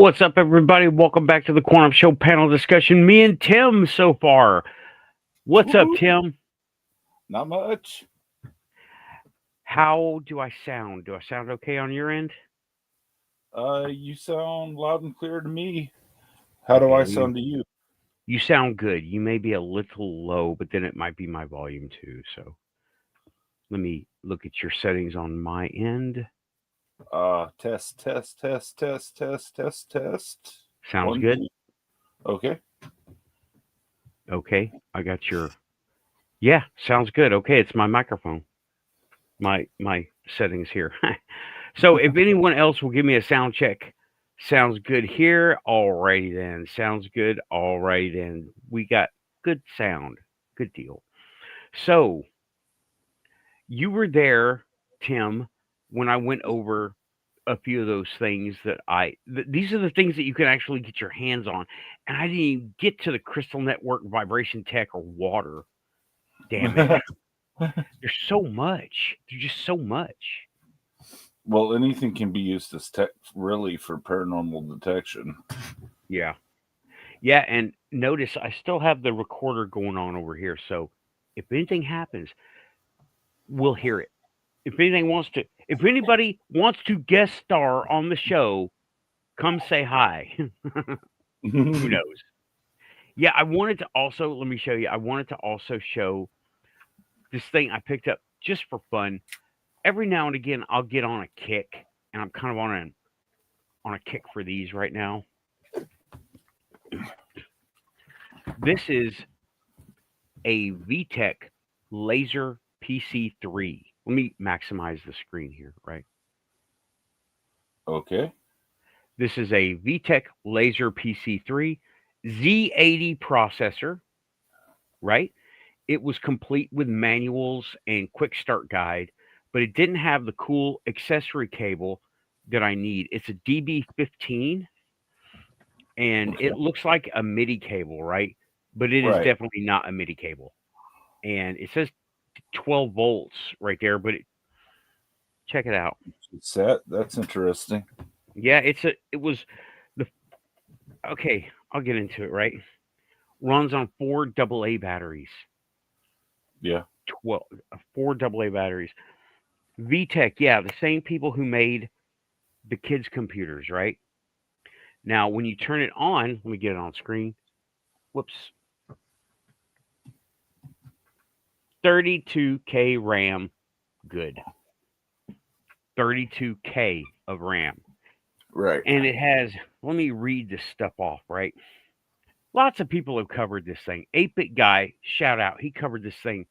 What's up, everybody? Welcome back to the Quantum Show panel discussion. Me and Tim so far. What's up, Tim? Not much. How do I sound? Do I sound okay on your end? You sound loud and clear to me. How do I sound to you? You sound good. You may be a little low, but then it might be my volume too. So let me look at your settings on my end. Test. Sounds 1, good. 2. Okay. Okay, I got your. Yeah, sounds good. Okay, it's my microphone. My settings here. So if anyone else will give me a sound check, sounds good here. Alrighty then. Sounds good. Alrighty then. We got good sound. Good deal. So you were there, Tim, when I went over a few of those things that these are the things that you can actually get your hands on. And I didn't even get to the crystal network, vibration tech, or water. Damn it. There's so much. There's just so much. Well, anything can be used as tech really for paranormal detection. Yeah. Yeah, and notice I still have the recorder going on over here. So if anything happens, we'll hear it. If anybody wants to guest star on the show, come say hi. Who knows? Yeah, I wanted to also, let me show you. I wanted to also show this thing I picked up just for fun. Every now and again, I'll get on a kick, and I'm kind of on a kick for these right now. This is a VTech Laser PC3. Let me maximize the screen here, right? Okay. This is a VTech Laser PC3 Z80 processor, right? It was complete with manuals and quick start guide, but it didn't have the cool accessory cable that I need. It's a DB15, and Okay. it looks like a MIDI cable, right? But it is Right. definitely not a MIDI cable. And it says 12 volts right there, but check it out. That's interesting. Yeah, okay, I'll get into it, right? Runs on 4 AA batteries. Yeah. 4 AA batteries. VTech, yeah, the same people who made the kids' computers, right? Now, when you turn it on, let me get it on screen. Whoops. 32K RAM, good. 32K of RAM. Right. And it has, let me read this stuff off, right? Lots of people have covered this thing. 8-Bit Guy, shout out. He covered this thing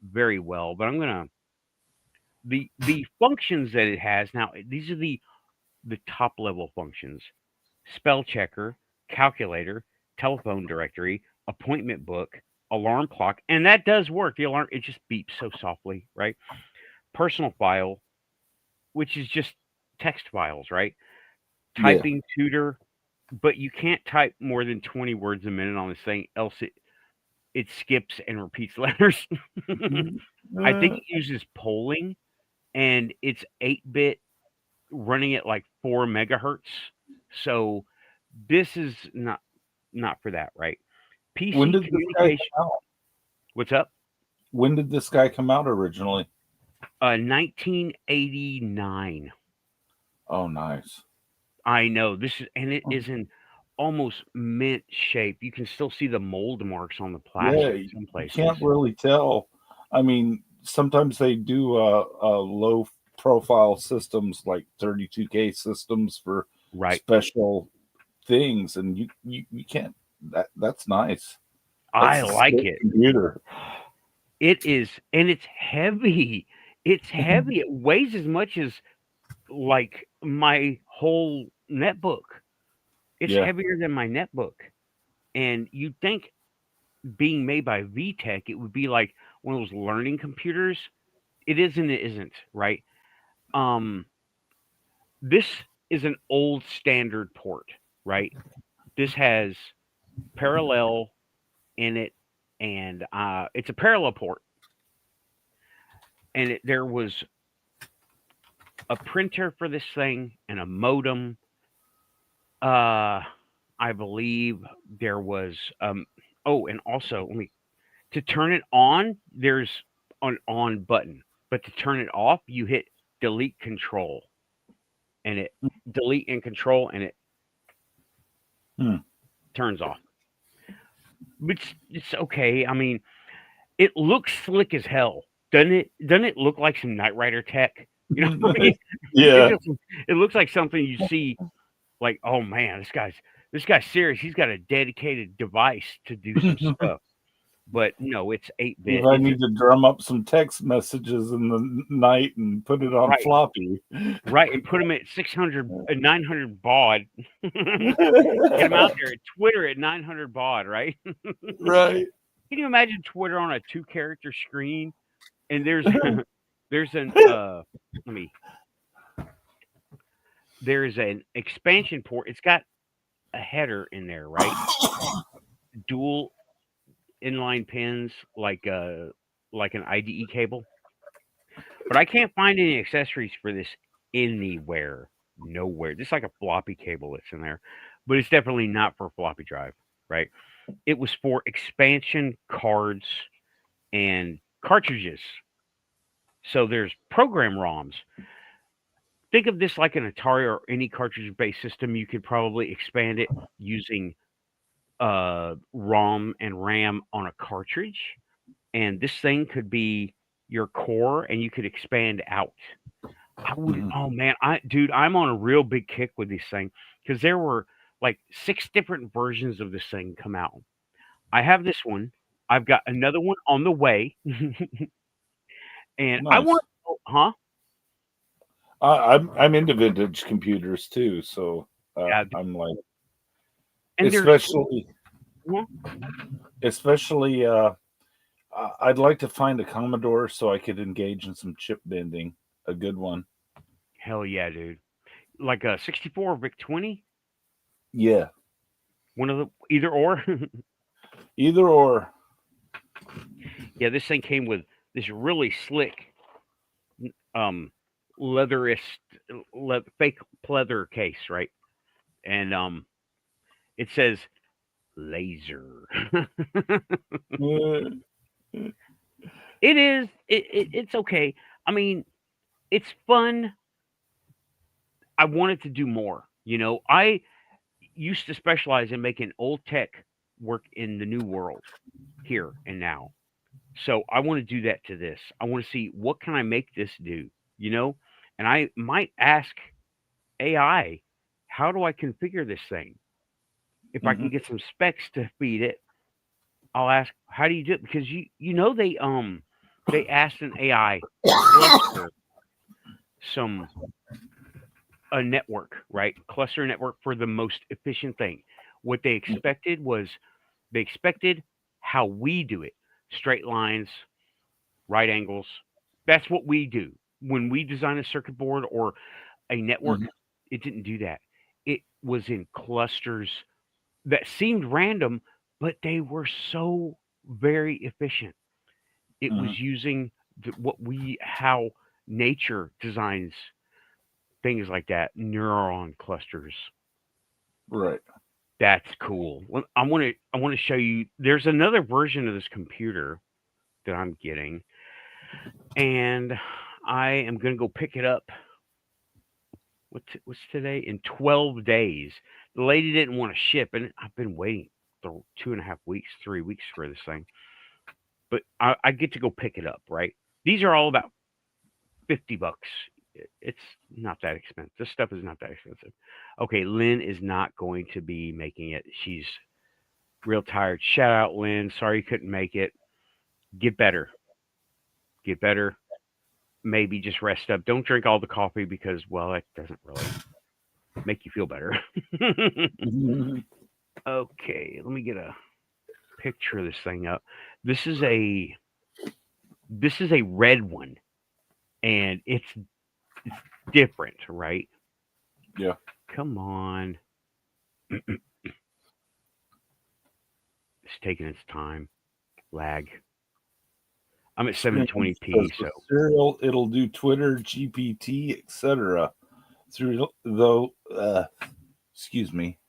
very well. But I'm going to, the functions that it has, now, these are the top level functions. Spell checker, calculator, telephone directory, appointment book, alarm clock. And that does work. The alarm, it just beeps so softly, right? Personal file, which is just text files, right? Typing tutor, but you can't type more than 20 words a minute on this thing, else it skips and repeats letters. I think it uses polling, and it's 8-bit running at like 4 megahertz. So this is not for that, right? PC When did communication. this guy come out? What's up? When did this guy come out originally? 1989. Oh, nice. I know it is in almost mint shape. You can still see the mold marks on the plastic in some places. You can't really tell. I mean, sometimes they do low profile systems like 32K systems for special things, and you can't. That's nice. I like it. Computer. It is, and it's heavy. It's heavy. It weighs as much as like my whole netbook. It's heavier than my netbook. And you'd think being made by VTech, it would be like one of those learning computers. It isn't, right? This is an old standard port, right? This has parallel in it, and it's a parallel port. And there was a printer for this thing and a modem I believe there was oh, and also let me to turn it on, there's an on button. But to turn it off, you hit delete control and it delete and control and it turns off. Which it's okay. I mean, it looks slick as hell. Doesn't it? Doesn't it look like some Knight Rider tech? You know what I mean? Yeah. It looks like something you see like, oh man, this guy's serious. He's got a dedicated device to do some stuff. But no, it's 8-bit. If I It's need to drum up some text messages in the night and put it on right, floppy. right, and put them at 600, 900 baud. Get them out there. Twitter at 900 baud, right? Right. Can you imagine Twitter on a 2-character screen? And there's an let me there's an expansion port. It's got a header in there, right? Dual inline pins like an IDE cable. But I can't find any accessories for this anywhere. Nowhere. Just like a floppy cable that's in there. But it's definitely not for floppy drive, right? It was for expansion cards and cartridges. So there's program ROMs. Think of this like an Atari or any cartridge-based system. You could probably expand it using ROM and RAM on a cartridge, and this thing could be your core, and you could expand out. I would. Oh man, I'm on a real big kick with this thing because there were like 6 different versions of this thing come out. I have this one. I've got another one on the way, and I Nice. want. Huh? I'm into vintage computers too, so Yeah, I'm like, and there's. especially especially I'd like to find a Commodore so I could engage in some chip bending, a good one. Hell yeah, dude. Like a 64 or VIC 20? Yeah, One of the either or. either or. Yeah, this thing came with this really slick um leatherist fake leather case, right? And it says laser. Uh, It is it's okay. I mean, it's fun. I wanted to do more. I used to specialize in making old tech work in the new world here and now. So I want to do that to this. I want to see what can I make this do, you know? And I might ask AI, how do I configure this thing? If I can mhm, get some specs to feed it, I'll ask, how do you do it? Because they asked an AI to cluster some a network, right? Cluster a network for the most efficient thing. What they expected was they expected how we do it. Straight lines, right angles. That's what we do. When we design a circuit board or a network, mhm, it didn't do that. It was in clusters that seemed random, but they were so very efficient. It mhm. was using how nature designs things like that, neuron clusters. Right. That's cool. I want to show you. There's another version of this computer that I'm getting, and I am going to go pick it up. What's today? In 12 days. The lady didn't want to ship, and I've been waiting for 2.5 weeks, 3 weeks for this thing. But I get to go pick it up, right? These are all about $50. It's not that expensive. This stuff is not that expensive. Okay, Lynn is not going to be making it. She's real tired. Shout out, Lynn. Sorry you couldn't make it. Get better. Get better. Maybe just rest up. Don't drink all the coffee because, well, that doesn't really make you feel better. Mhm. Okay, let me get a picture of this thing up. This is a this is a red one, and it's different, right? Yeah. Come on, it's taking its time. Lag. I'm at You know, because 720p, with so serial, it'll do Twitter, GPT, etc. Through though, excuse me,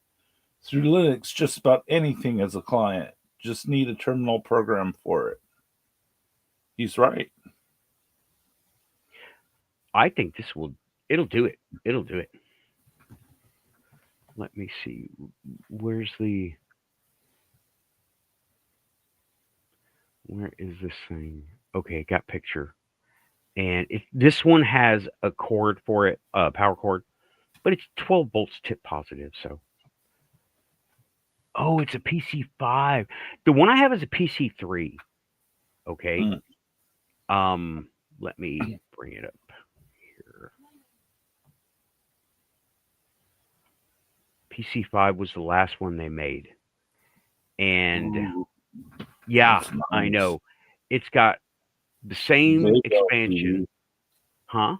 through Linux just about anything as a client. Just need a terminal program for it. He's right. I think it'll do it. It'll do it. Let me see. Where is this thing? Okay, got picture. And this one has a cord for it, power cord, but it's 12 volts tip positive. So, oh, it's a PC5. The one I have is a PC3. Okay. Let me bring it up here. PC5 was the last one they made, and yeah, nice. I know it's got the same expansion, huh?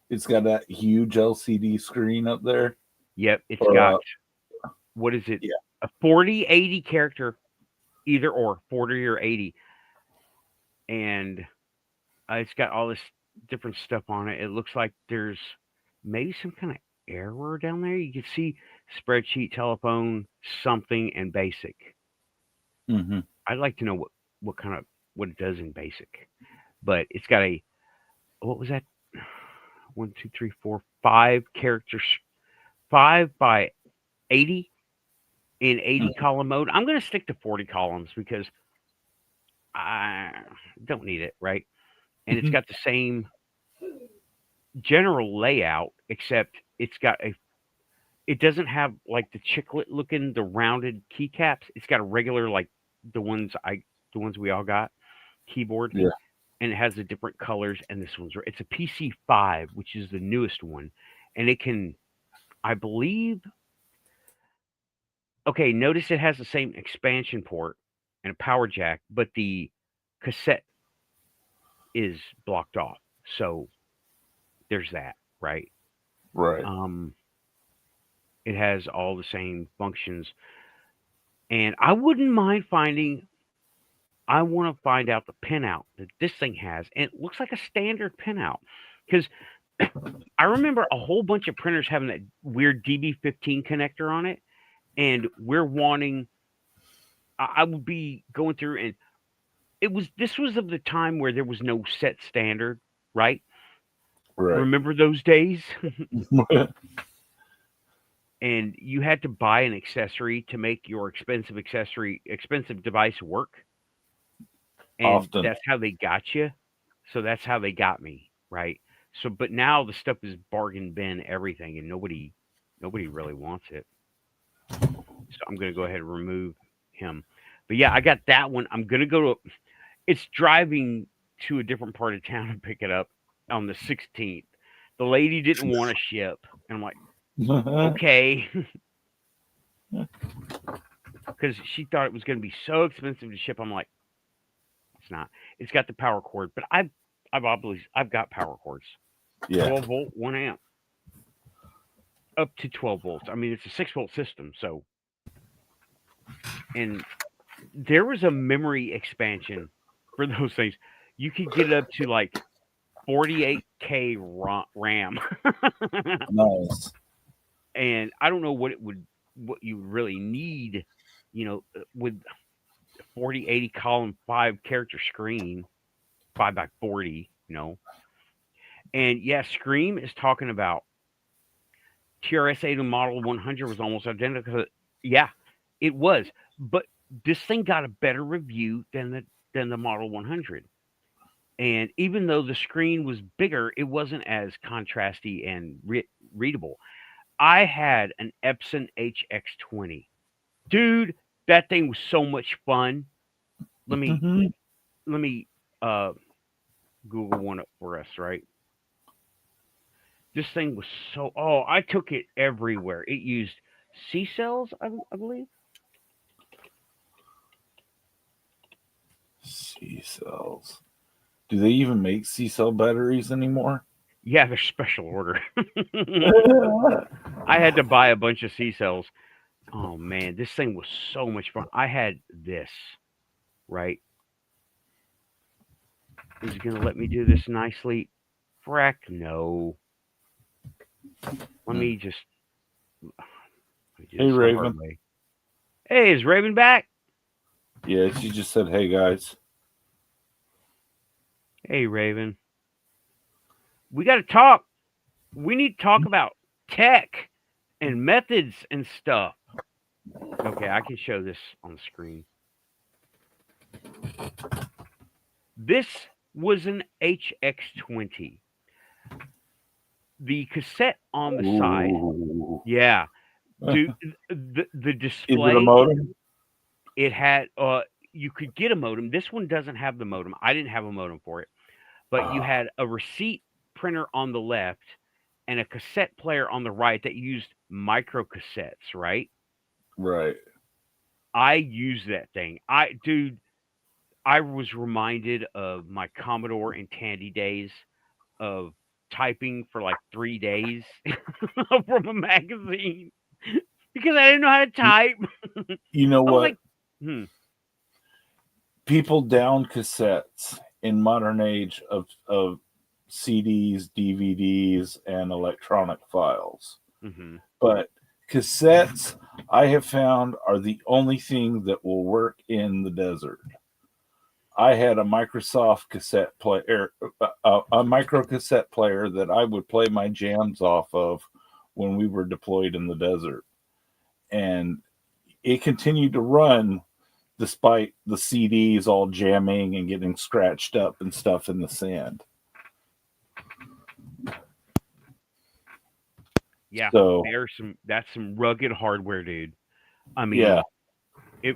It's got that huge LCD screen up there. Yep, it's got what is it? Yeah. A 4080 character, either or 40 or 80, and it's got all this different stuff on it. It looks like there's maybe some kind of error down there. You can see spreadsheet, telephone, something, and basic. Mm-hmm. I'd like to know what it does in basic, but it's got what was that? 1, 2, 3, 4, 5 characters, 5 by 80 in 80 column mode. I'm going to stick to 40 columns because I don't need it, right? And it's got the same general layout, except it doesn't have like the chiclet looking, the rounded keycaps. It's got a regular, like the ones we all got, keyboard. Yeah. And it has the different colors, and it's a PC5, which is the newest one, and it can, I believe, okay, notice it has the same expansion port and a power jack, but the cassette is blocked off, so there's that, right? Right. It has all the same functions, and I wouldn't mind I want to find out the pinout that this thing has, and it looks like a standard pinout, because I remember a whole bunch of printers having that weird DB15 connector on it, and we're wanting. I would be going through, and this was of the time where there was no set standard, right? Right. Remember those days? And you had to buy an accessory to make your expensive device work. And often. That's how they got you. So that's how they got me, right? So, but now the stuff is bargain bin everything, and nobody really wants it. So I'm going to go ahead and remove him. But yeah, I got that one. I'm going to go to. It's driving to a different part of town and pick it up on the 16th. The lady didn't want to ship, and I'm like, okay, because she thought it was going to be so expensive to ship. I'm like, it's not. It's got the power cord, but I've got power cords. Yeah. 12 volt, 1 amp, up to 12 volts. I mean, it's a 6-volt system, so. And there was a memory expansion for those things. You could get it up to like 48K RAM. Nice. And I don't know what you really need, with 4080 column 5 character screen, 5 by 40, And yeah, Scream is talking about TRS-80 model 100 was almost identical. Yeah, it was, but this thing got a better review than the model 100. And even though the screen was bigger, it wasn't as contrasty and readable. I had an Epson HX20. Dude, that thing was so much fun. Let me Google one up for us, right? This thing was I took it everywhere. It used C cells, I believe. C cells. Do they even make C cell batteries anymore? Yeah, they're special order. I had to buy a bunch of C cells. Oh man, this thing was so much fun. I had this, right? Is it gonna let me do this nicely? Frack no. Let me just Hey, Raven. Hey, is Raven back? Yeah, she just said, "Hey guys." Hey, Raven. We got to talk. We need to talk about tech and methods and stuff. Okay, I can show this on the screen. This was an HX20. The cassette on the side. Yeah. Dude, the display. Is it a modem? It had you could get a modem. This one doesn't have the modem. I didn't have a modem for it. But you had a receipt printer on the left and a cassette player on the right that used micro cassettes, right? Right. I used that thing. I was reminded of my Commodore and Tandy days of typing for like 3 days from a magazine because I didn't know how to type. You know what? Like, People down cassettes in modern age of CDs, DVDs, and electronic files. Mm-hmm. But cassettes, I have found, are the only thing that will work in the desert. I had a Microsoft cassette player, a micro cassette player that I would play my jams off of when we were deployed in the desert. And it continued to run despite the CDs all jamming and getting scratched up and stuff in the sand. Yeah, so, that's some rugged hardware, dude. I mean, yeah. If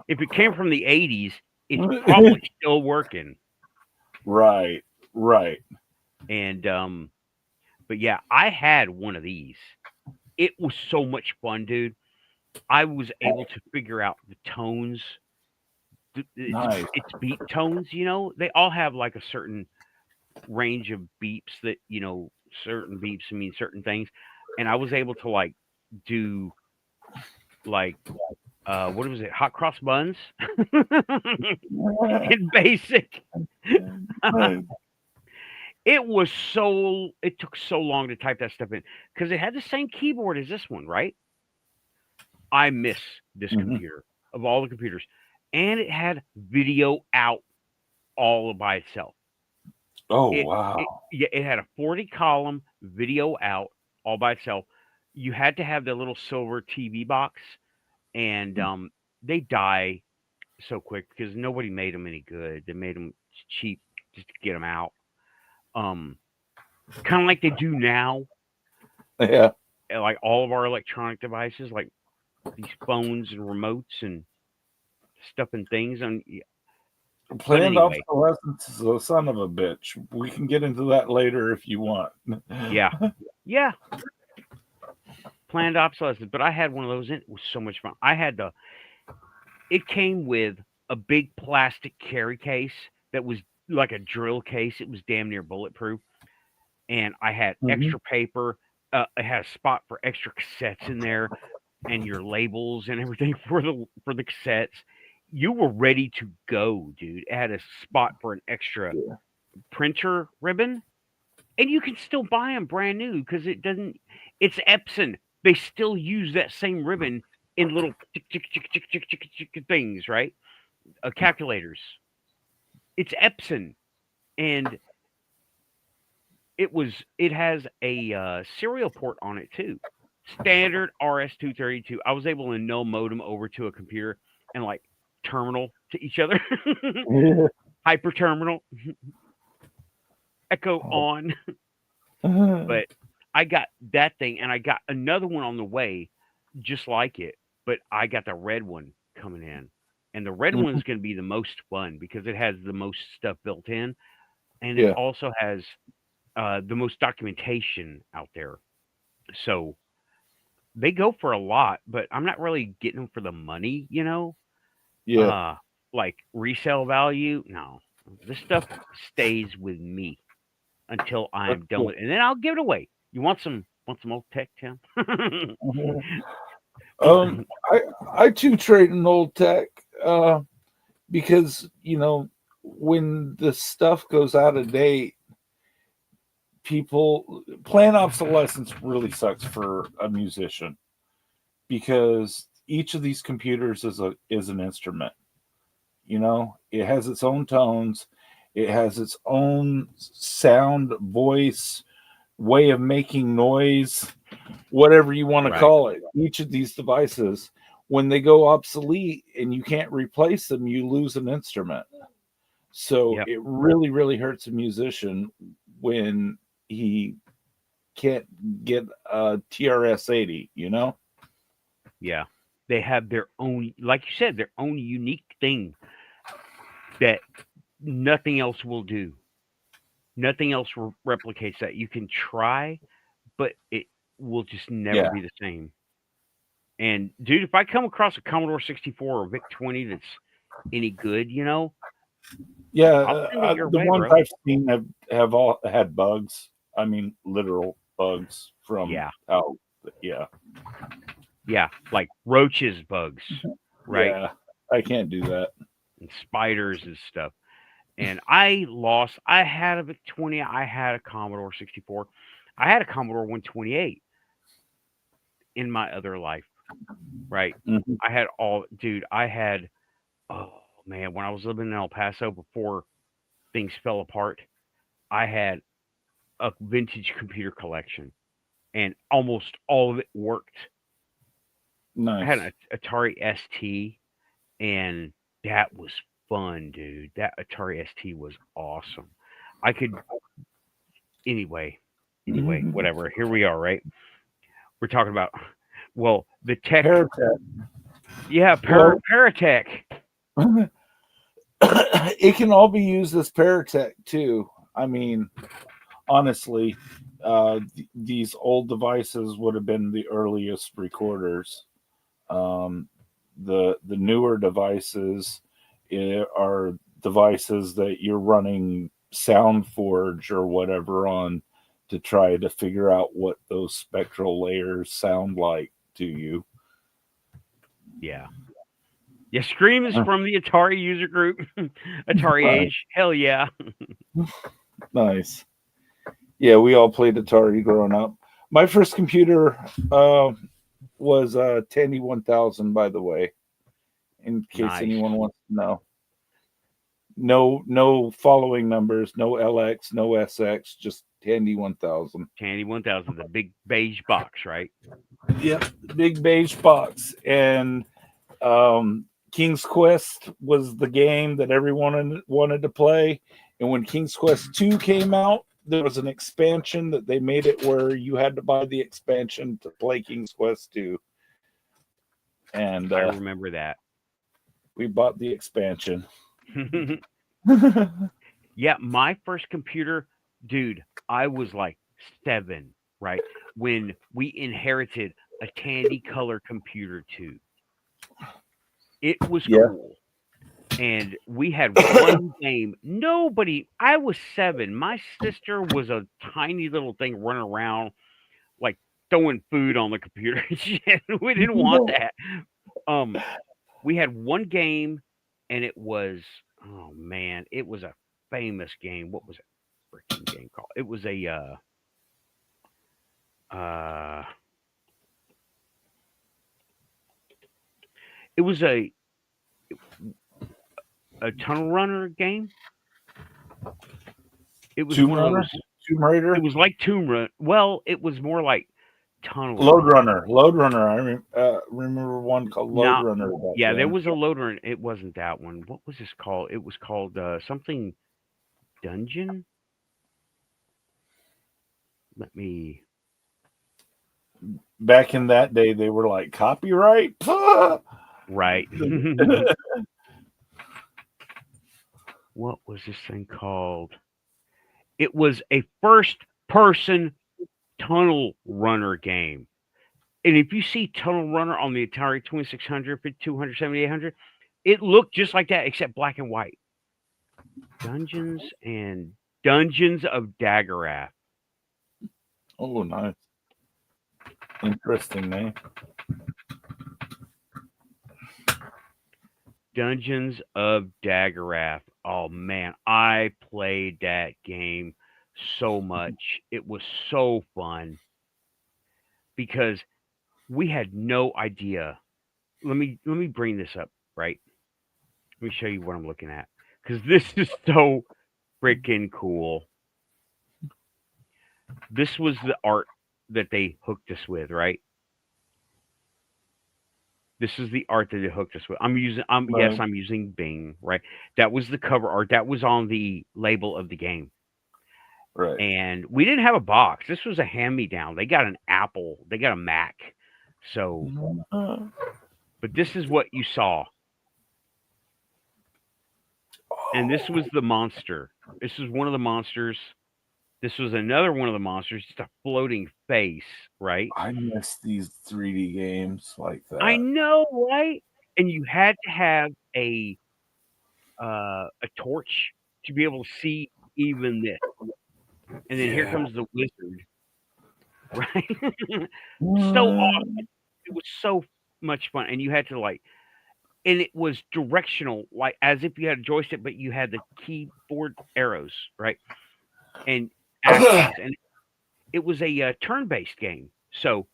it came from the 80s, it's probably still working. Right. And but yeah, I had one of these. It was so much fun, dude. I was able to figure out the tones. Nice. It's beat tones, you know. They all have like a certain range of beeps that, you know, certain beeps mean certain things. And I was able to like do like what was it? Hot cross buns in BASIC. It took so long to type that stuff in because it had the same keyboard as this one, right? I miss this computer of all the computers. And it had video out all by itself. Wow. It had a 40 column video out all by itself. You had to have the little silver TV box, and they die so quick because nobody made them any good. They made them cheap just to get them out. Kind of like they do now. Yeah. Like all of our electronic devices, like these phones and remotes and stuff and things. And planned obsolescence is a son of a bitch. We can get into that later if you want. Yeah. Planned obsolescence. But I had one of those. And it was so much fun. It came with a big plastic carry case that was like a drill case. It was damn near bulletproof. And I had extra paper. I had a spot for extra cassettes in there and your labels and everything for the cassettes. You were ready to go, dude. It had a spot for an extra printer ribbon. And you can still buy them brand new because it's Epson. They still use that same ribbon in little things, right? Calculators. It's Epson. And it has a serial port on it too. Standard RS-232. I was able to no modem over to a computer and like terminal to each other. Hyper terminal. Echo on. But I got that thing and I got another one on the way just like it. But I got the red one coming in. And the red one's going to be the most fun because it has the most stuff built in. And it also has the most documentation out there. So they go for a lot, but I'm not really getting them for the money, you know? Yeah. Like resale value. No, this stuff stays with me until I'm done with it. And then I'll give it away. You want some old tech, Tim? I too trade in old tech because, you know, when the stuff goes out of date, planned obsolescence really sucks for a musician. because each of these computers is an instrument. It has its own tones, it has its own sound, voice, way of making noise, whatever you want to call it. Each of these devices, when they go obsolete and you can't replace them, you lose an instrument. So it really, really hurts a musician when he can't get a TRS-80, Yeah. They have their own, like you said, their own unique thing that nothing else will do. Nothing else replicates that. You can try, but it will just never be the same. And dude, if I come across a Commodore 64 or VIC 20 that's any good, the way, ones bro. I've seen have all had bugs. I mean, literal bugs from how, like roaches, bugs, right? Yeah, I can't do that. And spiders and stuff. And I had a VIC 20, I had a Commodore 64, I had a Commodore 128 in my other life, right? Mm-hmm. I had oh man, when I was living in El Paso before things fell apart, I had a vintage computer collection, and almost all of it worked. Nice. I had an Atari ST, and that was fun, dude. That Atari ST was awesome. I could anyway, whatever. Here we are, right? We're talking about the tech. Paratech. Yeah, Paratech. It can all be used as Paratech too. I mean, honestly, these old devices would have been the earliest recorders. The newer devices are devices that you're running SoundForge or whatever on to try to figure out what those spectral layers sound like to you. Yeah. Yeah, Scream is from the Atari user group. Atari Age. Hell yeah. Nice. Yeah, we all played Atari growing up. My first computer was Tandy 1000, by the way, in case anyone wants to know. No following numbers, no LX, no SX, just Tandy 1000. Tandy 1000, the big beige box, right? Yep, big beige box. And King's Quest was the game that everyone wanted to play. And when King's Quest 2 came out, there was an expansion that they made it where you had to buy the expansion to play King's Quest 2. And I remember that. We bought the expansion. Yeah, my first computer, dude, I was like 7, right? When we inherited a Tandy color computer too. It was cool. And we had one game. I was 7. My sister was a tiny little thing running around like throwing food on the computer. We didn't want that. We had one game, and it was, oh man, it was a famous game. What was that freaking game called? It was it was a tunnel runner game. It was Tomb Raider. It was like Tomb Raider. Well, it was more like tunnel Load Runner. I remember one called Load Runner. Yeah, there was a Load Runner. It wasn't that one. What was this called? It was called something Dungeon. Let me. Back in that day, they were like copyright. Right. What was this thing called? It was a first-person tunnel runner game. And if you see Tunnel Runner on the Atari 2600, 5200, 7800, it looked just like that, except black and white. Dungeons of Dakhour. Oh, nice. Interesting name. Dungeons of Dakhour. Oh, man. I played that game so much. It was so fun. Because we had no idea. Let me bring this up, right? Let me show you what I'm looking at because this is so freaking cool. This was the art that they hooked us with, right? This is the art that they hooked us with. Yes, Right. I'm using Bing, right? That was the cover art. That was on the label of the game. Right. And we didn't have a box. This was a hand me down. They got an Apple. They got a Mac. So, but this is what you saw. And this was the monster. This was one of the monsters. This was another one of the monsters, just a floating face, right? I miss these 3D games like I that. know, right? And you had to have a torch to be able to see even this. And then here Yeah. comes the wizard, right? So awesome. It was so much fun. And you had to like, and it was directional, like as if you had a joystick, but you had the keyboard arrows, right? And actions. And it was a turn-based game. So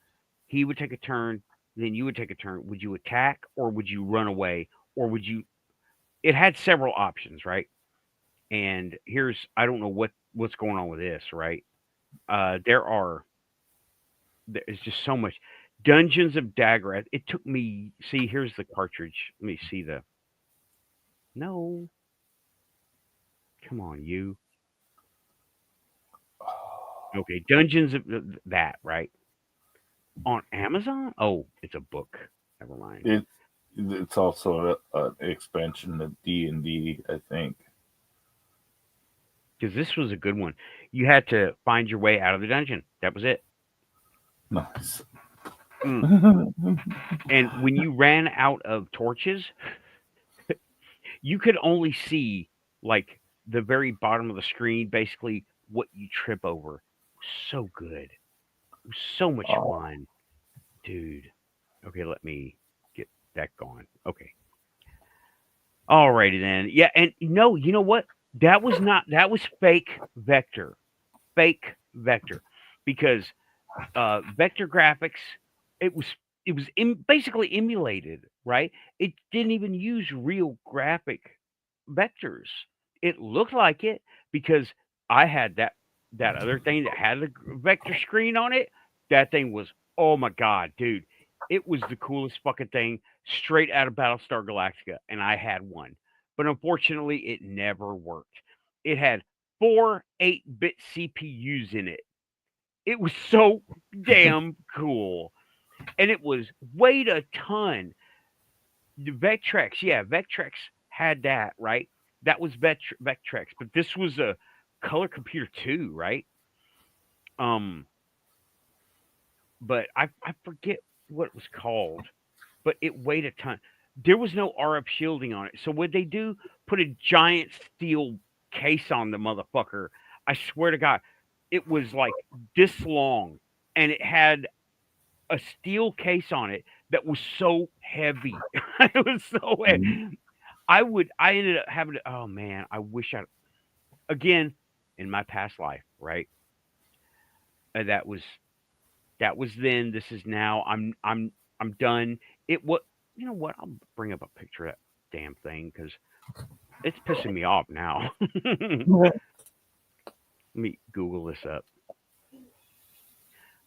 he would take a turn, then you would take a turn. Would you attack or would you run away or would you? It had several options, right? And here's I don't know what's going on with this, right? There's just so much Dungeons of Dagger. It took me. See, here's the cartridge. Let me see the. No, come on, you. Okay, Dungeons of that right on Amazon. Oh, it's a book. Never mind. It's also an expansion of D&D, I think. Because this was a good one. You had to find your way out of the dungeon. That was it. Nice. And when you ran out of torches, you could only see like the very bottom of the screen, basically what you trip over. So good. It was so much fun, dude. Okay, let me get that going. Okay. Alrighty then. Yeah, and no, you know what? That was fake vector. Fake vector. Because vector graphics, it was basically emulated, right? It didn't even use real graphic vectors. It looked like it because I had that other thing that had the vector screen on it. That thing was oh my god, dude! It was the coolest fucking thing, straight out of Battlestar Galactica, and I had one. But unfortunately, it never worked. It had four 8-bit CPUs in it. It was so damn cool. And it was weighed a ton. The Vectrex, yeah, Vectrex had that, right? That was Vectrex, but this was a color computer too, right? Um, but I forget what it was called, but it weighed a ton. There was no RF shielding on it. So what they do, put a giant steel case on the motherfucker. I swear to God, it was like this long, and it had a steel case on it that was so heavy. It was so heavy. I ended up having to, oh man, I wish I, again, in my past life, right? Uh, that was, that was then, this is now, I'm done. It what, you know what? I'll bring up a picture of that damn thing because it's pissing me off now. Let me Google this up.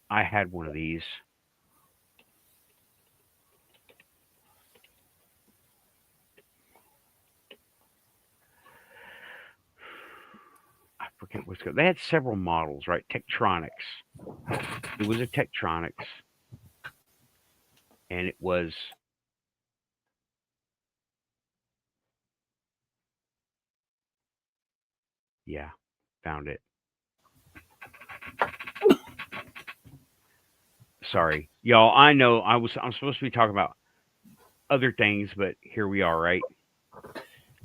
I had one of these. I forget what's called. They had several models, right? Tektronix. It was a Tektronix, and it was yeah, found it. Sorry, y'all. I know I'm supposed to be talking about other things, but here we are, right?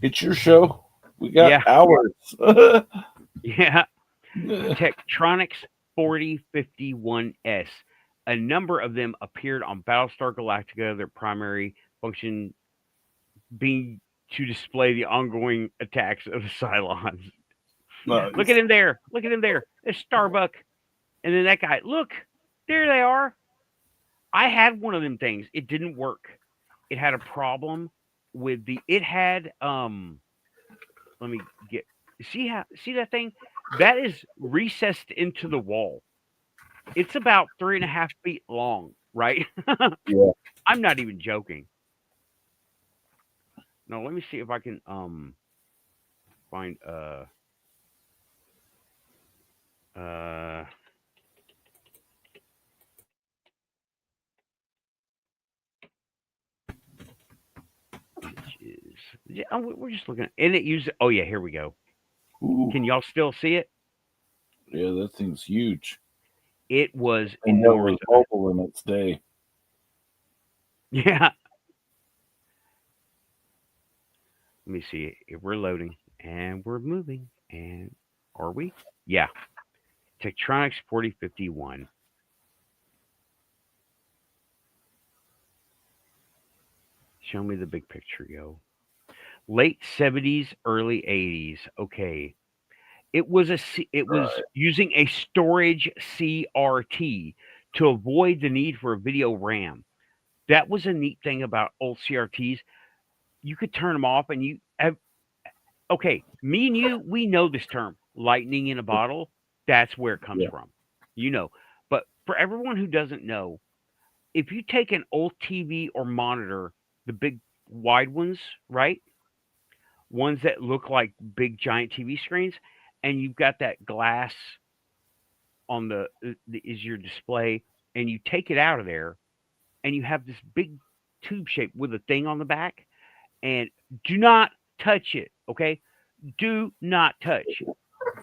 It's your show. We got Yeah, hours. yeah. Tektronix 4051S. A number of them appeared on Battlestar Galactica. Their primary function being to display the ongoing attacks of the Cylons. Look Nice. at him there. Look at him there. There's Starbuck. And then that guy. Look, there they are. I had one of them things. It didn't work. It had a problem with the. It had Let me get. See that thing? That is recessed into the wall. It's about 3.5 feet long, right? Yeah. I'm not even joking. No, let me see if I can find uh images. Yeah, we're just looking and it used. Oh yeah, here we go. Ooh. Can y'all still see it? Yeah, that thing's huge. It was And that enormous. was mobile in its day. Yeah. Let me see. If we're loading and we're moving and are we? Yeah. Tektronix 4051. Show me the big picture, yo. Late 70s, early 80s. Okay. It was Right. using a storage CRT to avoid the need for a video RAM. That was a neat thing about old CRTs. You could turn them off and you have, okay, me and you, we know this term, lightning in a bottle. That's where it comes Yeah. from. You know. But for everyone who doesn't know, if you take an old TV or monitor, the big wide ones, right? Ones that look like big giant TV screens, and you've got that glass on the is your display, and you take it out of there, and you have this big tube shape with a thing on the back, and do not touch it, okay? Do not touch.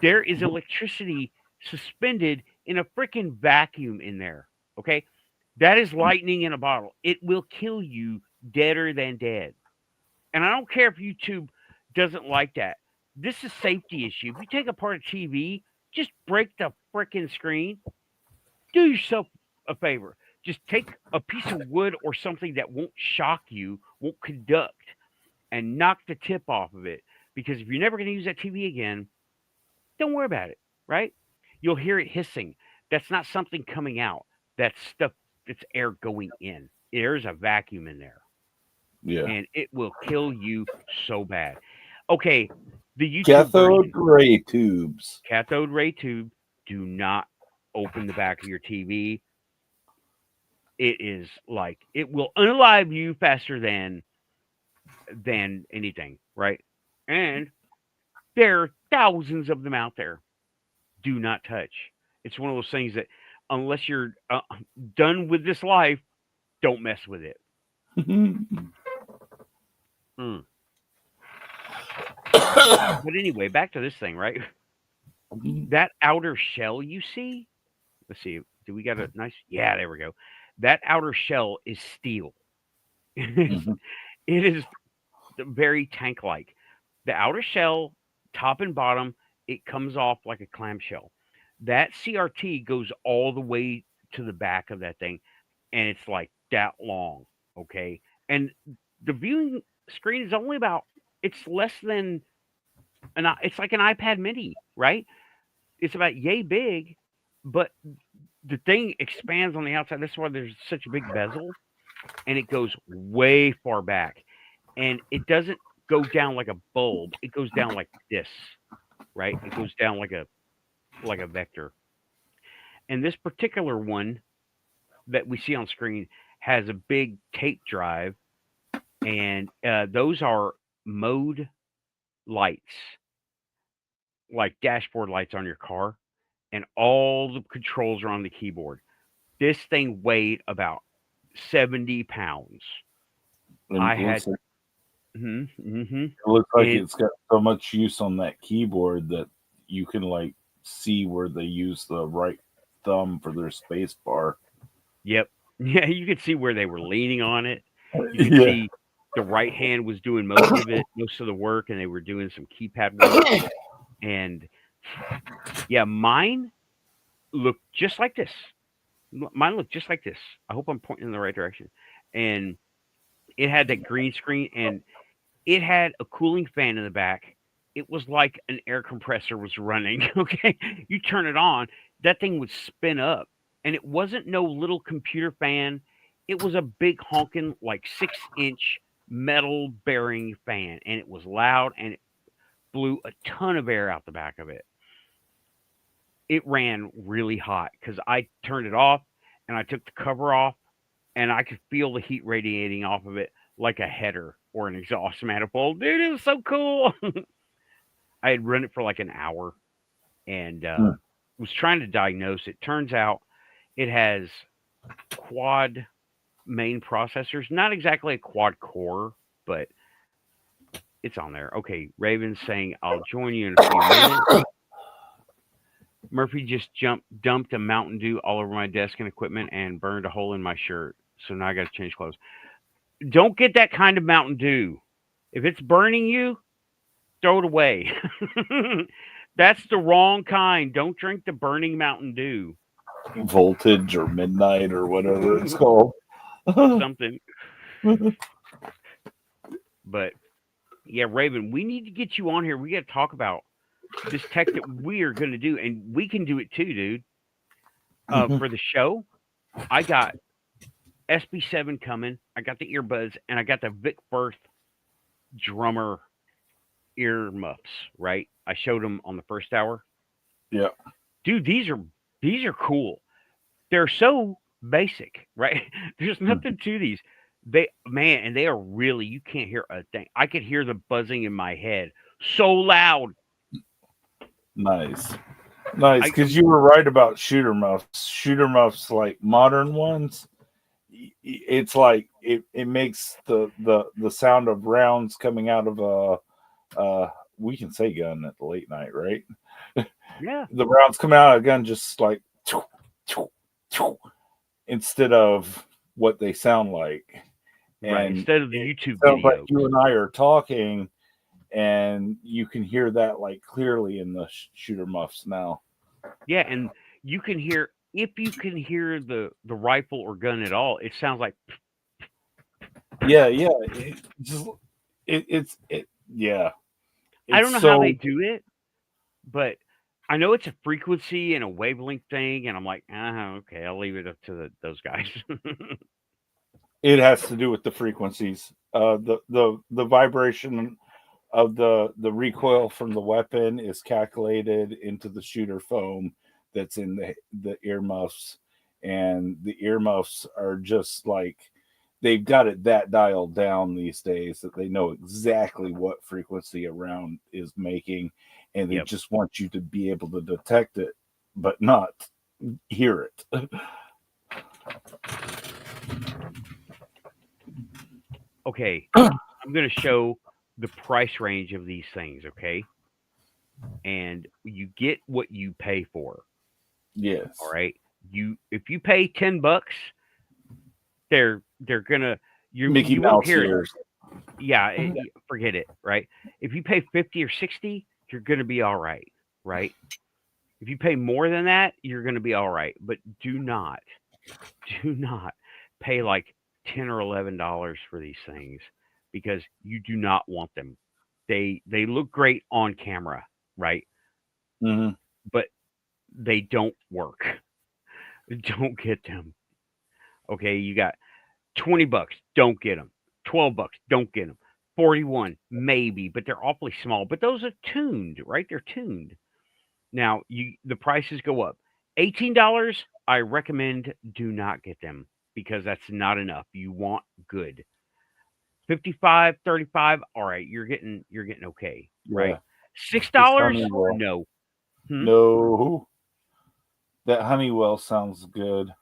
There is electricity suspended in a freaking vacuum in there, okay? That is lightning in a bottle. It will kill you deader than dead. And I don't care if YouTube doesn't like that. This is safety issue. If you take apart a TV, just break the freaking screen. Do yourself a favor. Just take a piece of wood or something that won't shock you, won't conduct, and knock the tip off of it. Because if you're never going to use that TV again, don't worry about it, right? You'll hear it hissing. That's not something coming out. That's stuff, it's air going in. There's a vacuum in there, Yeah. and it will kill you so bad. Okay, the YouTube Cathode version, ray tubes. cathode ray tube, do not open the back of your TV. It is like it will unalive you faster than anything, right? And there are thousands of them out there. Do not touch. It's one of those things that unless you're done with this life, don't mess with it. Mm. But anyway, back to this thing, right? That outer shell you see, let's see, do we got a nice, yeah, there we go. That outer shell is steel. it Mhm. is very tank like. The outer shell, top and bottom, it comes off like a clamshell. That CRT goes all the way to the back of that thing, and it's like that long. Okay. And the viewing screen is only about, it's less than it's like an iPad mini, right? It's about yay big, but the thing expands on the outside. That's why there's such a big bezel, and it goes way far back. And it doesn't go down like a bulb. It goes down like this, right? It goes down like a vector. And this particular one that we see on screen has a big tape drive, and those are mode lights, like dashboard lights on your car, and all the controls are on the keyboard. This thing weighed about 70 pounds. And I had, it looks like and it's got so much use on that keyboard that you can like see where they use the right thumb for their space bar. yep, yeah, you could see where they were leaning on it. You could Yeah. see the right hand was doing most of it, most of the work, and they were doing some keypad work. And yeah, mine looked just like this. Mine looked just like this. I hope I'm pointing in the right direction. And it had that green screen, and it had a cooling fan in the back. It was like an air compressor was running. Okay. You turn it on, that thing would spin up. And it wasn't no little computer fan. It was a big honking, like 6-inch metal bearing fan, and it was loud and it blew a ton of air out the back of it. It ran really hot because I turned it off and I took the cover off and I could feel the heat radiating off of it like a header or an exhaust manifold. Dude, it was so cool. I had run it for like an hour and was trying to diagnose it. Turns out it has quad main processors, not exactly a quad core, but it's on there. Okay, Raven's saying, I'll join you in a few minutes. Murphy just dumped a Mountain Dew all over my desk and equipment and burned a hole in my shirt. So now I got to change clothes. Don't get that kind of Mountain Dew. If it's burning you, throw it away. That's the wrong kind. Don't drink the burning Mountain Dew. Voltage or Midnight or whatever it's called. Something. But yeah, Raven, we need to get you on here. We got to talk about this tech that we are going to do, and we can do it too, dude. For the show, I got SB7 coming. I got the earbuds, and I got the Vic Firth drummer earmuffs. Right? I showed them on the first hour. Yeah, dude, these are cool. They're so basic, right? There's nothing to these. And they are really, you can't hear a thing. I could hear the buzzing in my head so loud. Nice, because you were right about shooter muffs. Shooter muffs, like modern ones, it's like it makes the sound of rounds coming out of a we can say gun at the late night, right? Yeah, the rounds coming out of a gun just like instead of what they sound like. Right. And instead of the YouTube sounds videos. like you and I are talking, and you can hear that like clearly in the shooter muffs now. Yeah, and you can hear, if you can hear the rifle or gun at all, it sounds like. Yeah. It's yeah. I don't know how they do it, but I know it's a frequency and a wavelength thing, and I'm like, okay, I'll leave it up to those guys. It has to do with the frequencies, the vibration of the recoil from the weapon is calculated into the shooter foam that's in the earmuffs, and the earmuffs are just like, they've got it that dialed down these days that they know exactly what frequency a round is making, and they just want you to be able to detect it but not hear it. Okay, I'm going to show the price range of these things, okay? And you get what you pay for. Yes. All right. If you pay $10, they're gonna Mickey you Mouse won't hear ears. it. Yeah, forget it. Right. If you pay 50 or 60, you're gonna be all right. Right. If you pay more than that, you're gonna be all right. But do not pay like $10 or $11 for these things, because you do not want them. They look great on camera, right? Mm-hmm. But they don't work. Don't get them. Okay, you got $20, don't get them. $12, don't get them. 41, maybe, but they're awfully small. But those are tuned, right? They're tuned. Now the prices go up. $18, I recommend do not get them, because that's not enough. You want good. 55, 35, all right, you're getting okay, right? $6, no. No. That Honeywell sounds good.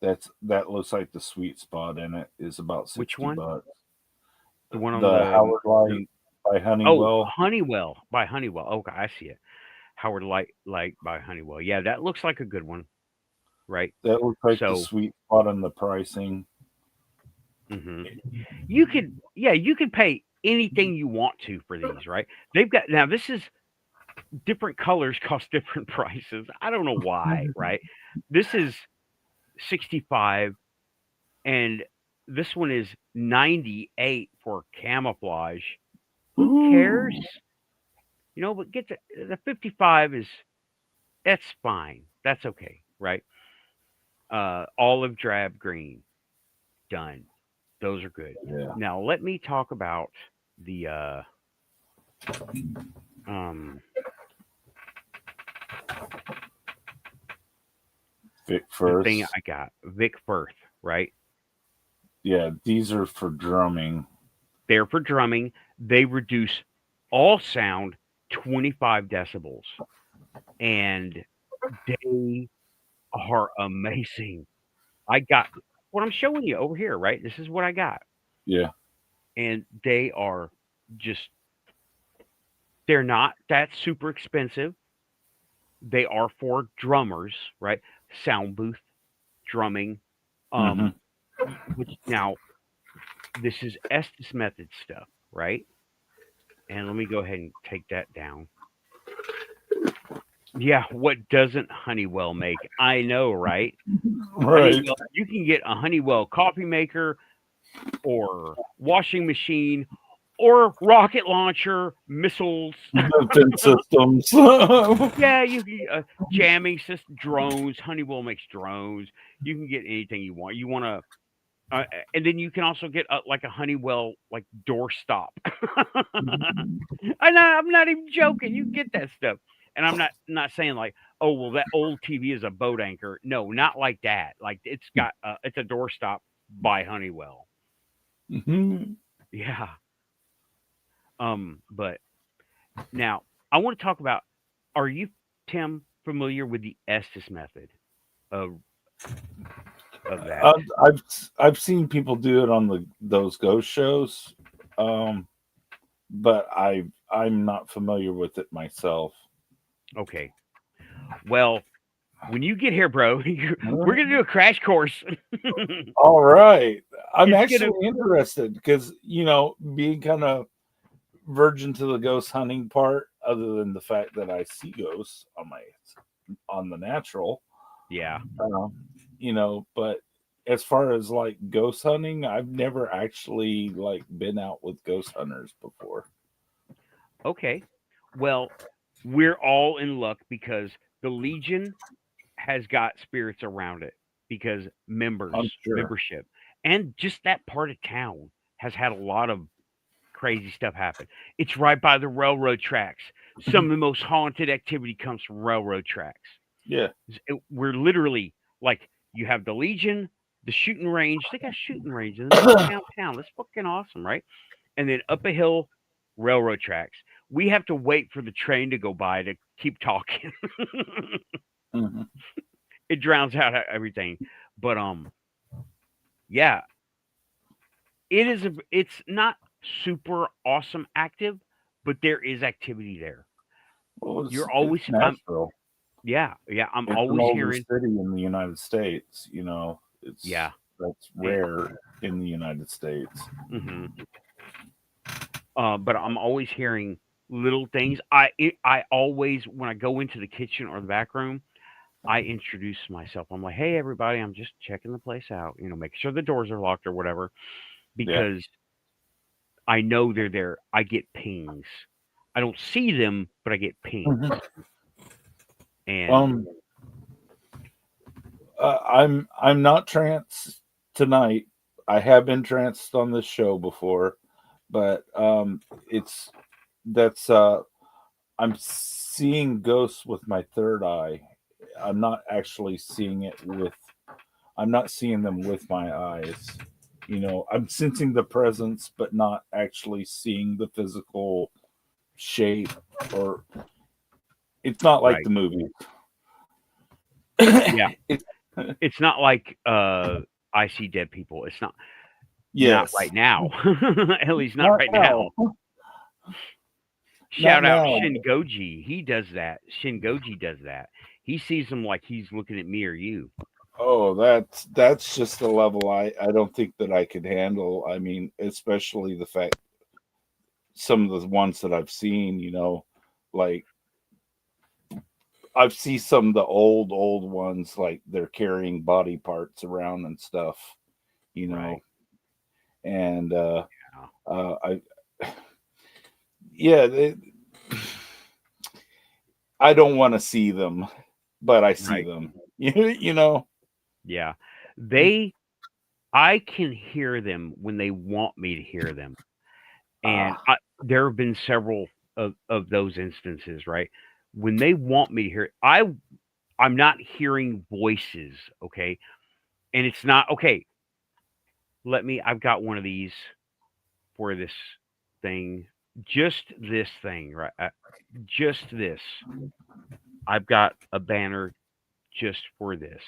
That looks like the sweet spot in it is about $60. Which one? The one on the Howard Light by Honeywell. Oh, Honeywell by Honeywell. Okay, I see it. Howard Light by Honeywell. Yeah, that looks like a good one, right? That looks like the sweet spot on the pricing. You could pay anything you want to for these, right? They've got, now this is different colors cost different prices. I don't know why, right? This is 65, and this one is 98 for camouflage. Who cares? But get the 55 that's fine. That's okay, right? olive drab green. Done. Those are good. Yeah. Now let me talk about the um Vic the thing Firth. I got. Vic Firth, right? Yeah, these are for drumming. They're for drumming. They reduce all sound 25 decibels. And they are amazing. I got what I'm showing you over here, right? This is what I got. Yeah. And they are just, they're not that super expensive. They are for drummers, right? Sound booth drumming. Mm-hmm. Um, which now this is Estes method stuff, right? And let me go ahead and take that down. Yeah, what doesn't Honeywell make? I know, right? Right. Honeywell, you can get a Honeywell coffee maker or washing machine or rocket launcher, missiles. Defense systems. Yeah, you can jamming system, drones. Honeywell makes drones. You can get anything you want. You want to, and then you can also get like a Honeywell like door stop. I'm not even joking. You can get that stuff, and I'm not saying like, oh well, that old TV is a boat anchor. No, not like that. Like it's a door stop by Honeywell. Mhm. Yeah. But now I want to talk about. Are you, Tim, familiar with the Estes method of that? I've seen people do it on those ghost shows, but I'm not familiar with it myself. Okay. Well, when you get here, bro, we're gonna do a crash course. All right, I'm It's gonna actually interested because being kind of virgin to the ghost hunting part, other than the fact that I see ghosts on the natural, yeah. but as far as like ghost hunting, I've never actually like been out with ghost hunters before. Okay. Well, we're all in luck because the Legion has got spirits around it because I'm sure. membership, and just that part of town has had a lot of crazy stuff happen. It's right by the railroad tracks. Some of the most haunted activity comes from railroad tracks. Yeah. We're literally like, you have the Legion, the shooting range. They got shooting range in the middle of downtown. That's fucking awesome, right? And then up a hill, railroad tracks. We have to wait for the train to go by to keep talking. Hmm. It drowns out everything. But yeah, it's not super awesome active, but there is activity there. Well, You're it's always Nashville. yeah, I'm It's an always older hearing city in the United States. yeah. That's And, rare in the United States. hmm but I'm always hearing little things. I always, when I go into the kitchen or the back room, I introduce myself. I'm like, hey everybody, I'm just checking the place out. Making sure the doors are locked or whatever, Yeah. because I know they're there. I get pings. I don't see them, but I get pings. Mhm. And Um, I'm not tranced tonight. I have been tranced on this show before, but it's that's I'm seeing ghosts with my third eye. I'm not actually seeing it with. I'm not seeing them with my eyes. I'm sensing the presence, but not actually seeing the physical shape. Or it's not like right, the movie. yeah, It's it's not like I see dead people. It's not yes, right now. At least not not right now. now, not Shout out now. Shingoji. He does that. Shingoji does that. He sees them like he's looking at me or you. Oh, that's just a level I don't think that I could handle. I mean, especially the fact some of the ones that I've seen, like I've seen some of the old ones, like they're carrying body parts around and stuff, you Right. know, and Yeah. I yeah, I don't want to see them, but I see Right. them, you know. Yeah. Mm. I can hear them when they want me to hear them. And Ah, there have been several of those instances, right? When they want me to hear I'm not hearing voices, okay? And it's not okay. I've got one of these for this thing, just this thing, right? Just this. I've got a banner just for this.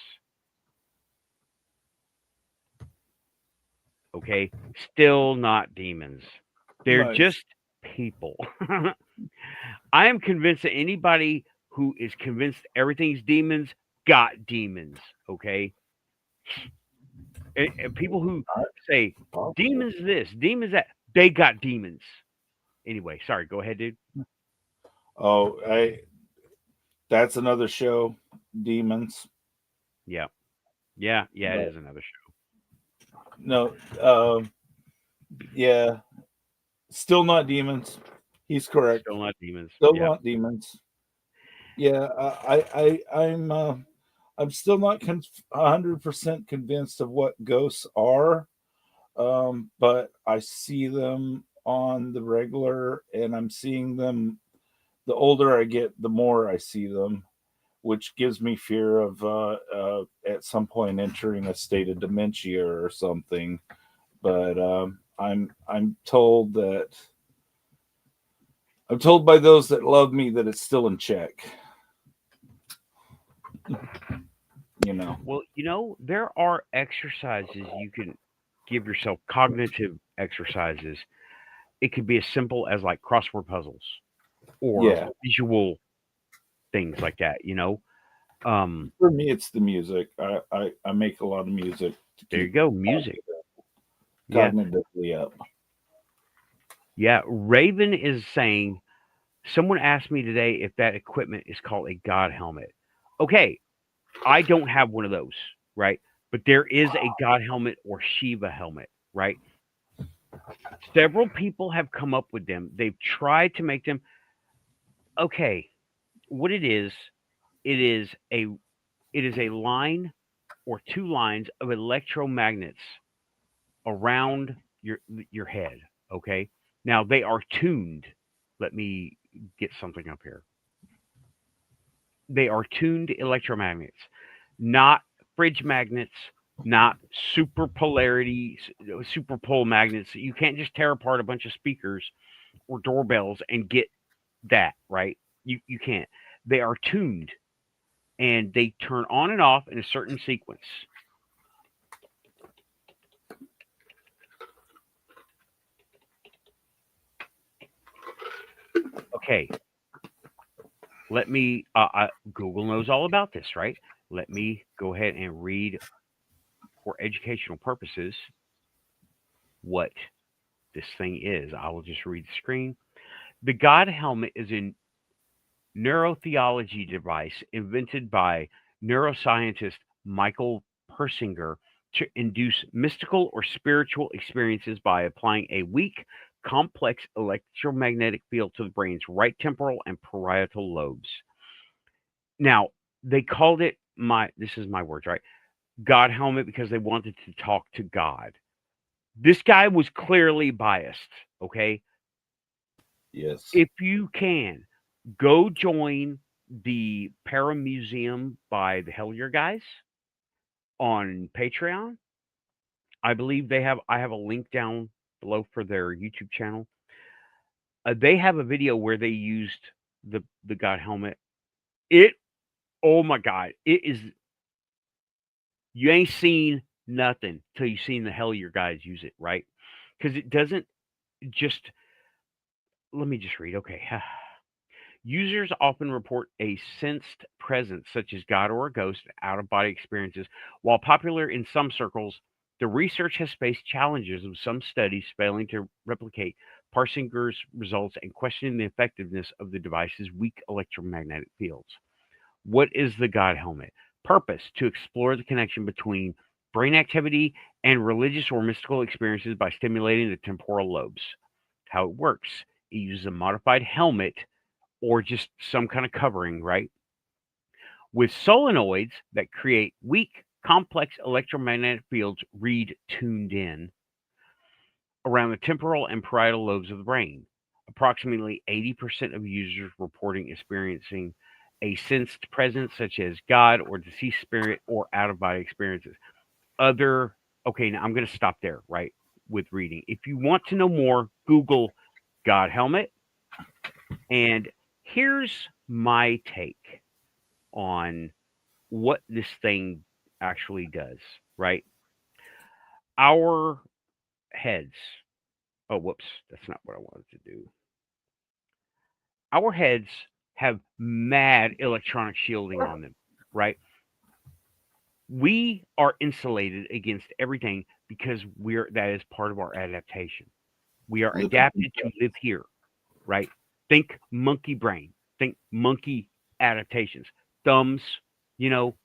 Okay. Still not demons. They're nice. just people. I am convinced that anybody who is convinced everything's demons got demons. Okay. And people who say Possible. demons this, demons that, they got demons. Anyway, sorry. Go ahead, dude. Oh, that's another show, Demons. Yeah. Yeah. Yeah. It But is another show. no, yeah, still not demons. He's correct. Still not demons. Still Yeah. not demons. Yeah, I'm still not 100% convinced of what ghosts are, but I see them on the regular, and I'm seeing them. The older I get, the more I see them, which gives me fear of at some point entering a state of dementia or something. But I'm told by those that love me that it's still in check. You know. Well, there are exercises you can give yourself, cognitive exercises. It could be as simple as like crossword puzzles or Yeah. visual things like that. Um, For me, it's the music. I make a lot of music to there you keep go, music. Yeah. cognitively up. Yeah. Raven is saying, someone asked me today if that equipment is called a God helmet. Okay. I don't have one of those, right? But there is a God helmet or Shiva helmet, right? Several people have come up with them. They've tried to make them. Okay, what it is a it is a line or two lines of electromagnets around your head. Okay, now they are tuned. Let me get something up here. They are tuned electromagnets, not fridge magnets, not super polarity, super pole magnets. You can't just tear apart a bunch of speakers or doorbells and get that, right? You can't. They are tuned and they turn on and off in a certain sequence. Okay, let me. Google knows all about this, right? Let me go ahead and read for educational purposes what this thing is. I will just read the screen. The God helmet is a neurotheology device invented by neuroscientist Michael Persinger to induce mystical or spiritual experiences by applying a weak, complex electromagnetic field to the brain's right temporal and parietal lobes. Now, they called it this is my words, right? God helmet because they wanted to talk to God. This guy was clearly biased, okay? Yes. If you can, go join the Paramuseum by the Hellier guys on Patreon. I believe I have a link down below for their YouTube channel. They have a video where they used the God helmet. It Oh my god, it is, you ain't seen nothing till you seen the Hellier guys use it, right? Because it doesn't just let me just read. Okay. Users often report a sensed presence, such as God or a ghost, out of body experiences. While popular in some circles, the research has faced challenges, with some studies failing to replicate Parsinger's results and questioning the effectiveness of the device's weak electromagnetic fields. What is the God helmet? Purpose: to explore the connection between brain activity and religious or mystical experiences by stimulating the temporal lobes. How it works: it uses a modified helmet or just some kind of covering, right? With solenoids that create weak, complex electromagnetic fields read tuned in around the temporal and parietal lobes of the brain. Approximately 80% of users reporting experiencing a sensed presence, such as God or deceased spirit or out of body experiences. Other, okay, now I'm going to stop there, right, with reading. If you want to know more, Google God helmet. And here's my take on what this thing actually does, right? Our heads, oh, whoops, that's not what I wanted to do. Our heads have mad electronic shielding on them, right? We are insulated against everything because that is part of our adaptation. We are adapted to live here, right? Think monkey brain, think monkey adaptations, thumbs, you know,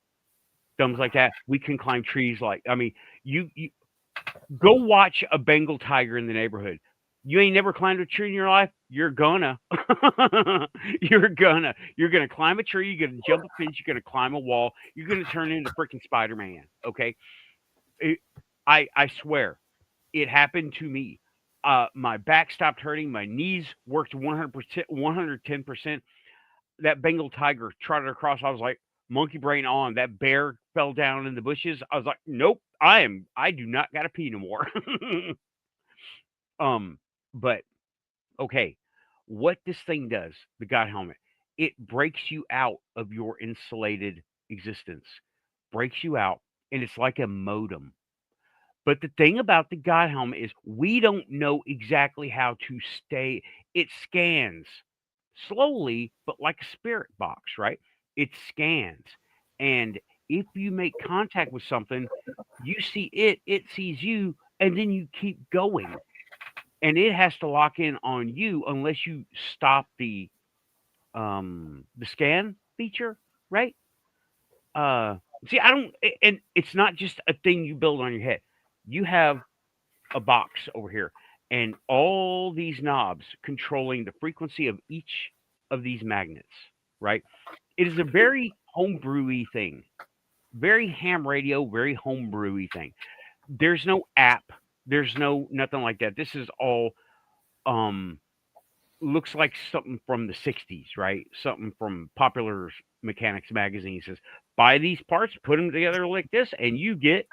thumbs like that. We can climb trees like, I mean, you go watch a Bengal tiger in the neighborhood. You ain't never climbed a tree in your life. You're gonna. You're gonna climb a tree. You're gonna jump a fence. You're gonna climb a wall. You're gonna turn into freaking Spider Man. Okay. It, I swear, it happened to me. My back stopped hurting. My knees worked 100%, 110%. That Bengal tiger trotted across. I was like, monkey brain on. That bear fell down in the bushes. I was like, nope, I do not gotta pee no more. um, but okay, what this thing does, the God helmet, it breaks you out of your insulated existence, breaks you out, and it's like a modem. But the thing about the God helmet is we don't know exactly how to stay. It scans slowly, but like a spirit box, right? It scans. And if you make contact with something, you see it sees you, and then you keep going. And it has to lock in on you unless you stop the scan feature, right? Uh See, I don't and it's not just a thing you build on your head. You have a box over here and all these knobs controlling the frequency of each of these magnets, right? It is a very homebrewy thing, very ham radio, very homebrewy thing. There's no app, there's no nothing like that. This is all um looks like something from the 60s, right? Something from Popular Mechanics magazine. Says, buy these parts, put them together like this, and you get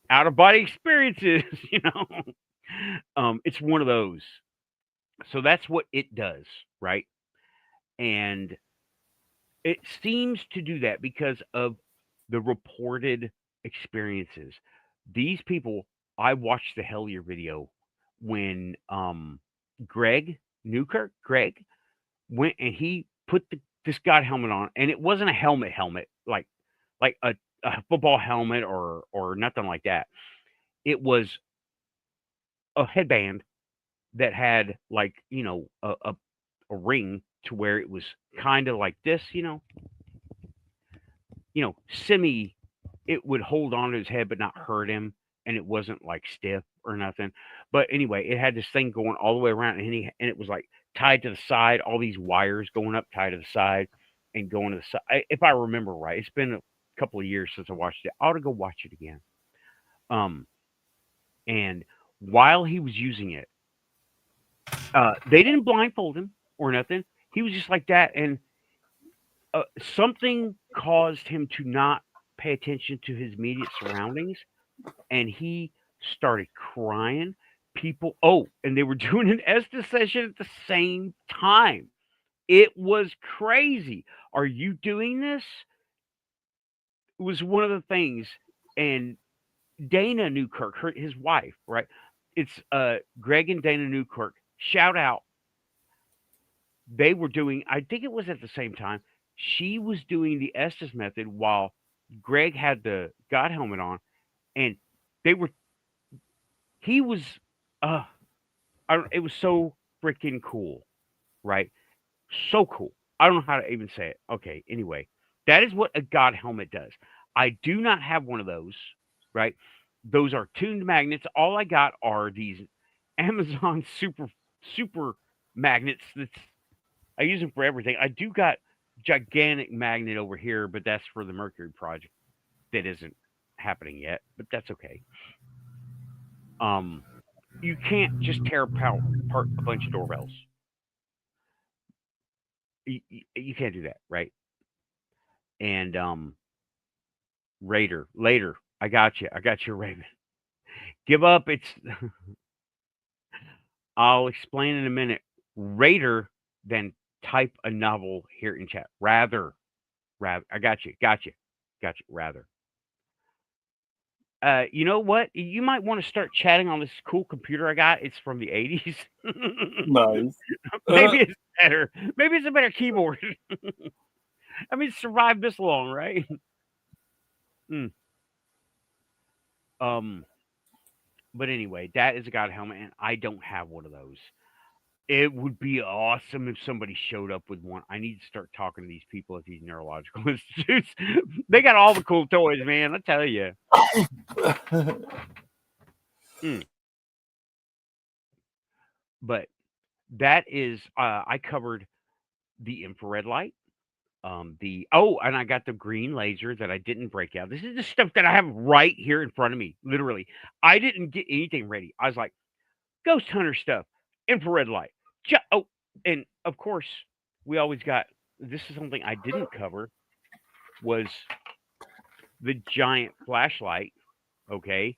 out of body experiences, you know? It's one of those. So that's what it does, right? And it seems to do that because of the reported experiences. These people, I watched the Hellier video when Greg went and he put this God helmet on, and it wasn't a helmet like a football helmet or nothing like that. It was a headband that had like a ring to where it was kind of like this, semi. It would hold on to his head but not hurt him, and it wasn't like stiff or nothing. But anyway, it had this thing going all the way around, and it was like tied to the side. All these wires going up, tied to the side, and going to the side. If I remember right, it's been a couple of years since I watched it. I ought to go watch it again. Um, and while he was using it, they didn't blindfold him or nothing. He was just like that, and something caused him to not pay attention to his immediate surroundings, and he started crying. And they were doing an Estes session at the same time. It was crazy. Are you doing this? It was one of the things, and Dana Newkirk, his wife, right? It's Greg and Dana Newkirk. Shout out. They were doing, I think it was at the same time. She was doing the Estes method while Greg had the God helmet on, and they were. He was, uh, it was so freaking cool, right? So cool. I don't know how to even say it. Okay, anyway, that is what a God helmet does. I do not have one of those, right? Those are tuned magnets. All I got are these Amazon super magnets. I use them for everything. I do got gigantic magnet over here, but that's for the Mercury project. That isn't. happening yet, but that's okay. You can't just tear apart a bunch of doorbells. You can't do that, right? And Raider, later, I got you. I got you, Raven. Give up. It's. I'll explain in a minute. Raider, then type a novel here in chat. Rather. I got you. Got you. Got you. Rather. You know what? You might want to start chatting on this cool computer I got. It's from the 80s. Nice. Maybe it's better. Maybe it's a better keyboard. I mean, it's survived this long, right? Mm. But anyway, that is a God helmet, and I don't have one of those. It would be awesome if somebody showed up with one. I need to start talking to these people at these neurological institutes. They got all the cool toys, man. I tell you. But that is, I covered the infrared light. And I got the green laser that I didn't break out. This is the stuff that I have right here in front of me. Literally, I didn't get anything ready. I was like, ghost hunter stuff, infrared light. And of course, we always got. This is something I didn't cover. Was the giant flashlight? Okay,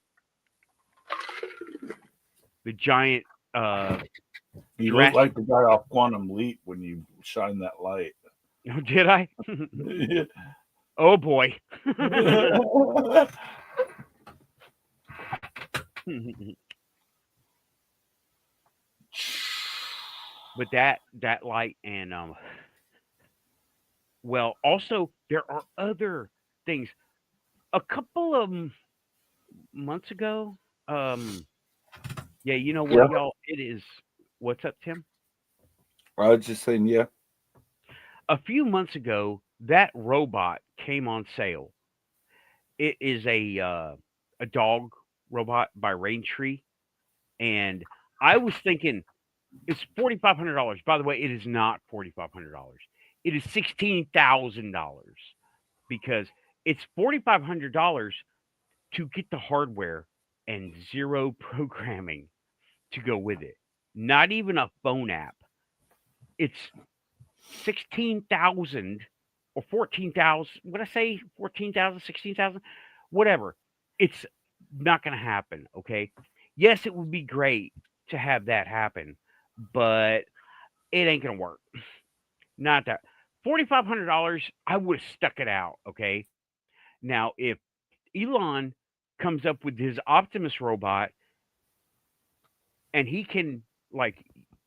the giant. You look like the guy off Quantum Leap when you shine that light. Oh, did I? Oh boy. But that light and well, also there are other things. A couple of months ago, yeah, you know what, y'all? It is. What's up, Tim? I was just saying, yeah. A few months ago, that robot came on sale. It is a dog robot by Raintree, and I was thinking it's $4,500. By the way, it is not $4,500. It is $16,000 because it's $4,500 to get the hardware and zero programming to go with it. Not even a phone app. It's 16,000 or 14,000. What I say? 14,000, 16,000, whatever. It's not going to happen. Okay. Yes, it would be great to have that happen, but it ain't going to work. Not that. $4,500, I would have stuck it out. Okay. Now, if Elon comes up with his Optimus robot and he can like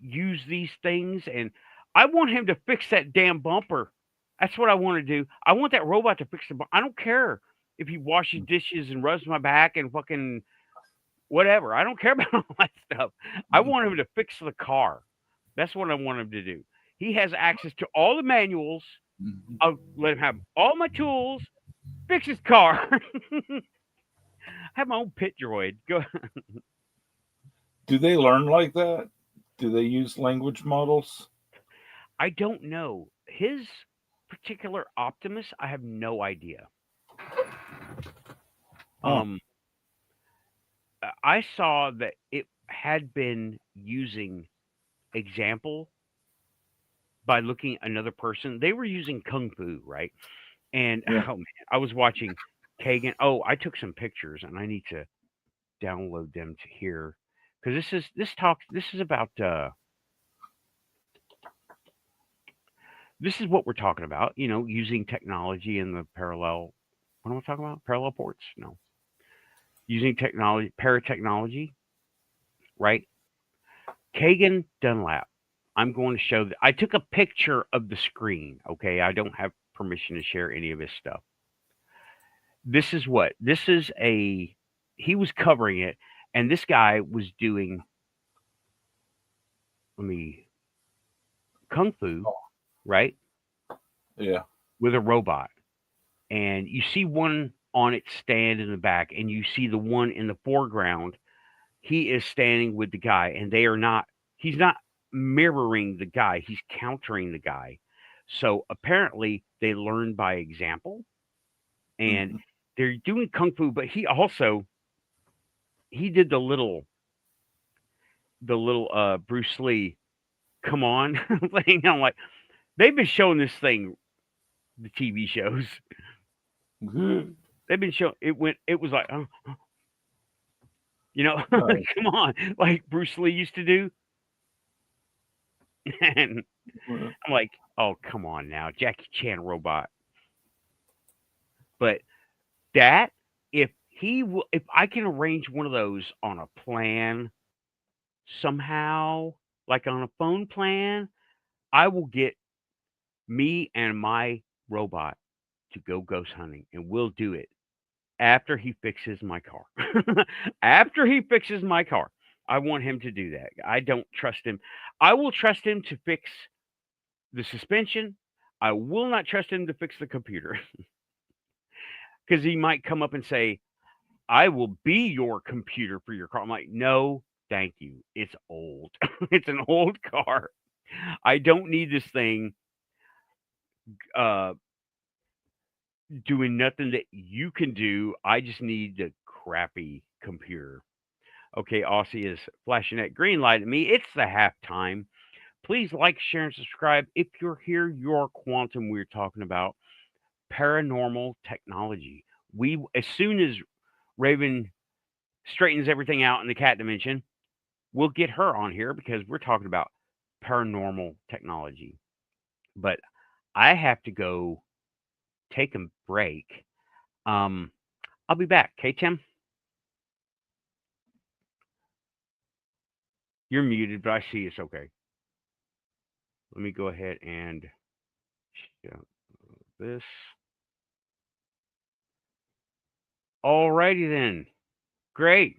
use these things, and I want him to fix that damn bumper. That's what I want to do. I want that robot to fix the bumper. I don't care if he washes dishes and rubs my back and fucking whatever. I don't care about all that stuff. I want him to fix the car. That's what I want him to do. He has access to all the manuals. I'll let him have all my tools. Fix his car. Have my own pit droid. Go. Do they learn like that? Do they use language models? I don't know. His particular Optimus, I have no idea. I saw that it had been using example by looking at another person. They were using Kung Fu, right? And oh man, I was watching Kagan. Oh, I took some pictures and I need to download them to here because this is about this is what we're talking about, using technology in the parallel. What am I talking about? Parallel ports? No. Using technology, paratechnology, right? Kagan Dunlap. I'm going to show that I took a picture of the screen. Okay. I don't have permission to share any of his stuff. This is he was covering it, and this guy was doing, Kung Fu, right? Yeah. With a robot. And you see one on its stand in the back, and you see the one in the foreground. He is standing with the guy, and he's not mirroring the guy, he's countering the guy. So apparently they learn by example. And they're doing kung fu, but he did the little Bruce Lee come on thing. I'm like, they've been showing this thing, the TV shows. They've been showing it was like, oh, come on, like Bruce Lee used to do. And I'm like, oh, come on now, Jackie Chan robot. But that, if I can arrange one of those on a plan somehow, like on a phone plan, I will get me and my robot to go ghost hunting, and we'll do it after he fixes my car. After he fixes my car, I want him to do that. I don't trust him. I will trust him to fix the suspension. I will not trust him to fix the computer because he might come up and say, I will be your computer for your car. I'm like, no, thank you. It's old. It's an old car. I don't need this thing uh, doing nothing that you can do. I just need the crappy computer. Okay, Aussie is flashing that green light at me. It's the halftime. Please like, share, and subscribe. If you're here, you're quantum. We're talking about paranormal technology. As soon as Raven straightens everything out in the cat dimension, we'll get her on here because we're talking about paranormal technology. But I have to go take a break. I'll be back. Okay, Tim? You're muted, but I see it's okay. Let me go ahead and show this. Alrighty then. Great.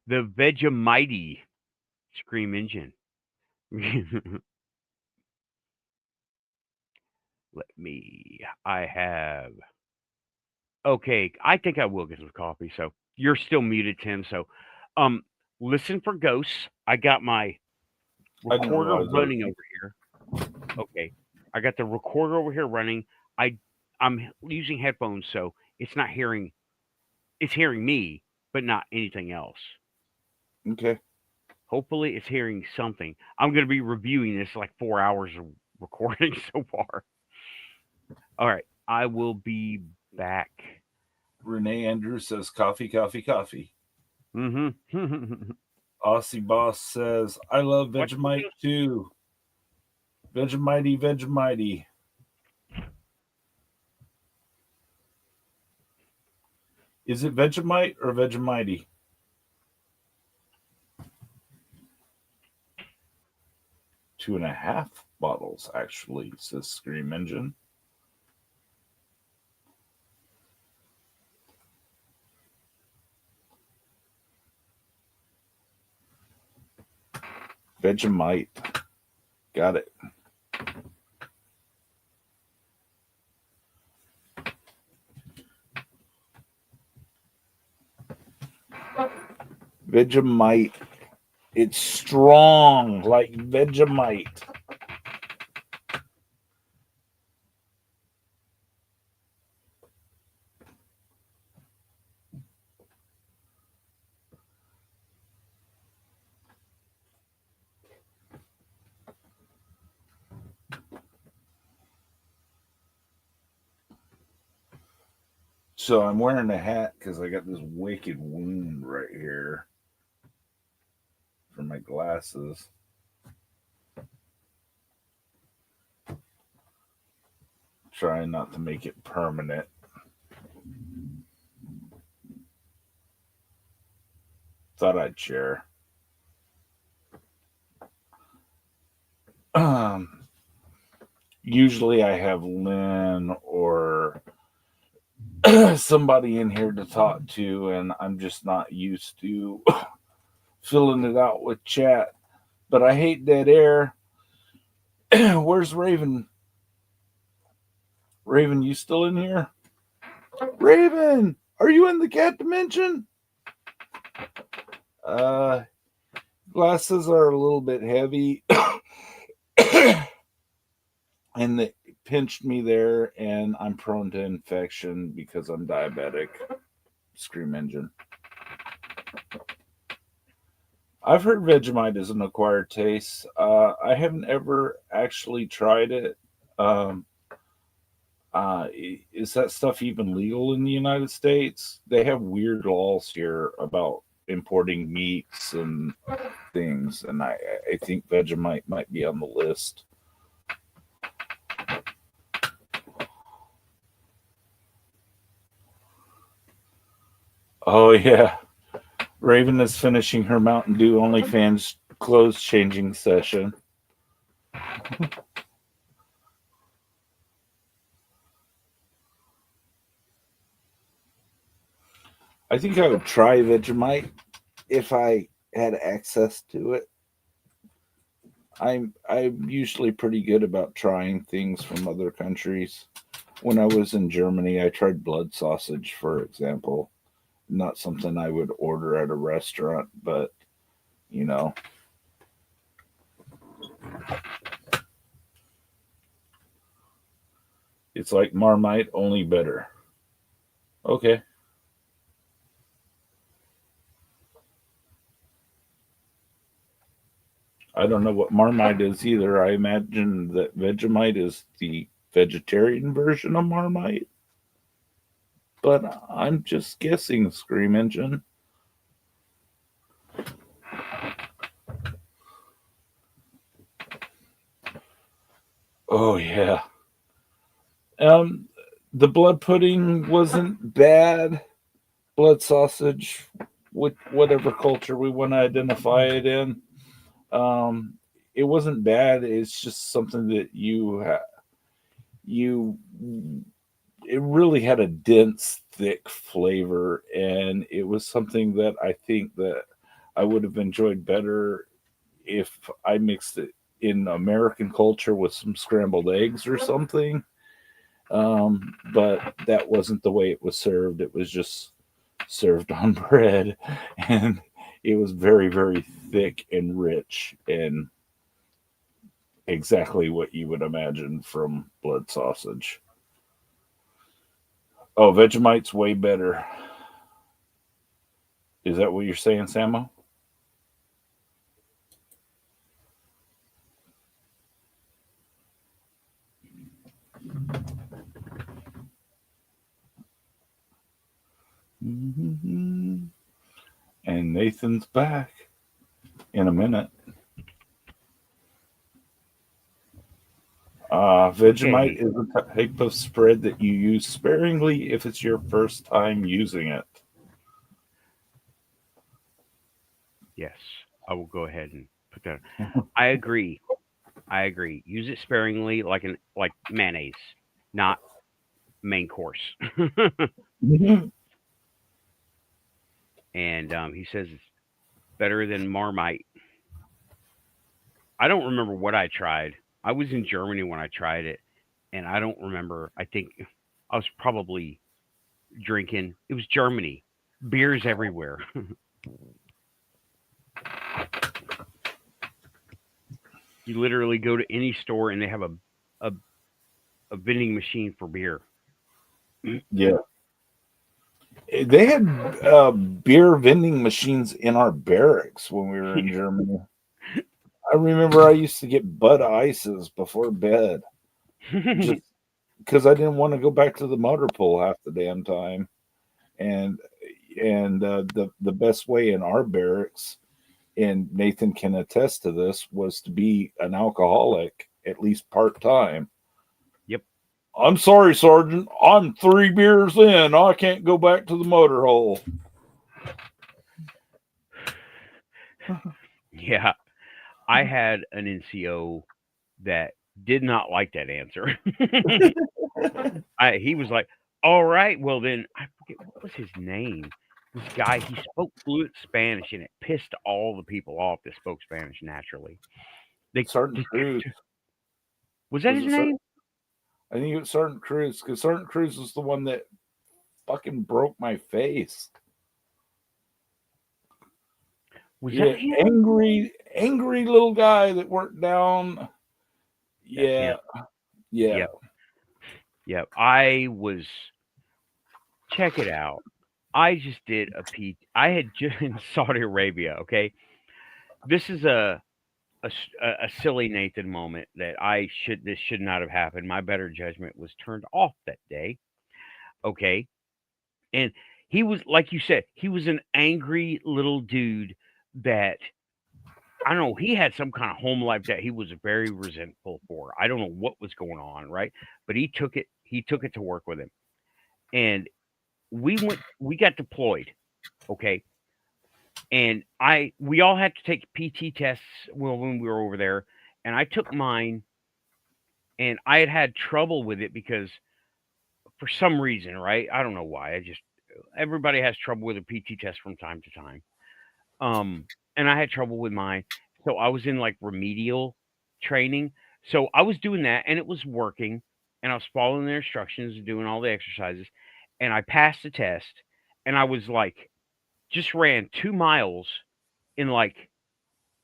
The Vegemite Scream Engine. I have. Okay, I think I will get some coffee. So you're still muted, Tim. So, listen for ghosts. I got my recorder running over here. Okay, I got the recorder over here running. I'm using headphones, so it's not hearing. It's hearing me, but not anything else. Okay. Hopefully, it's hearing something. I'm going to be reviewing this like 4 hours of recording so far. All right, I will be back. Renee Andrews says coffee, coffee, coffee. Mm-hmm. Aussie Boss says, I love Vegemite too. Vegemite, Vegemite. Is it Vegemite or Vegemite? Two and a half bottles, actually, says Scream Engine. Vegemite. Got it. Vegemite. It's strong like Vegemite. So I'm wearing a hat because I got this wicked wound right here for my glasses. Trying not to make it permanent. Thought I'd share. Usually I have Lynn or somebody in here to talk to, and I'm just not used to filling it out with chat. But I hate dead air. Where's Raven? Raven, you still in here? Raven, are you in the cat dimension? Glasses are a little bit heavy. And pinched me there, and I'm prone to infection because I'm diabetic. Scream engine. I've heard Vegemite is an acquired taste. I haven't ever actually tried it. Um, is that stuff even legal in the United States? They have weird laws here about importing meats and things, and I think Vegemite might be on the list. Oh yeah, Raven is finishing her Mountain Dew OnlyFans clothes changing session. I think I would try Vegemite if I had access to it. I'm usually pretty good about trying things from other countries. When I was in Germany, I tried blood sausage, for example. Not something I would order at a restaurant, but you know. It's like Marmite, only better. Okay. I don't know what Marmite is either. I imagine that Vegemite is the vegetarian version of Marmite. But I'm just guessing, Scream Engine. Oh yeah. Um, the blood pudding wasn't bad. Blood sausage, with whatever culture we want to identify it in, um, it wasn't bad. It's just something that you it really had a dense, thick flavor, and it was something that I think that I would have enjoyed better if I mixed it in American culture with some scrambled eggs or something. But that wasn't the way it was served. It was just served on bread, and it was very, very thick and rich, and exactly what you would imagine from blood sausage. Oh, Vegemite's way better. Is that what you're saying, Samo? Mm-hmm. And Nathan's back in a minute. Vegemite is a type of spread that you use sparingly if it's your first time using it. Yes, I will go ahead and put that. I agree. I agree. Use it sparingly, like mayonnaise, not main course. And he says it's better than Marmite. I don't remember what I tried. I was in Germany when I tried it, and I don't remember. I think I was probably drinking. It was Germany. Beers everywhere. You literally go to any store and they have a, a vending machine for beer. Yeah. They had beer vending machines in our barracks when we were in Germany. I remember I used to get Bud Ices before bed just because I didn't want to go back to the motor pool half the damn time. And the best way in our barracks, and Nathan can attest to this, was to be an alcoholic at least part time. Yep. I'm sorry, Sergeant. I'm 3 beers in. I can't go back to the motor hole. Yeah. I had an NCO that did not like that answer. He was like, "All right, well then," I forget what was his name. This guy, he spoke fluent Spanish, and it pissed all the people off that spoke Spanish naturally. Sergeant They Cruz. was that Was his it name? I think it was Sergeant Cruz, because Sergeant Cruz was the one that fucking broke my face. Was Yeah, that him? angry little guy that worked down. That's him. Yeah, yeah. Yep. Yep. I was check it out. I just did a P. I had just in Saudi Arabia. Okay, this is a silly Nathan moment that this should not have happened. My better judgment was turned off that day. Okay, and he was like you said, he was an angry little dude that I don't know. He had some kind of home life that he was very resentful for. I don't know what was going on, right? But he took it. He took it to work with him, and we went. We got deployed. Okay, and we all had to take PT tests when we were over there, and I took mine, and I had trouble with it because for some reason, right? I don't know why. I just everybody has trouble with a PT test from time to time. And I had trouble with mine, so I was in like remedial training. So I was doing that, and it was working, and I was following the instructions, doing all the exercises, and I passed the test, and I was like, just ran 2 miles in like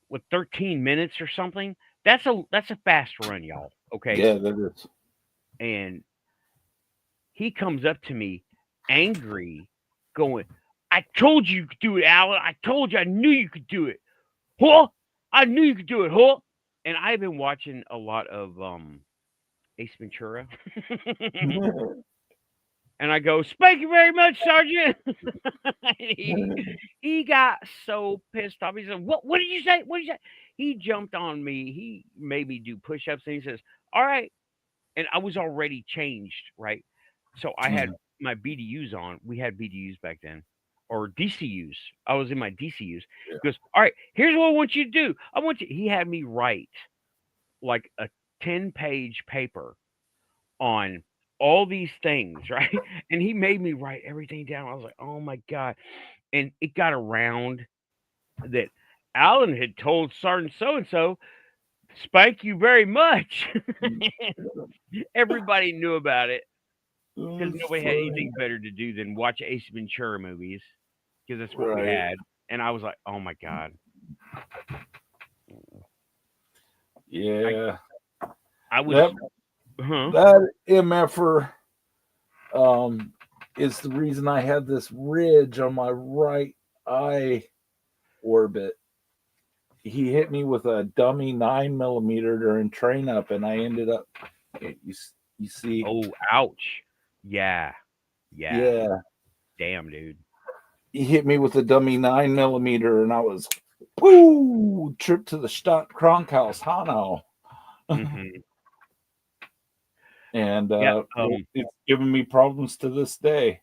with 13 minutes or something. That's a fast run, y'all. Okay, Yeah, that is. and he comes up to me, angry, going, "I told you you could do it, Alan. I told you. I knew you could do it. Huh? I knew you could do it, huh?" And I've been watching a lot of Ace Ventura. And I go, "Thank you very much, Sergeant." he got so pissed off. He said, What did you say? What did you say?" He jumped on me. He made me do push-ups, and he says, "All right." And I was already changed, right? So I had my BDUs on. We had BDUs back then, or DCUs. I was in my DCUs. Yeah. He goes, "All right, here's what I want you to do. I want you." He had me write like a 10-page paper on all these things, right? And he made me write everything down. I was like, "Oh my god!" And it got around that Alan had told Sergeant so and so, "Spank you very much." Everybody knew about it. Because That's nobody had funny. anything better to do than watch Ace Ventura movies, because that's what we Right. had, and I was like, "Oh my god." Yeah. I was That huh? that MFer is the reason I had this ridge on my right eye orbit. He hit me with a dummy 9 millimeter during train up, and I ended up. You see? Oh, ouch. Yeah. Yeah. Yeah, Damn, dude. he hit me with a dummy 9 millimeter, and I was woo trip to the Stadt Krankhaus Hanau. Mhm. And Yeah, it's given me problems to this day.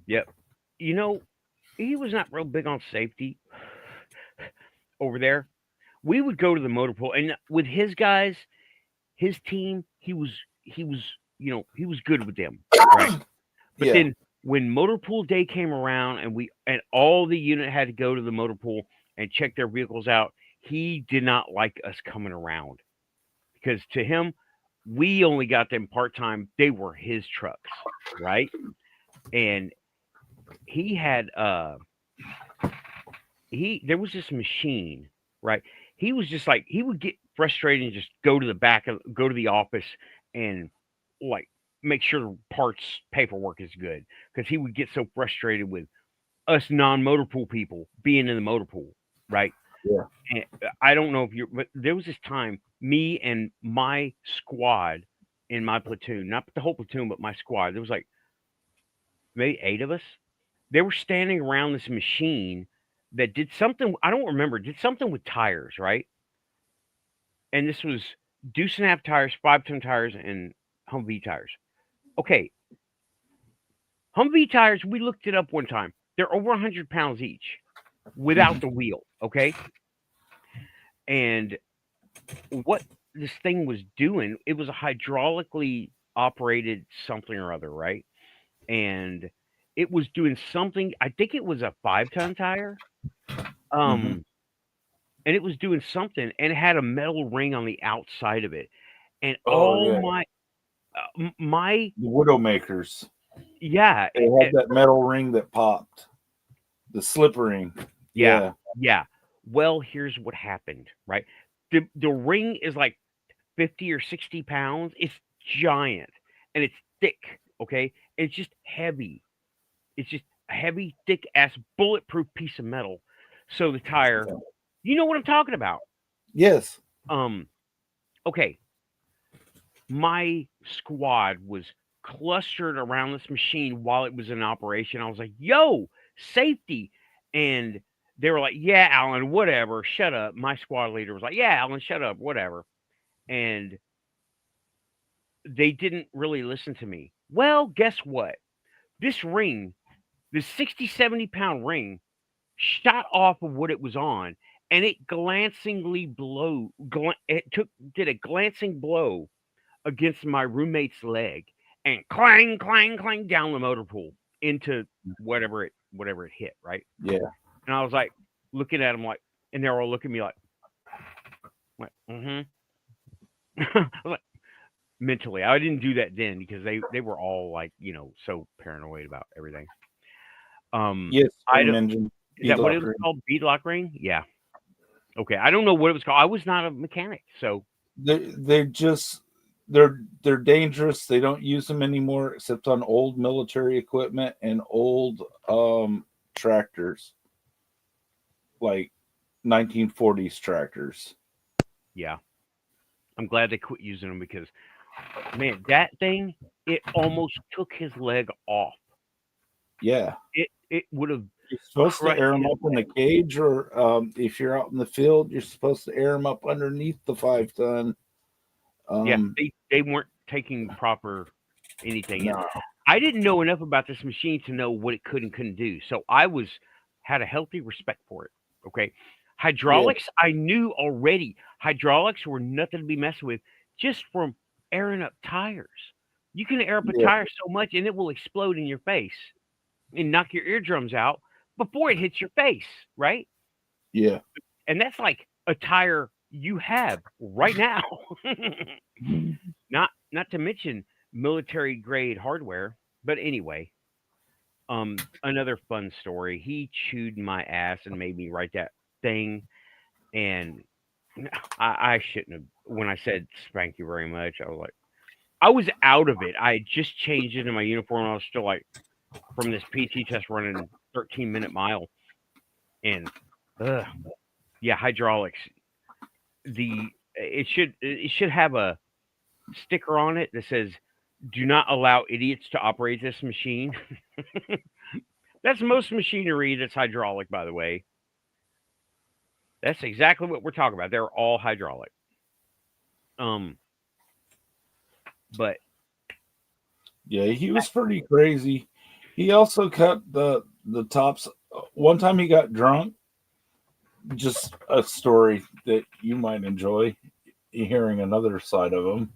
yep. You know, he was not real big on safety over there. We would go to the motor pool, and with his guys, his team, he was, he was good with them, right? But Yeah, then when motor pool day came around and all the unit had to go to the motor pool and check their vehicles out, he did not like us coming around because to him, we only got them part time. They were his trucks, right? And he had he there was this machine, right? He was just like he would get frustrated and just go to the office and like make sure the parts paperwork is good because he would get so frustrated with us non-motor pool people being in the motor pool, right? yeah. And I don't know if you, but there was this time me and my squad in my platoon, not the whole platoon, but my squad. There was like maybe 8 of us. They were standing around this machine that did something. I don't remember. Did something with tires, right? And this was deuce and a half tires, 5-ton tires, and Humvee tires. Okay, Humvee tires. We looked it up one time. They're over 100 pounds each without the wheel. Okay, and what this thing was doing, it was a hydraulically operated something or other, right? And it was doing something. I think it was a 5-ton tire. Mm-hmm. And it was doing something, and it had a metal ring on the outside of it. And Oh yeah, my the Widowmakers. yeah, They had that metal ring that popped, the slip ring. yeah, Yeah. yeah. Well, here's what happened, right? The ring is like 50 or 60 pounds. It's giant and it's thick, okay? And it's just heavy. It's just a heavy, thick ass bulletproof piece of metal. So the tire, you know what I'm talking about. Yes. Okay. My squad was clustered around this machine while it was in operation. I was like, yo, safety. And they were like, yeah, Alan, whatever, shut up. My squad leader was like, yeah, Alan, shut up, whatever. And they didn't really listen to me. Well, guess what? This ring, this 60, 70-pound ring, shot off of what it was on, and it did a glancing blow against my roommate's leg, and clang, clang, clang down the motor pool into whatever it hit, right? Yeah. And I was like looking at them like, and they were all looking at me like, mm-hmm. I was like, mentally, I didn't do that then because they were all like, so paranoid about everything. Yes, I don't. mentioned Is that what it was called? Beadlock ring? Yeah. Okay, I don't know what it was called. I was not a mechanic, so they're dangerous. They don't use them anymore except on old military equipment and old tractors, like 1940s tractors. Yeah, I'm glad they quit using them because, man, that thing, it almost took his leg off. Yeah, it would have. You're supposed to air them up in the cage, or if you're out in the field, you're supposed to air them up underneath the 5-ton. Yeah, they weren't taking proper anything. No. I didn't know enough about this machine to know what it could and couldn't do, so I had a healthy respect for it. Okay, hydraulics, I knew already. Hydraulics were nothing to be messed with, just from airing up tires. You can air up a tire so much, and it will explode in your face and knock your eardrums out before it hits your face, right? Yeah. And that's like a tire you have right now. Not to mention military grade hardware. But anyway, another fun story. He chewed my ass and made me write that thing. And I shouldn't have. When I said "spank you very much," I was out of it. I had just changed into my uniform. I was still like, from this PT test running 13-minute mile. And yeah, hydraulics. It should have a sticker on it that says, "Do not allow idiots to operate this machine." That's most machinery that's hydraulic, by the way. That's exactly what we're talking about. They're all hydraulic. But yeah, he was pretty crazy. He also cut the tops. One time he got drunk. Just a story that you might enjoy hearing another side of him.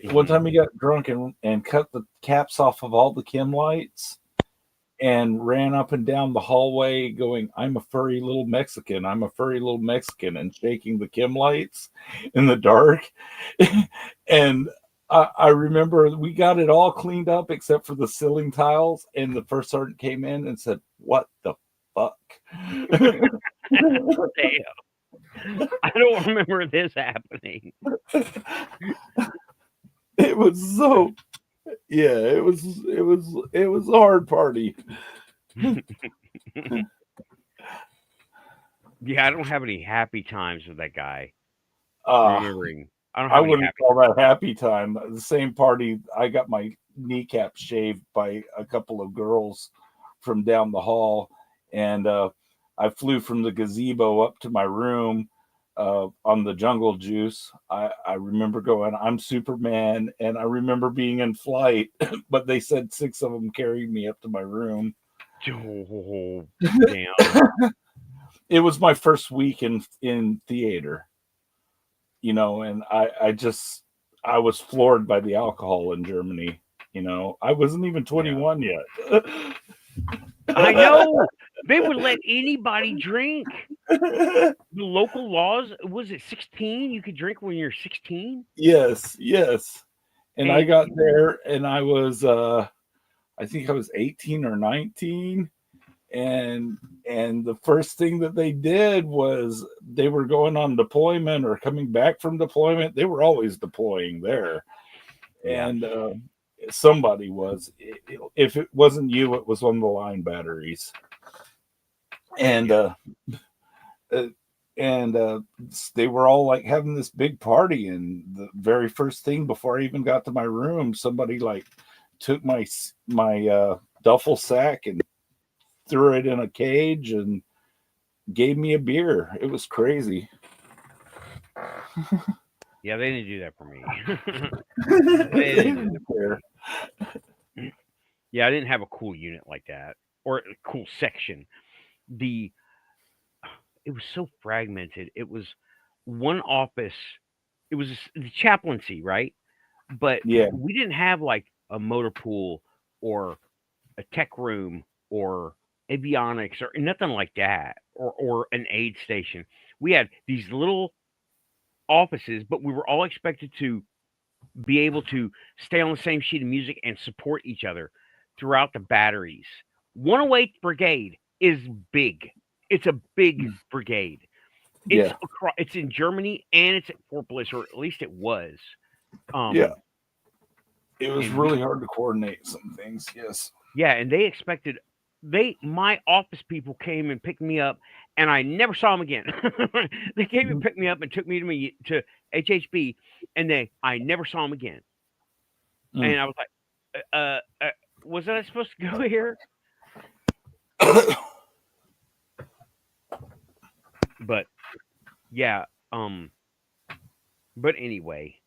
One time he got drunk and cut the caps off of all the chem lights and ran up and down the hallway going, "I'm a furry little Mexican. I'm a furry little Mexican," and shaking the chem lights in the dark. And I remember we got it all cleaned up except for the ceiling tiles. And the first sergeant came in and said, "What the fuck?" Damn. I don't remember this happening. It was so, yeah, it was a hard party. Yeah, I don't have any happy times with that guy. Remembering. I wouldn't call that happy time. The same party, I got my kneecap shaved by a couple of girls from down the hall, and I flew from the gazebo up to my room on the jungle juice. I remember going, "I'm Superman," and I remember being in flight, but they said 6 of them carried me up to my room. Oh, damn. It was my first week in theater, and I was floored by the alcohol in Germany. I wasn't even 21 yet. I know. They would let anybody drink. The local laws, was it 16? You could drink when you're 16? Yes. And I got there and I was I think I was 18 or 19. And the first thing that they did was they were going on deployment or coming back from deployment. They were always deploying there. and somebody was. If it wasn't you, it was one of the line batteries, and they were all like having this big party. And the very first thing before I even got to my room, somebody like took my duffel sack and threw it in a cage and gave me a beer. It was crazy. Yeah, they didn't do that for me. They didn't care. Yeah, I didn't have a cool unit like that or a cool section. It was so fragmented. It was one office. It was the chaplaincy, right? But Yeah, we didn't have like a motor pool or a tech room or avionics or nothing like that or an aid station. We had these little offices, but we were all expected to be able to stay on the same sheet of music and support each other throughout the batteries. 108th Brigade is big. It's a big brigade. It's yeah, it's in Germany and it's at Fort Bliss, or at least it was. yeah. It was And really hard to coordinate some things. Yes. yeah, and they expected my office people came and picked me up, and I never saw them again. They came and picked me up and took me to HHB, and I never saw them again. And I was like, was I supposed to go here? But yeah, but anyway,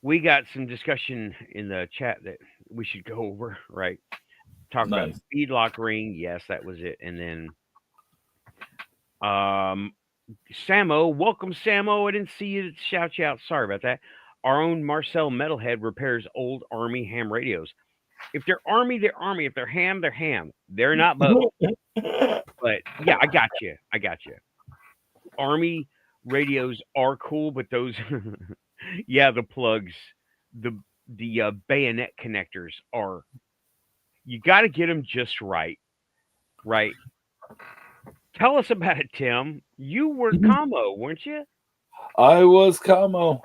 we got some discussion in the chat that we should go over, right? Talk about Nice. beadlock ring. Yes, that was it. And then Samo, welcome Samo. I didn't see you shout you out. Sorry about that. Our own Marcel Metalhead repairs old Army ham radios. If they're Army, they're Army. If they're ham, they're ham. They're not both. But yeah, I got you. Army radios are cool, but those, yeah, the plugs, the bayonet connectors are. You got to get them just right. Right. Tell us about it, Tim. You were commo, weren't you? I was commo.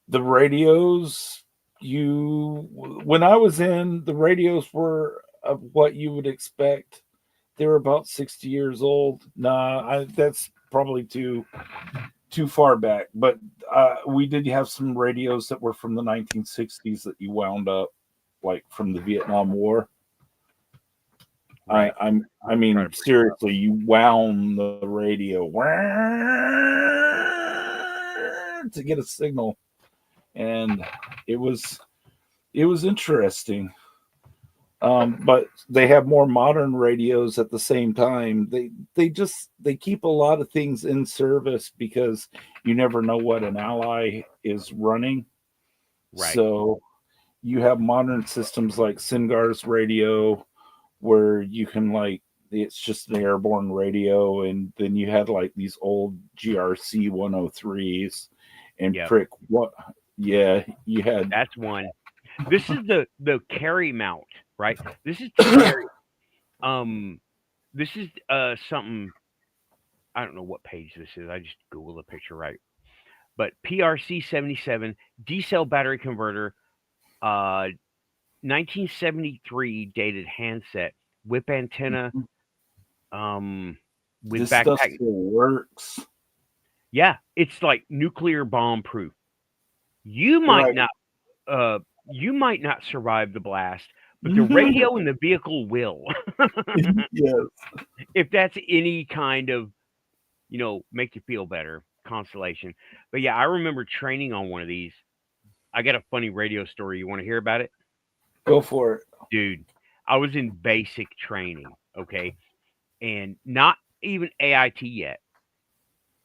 The radios, when I was in, the radios were of what you would expect. They were about 60 years old. Nah, that's probably too far back. But we did have some radios that were from the 1960s that you wound up, like from the Vietnam War. Right. I mean, seriously, you wound the radio to get a signal, and it was interesting. But they have more modern radios at the same time. They keep a lot of things in service because you never know what an ally is running. Right. So you have modern systems like Singar's radio, where you can it's just an airborne radio, and then you had like these old GRC 103s and prick what. Yeah, you had. That's one. This is the carry mount, right? This is the carry. This is something. I don't know what page this is. I just Googled a picture, right? But PRC 77 D cell battery converter, 1973 dated handset, whip antenna, with This backpack. stuff still works. Yeah, it's like nuclear bomb proof. You might not survive the blast, but the radio in the vehicle will. Yes. If that's any kind of, make you feel better consolation. But yeah, I remember training on one of these. I got a funny radio story. You want to hear about it? Go for it. Dude, I was in basic training, okay? And not even AIT yet.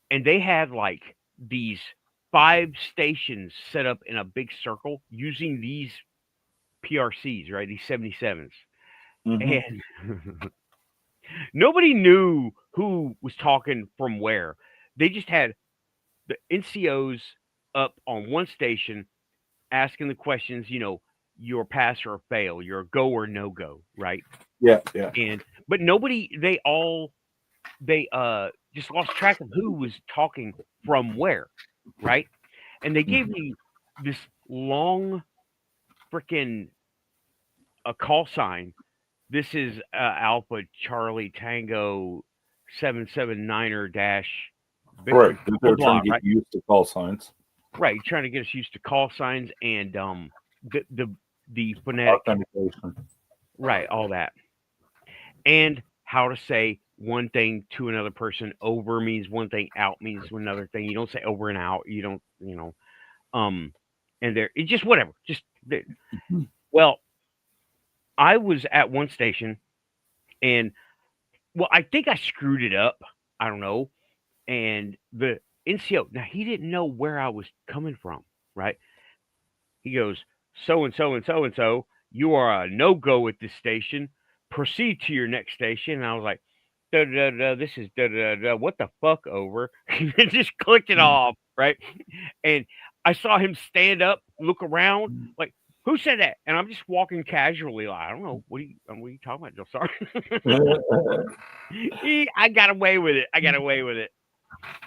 And they had like these 5 stations set up in a big circle using these PRCs, right? These 77s. And nobody knew who was talking from where. They just had the NCOs up on one station asking the questions, your pass or fail, your go or no go, right? Yeah. But nobody, they just lost track of who was talking from where. right? And they gave me this long freaking a call sign. This is Alpha Charlie Tango 779er dash Right. Victor, blah They're trying blah, to get right? you used to call signs. Right, trying to get us used to call signs and the phonetic, Authentication. right, all that. And how to say one thing to another person. Over means one thing, out means another thing. You don't say over and out. You don't, um, and there, it just whatever. Just well, I was at one station, and well, I think I screwed it up. I don't know. And the NCO, now he didn't know where I was coming from, right? He goes, so and so and so and so, you are a no go at this station. Proceed to your next station. And I was like, da da da, this is da da da, what the fuck over? And just clicked it off, right? And I saw him stand up, look around, like, who said that? And I'm just walking casually, like, I don't know. What are you talking about, Joe? Sorry. I got away with it. I got away with it.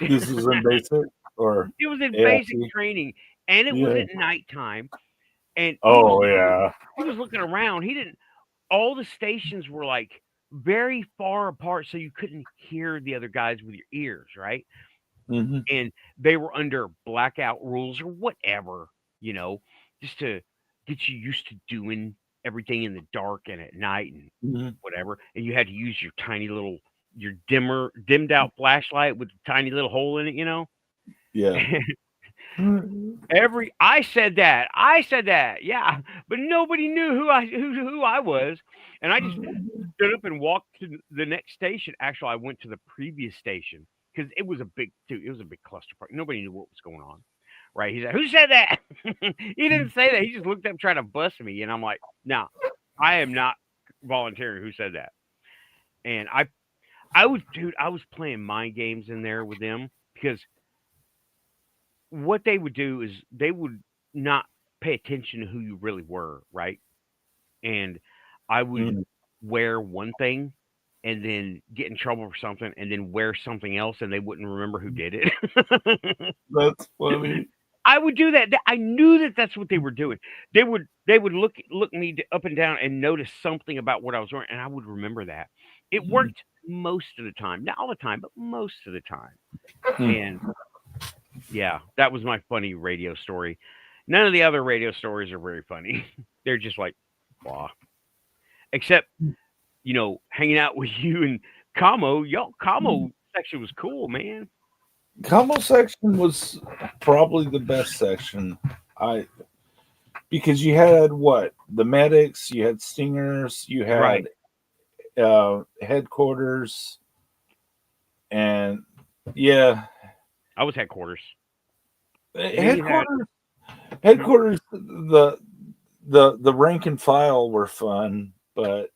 This is in basic or It was in basic AFC? training, and it was Yeah. at nighttime. And Oh yeah. he was looking around. He didn't. All the stations were like very far apart, so you couldn't hear the other guys with your ears, right? Mm-hmm. And they were under blackout rules or whatever, you know, just to get you used to doing everything in the dark and at night and Mm-hmm. whatever. And you had to use your tiny little, your dimmed out flashlight with a tiny little hole in it, you know. Yeah. I said that, yeah, but nobody knew who I was, and I just stood up and walked to the next station. Actually, I went to the previous station because it was a big, dude, it was a big clusterfuck. Nobody knew what was going on, right? He said, "Who said that?" He didn't say that. He just looked up trying to bust me, and I'm like, "No, I am not volunteering. Who said that?" And I was playing mind games in there with them because what they would do is they would not pay attention to who you really were, right? And I would Mm. wear one thing and then get in trouble for something and then wear something else and they wouldn't remember who did it. That's funny. I would do that. I knew that that's what they were doing. They would look me up and down and notice something about what I was wearing and I would remember that. It worked most of the time. Not all the time, but most of the time. And yeah, that was my funny radio story. None of the other radio stories are very funny. They're just like, blah. Except, hanging out with you and Kamo. Y'all, Kamo section was cool, man. Combo section was probably the best section. Because you had what? The medics, you had stingers, you Right. had headquarters, and yeah, I was headquarters. And then you had, headquarters. The rank and file were fun, but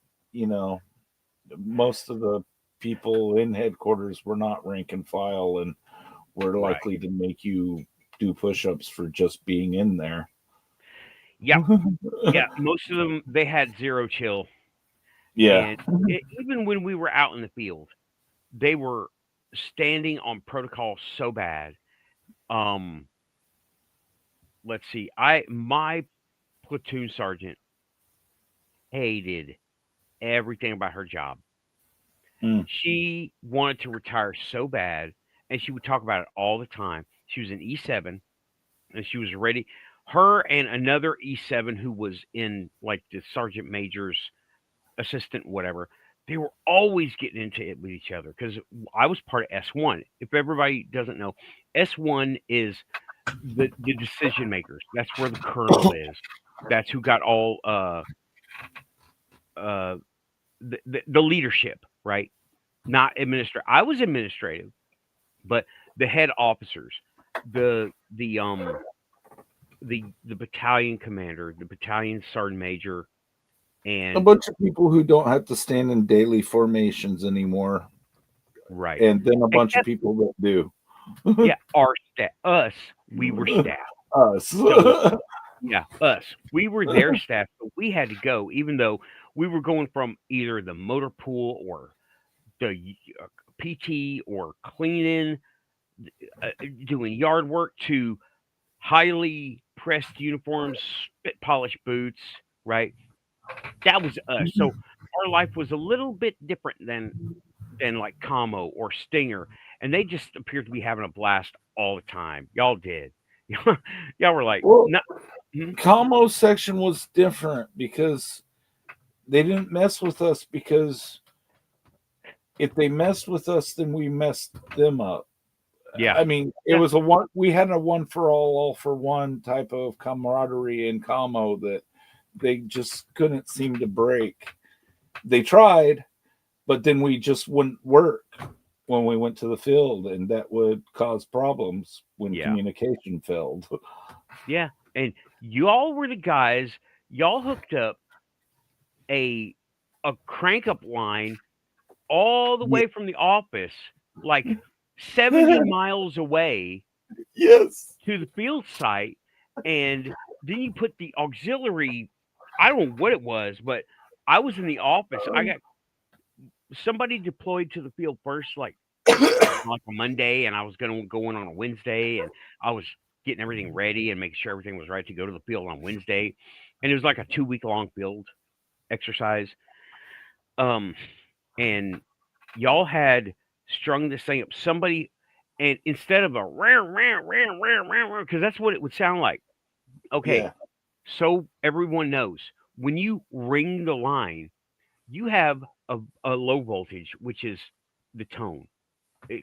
most of the people in headquarters were not rank and file, and were right. likely to make you do push-ups for just being in there. Yeah. Yeah. Most of them, they had zero chill. Yeah. And even when we were out in the field, they were standing on protocol so bad. Um, let's see. My platoon sergeant hated everything about her job. Mm. She wanted to retire so bad, and she would talk about it all the time. She was an E7, and she was ready. Her and another E7 who was in like the sergeant major's assistant, whatever. They were always getting into it with each other because I was part of S1. If everybody doesn't know, S1 is the decision makers. That's where the colonel is. That's who got all uh the leadership, right? Not administrative. I was administrative, but the head officers, the the um the battalion commander, the battalion sergeant major, A and bunch of people who don't have to stand in daily formations anymore, right, and then a bunch of except people that do. yeah, our staff, us, we were staff. Us. So yeah, us, we were their staff, but we had to go, even though we were going from either the motor pool or the PT or cleaning. doing yard work to highly pressed uniforms, spit polished boots, right? That was us. So our life was a little bit different than like Como or Stinger, and they just appeared to be having a blast all the time. Y'all did. Y'all were like, Well, no. Hmm? Como section was different because they didn't mess with us, because if they messed with us, then we messed them up. Yeah. I mean, it was a one. We had a one for all for one type of camaraderie in Como that they just couldn't seem to break. They tried, but then we just wouldn't work when we went to the field, and that would cause problems when communication failed. Yeah. And y'all were the guys, y'all hooked up a crank up line all the way from the office, like 70 miles away Yes. to the field site, and then you put the auxiliary. I don't know what it was, but I was in the office. I got somebody deployed to the field first, like a Monday, and I was going to go in on a Wednesday, and I was getting everything ready and making sure everything was right to go to the field on Wednesday, and it was like a 2 week long field exercise. And y'all had strung this thing up. Somebody, and instead of a because that's what it would sound like. Okay, so everyone knows when you ring the line, you have a low voltage, which is the tone.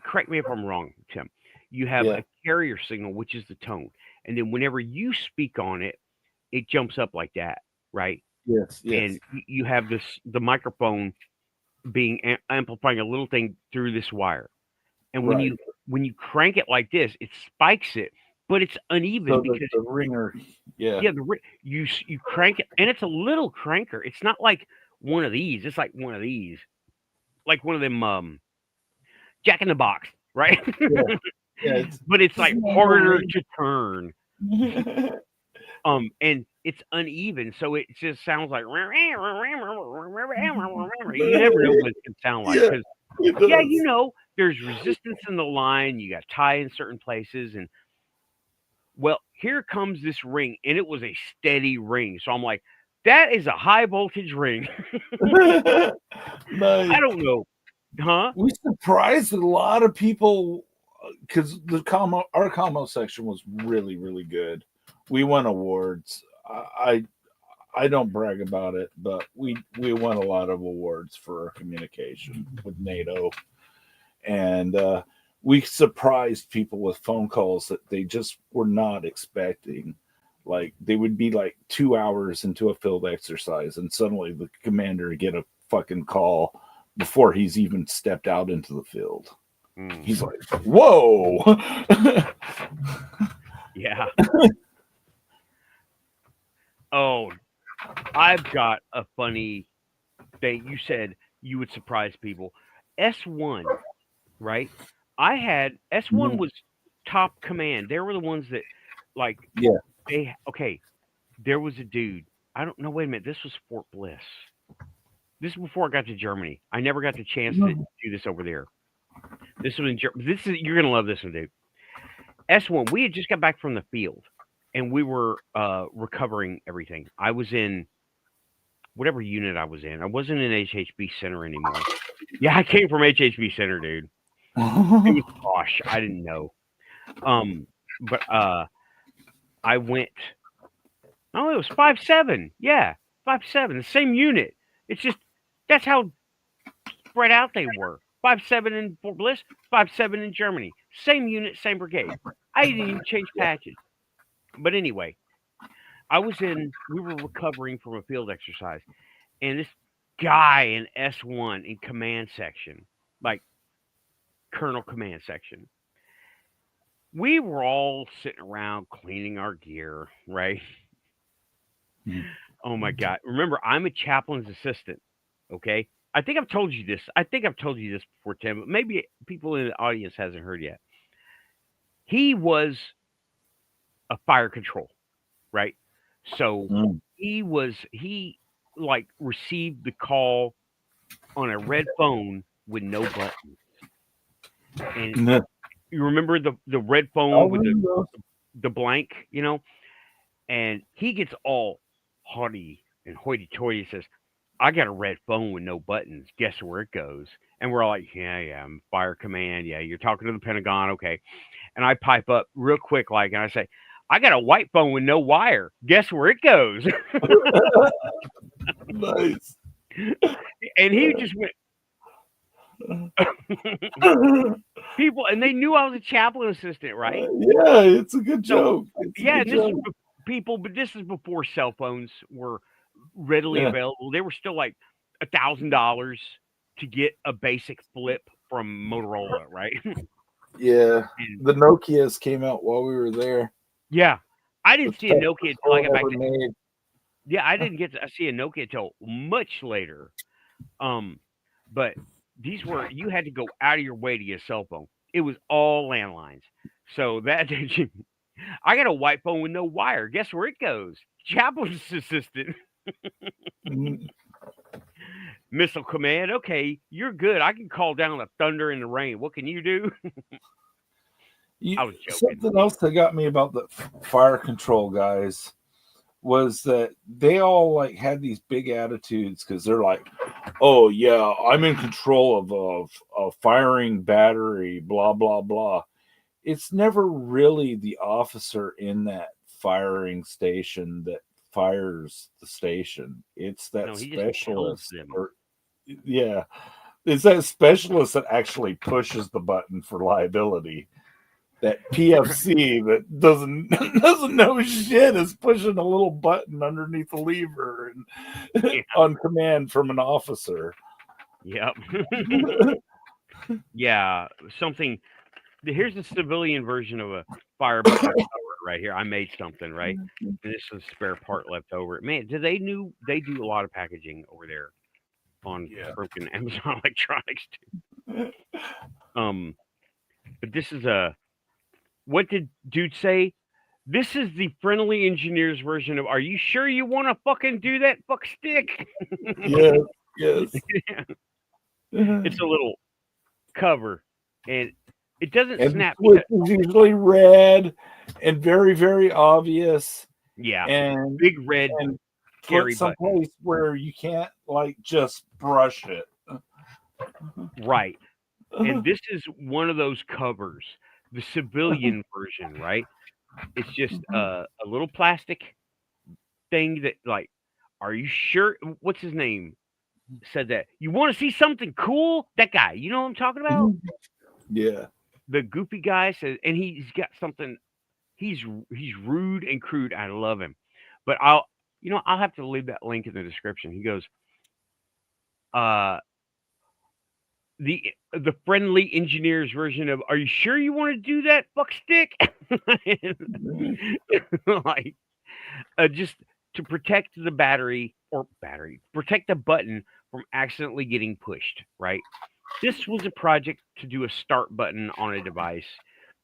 Correct me if I'm wrong, Tim. You have a carrier signal, which is the tone, and then whenever you speak on it, it jumps up like that, right? Yes. And you have the microphone being amplifying a little thing through this wire. And when you crank it like this, it spikes it, but it's uneven So because the ringer, you crank it, and it's a little cranker. It's not like one of these. It's like one of these, like one of them Jack in the Box, right? But it's like harder to turn. And it's uneven, so it just sounds like you never know what it can sound like because there's resistance in the line. You got tie in certain places, and well, here comes this ring, and it was a steady ring. So I'm like, that is a high voltage ring. Nice. I don't know, huh? We surprised a lot of people because our Como section was really, really good. We won awards. I don't brag about it, but we won a lot of awards for our communication with NATO, and we surprised people with phone calls that they just were not expecting. Like they would be like 2 hours into a field exercise, and suddenly the commander would get a fucking call before he's even stepped out into the field. He's like, "Whoa!" Yeah. Oh, I've got a funny thing. You said you would surprise people. S1, right? I had S1 was top command. They were the ones that, like, there was a dude. I don't know. Wait a minute. This was Fort Bliss. This is before I got to Germany. I never got the chance to do this over there. This was in Germany. You're gonna love this one, dude. S1. We had just got back from the field, and we were recovering everything. I was in whatever unit I was in. I wasn't in HHB Center anymore. Yeah, I came from HHB Center, dude. It was posh. I didn't know. But I went. Oh, it was 5-7. Yeah, 5-7. The same unit. It's just that's how spread out they were. 5-7 in Fort Bliss, 5-7 in Germany. Same unit, same brigade. I didn't even change patches. But anyway, we were recovering from a field exercise, and this guy in S1 in command section, like Colonel command section, we were all sitting around cleaning our gear, right? Oh my God. Remember, I'm a chaplain's assistant. Okay. I think I've told you this. I think I've told you this before, Tim, but maybe people in the audience hasn't heard yet. He was a fire control, right? So he like received the call on a red phone with no buttons. And You remember the red phone with the blank, you know? And he gets all haughty and hoity-toity. Says, "I got a red phone with no buttons. Guess where it goes?" And we're all like, "Yeah, fire command. Yeah, you're talking to the Pentagon, okay?" And I pipe up real quick, like, and I say, "I got a white phone with no wire. Guess where it goes?" Nice. And he just went. People, and they knew I was a chaplain assistant, right? Yeah, it's a good joke. Yeah, and this is people, but this is before cell phones were readily available. They were still like $1,000 to get a basic flip from Motorola, right? Yeah, the Nokias came out while we were there. Yeah, I didn't see a Nokia until I got back. Made. Yeah, I didn't get to see a Nokia until much later. But these were, you had to go out of your way to get a cell phone. It was all landlines. So that I got a white phone with no wire. Guess where it goes? Chaplain's assistant. Missile command. Okay, you're good. I can call down the thunder and the rain. What can you do? I was joking. Something else that got me about the fire control guys was that they all like had these big attitudes because they're like, "Oh yeah, I'm in control of a firing battery." Blah blah blah. It's never really the officer in that firing station that fires the station. It's that specialist. Yeah, it's that specialist that actually pushes the button for liability. That PFC that doesn't know shit is pushing a little button underneath the lever and on command from an officer. Yep. Yeah, something. Here's the civilian version of a fire button right here. I made something, right? And this is a spare part left over. Man, they do a lot of packaging over there on broken Amazon Electronics too. But this is what did dude say? This is the friendly engineer's version of, "Are you sure you want to fucking do that, fuck stick?" Yes. It's a little cover, and it doesn't snap. It's usually red and very, very obvious. Yeah, and big red and scary put someplace where you can't like just brush it. Right. And this is one of those covers, the civilian version, right? It's just a little plastic thing that, like, "Are you sure?" What's his name? Said that. "You want to see something cool?" That guy. You know what I'm talking about? Yeah. The goofy guy says, and he's got something. He's rude and crude. I love him. But I'll have to leave that link in the description. He goes, the friendly engineer's version of, "Are you sure you want to do that, fuck stick?" Like, just to protect the protect the button from accidentally getting pushed, right? This was a project to do a start button on a device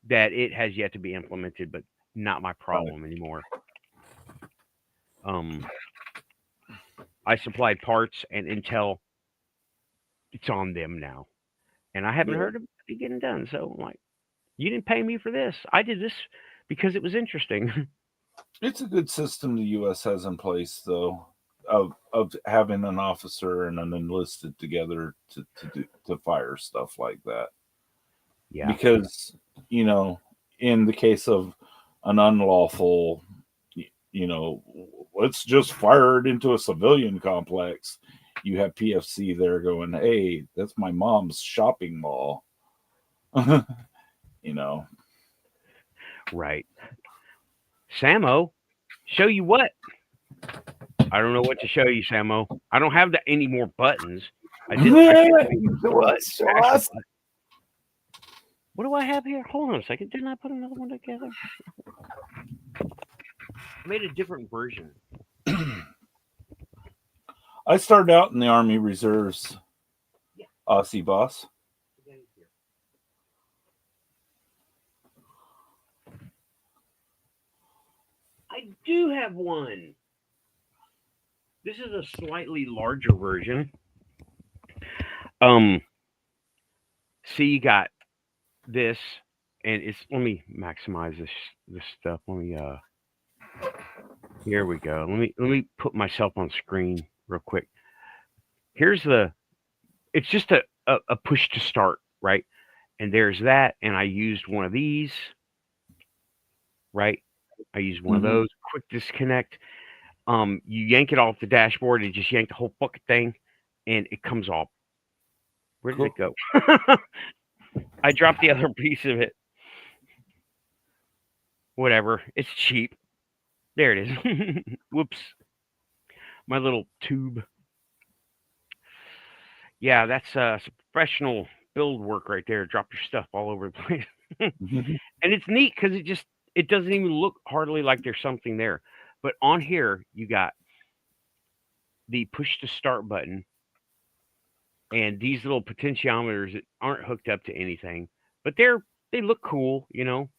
that it has yet to be implemented, but not my problem anymore. I supplied parts and intel. It's on them now. And I haven't heard of it getting done. So I'm like, you didn't pay me for this. I did this because it was interesting. It's a good system the U.S. has in place, though, of having an officer and an enlisted together to fire stuff like that. Yeah. Because, in the case of an unlawful, let's just fire it into a civilian complex, you have PFC there going, "Hey, that's my mom's shopping mall." Right. Samo, show you what? I don't know what to show you, Samo. I don't have any more buttons. I didn't. What do I have here? Hold on a second. Didn't I put another one together? I made a different version. I started out in the Army Reserves. Aussie boss. I do have one. This is a slightly larger version. See, you got this, and it's let me maximize this stuff. Let me here we go. Let me put myself on screen real quick. Here's it's just a push to start, right? And there's that, and I used one of these, right? I used one of those. Quick disconnect. You yank it off the dashboard and just yank the whole fucking thing, and it comes off. Where did it go? I dropped the other piece of it. Whatever. It's cheap. There it is. Whoops. My little tube. Yeah, that's some professional build work right there. Drop your stuff all over the place. And it's neat because it doesn't even look hardly like there's something there. But on here, you got the push to start button and these little potentiometers that aren't hooked up to anything, but they look cool, you know.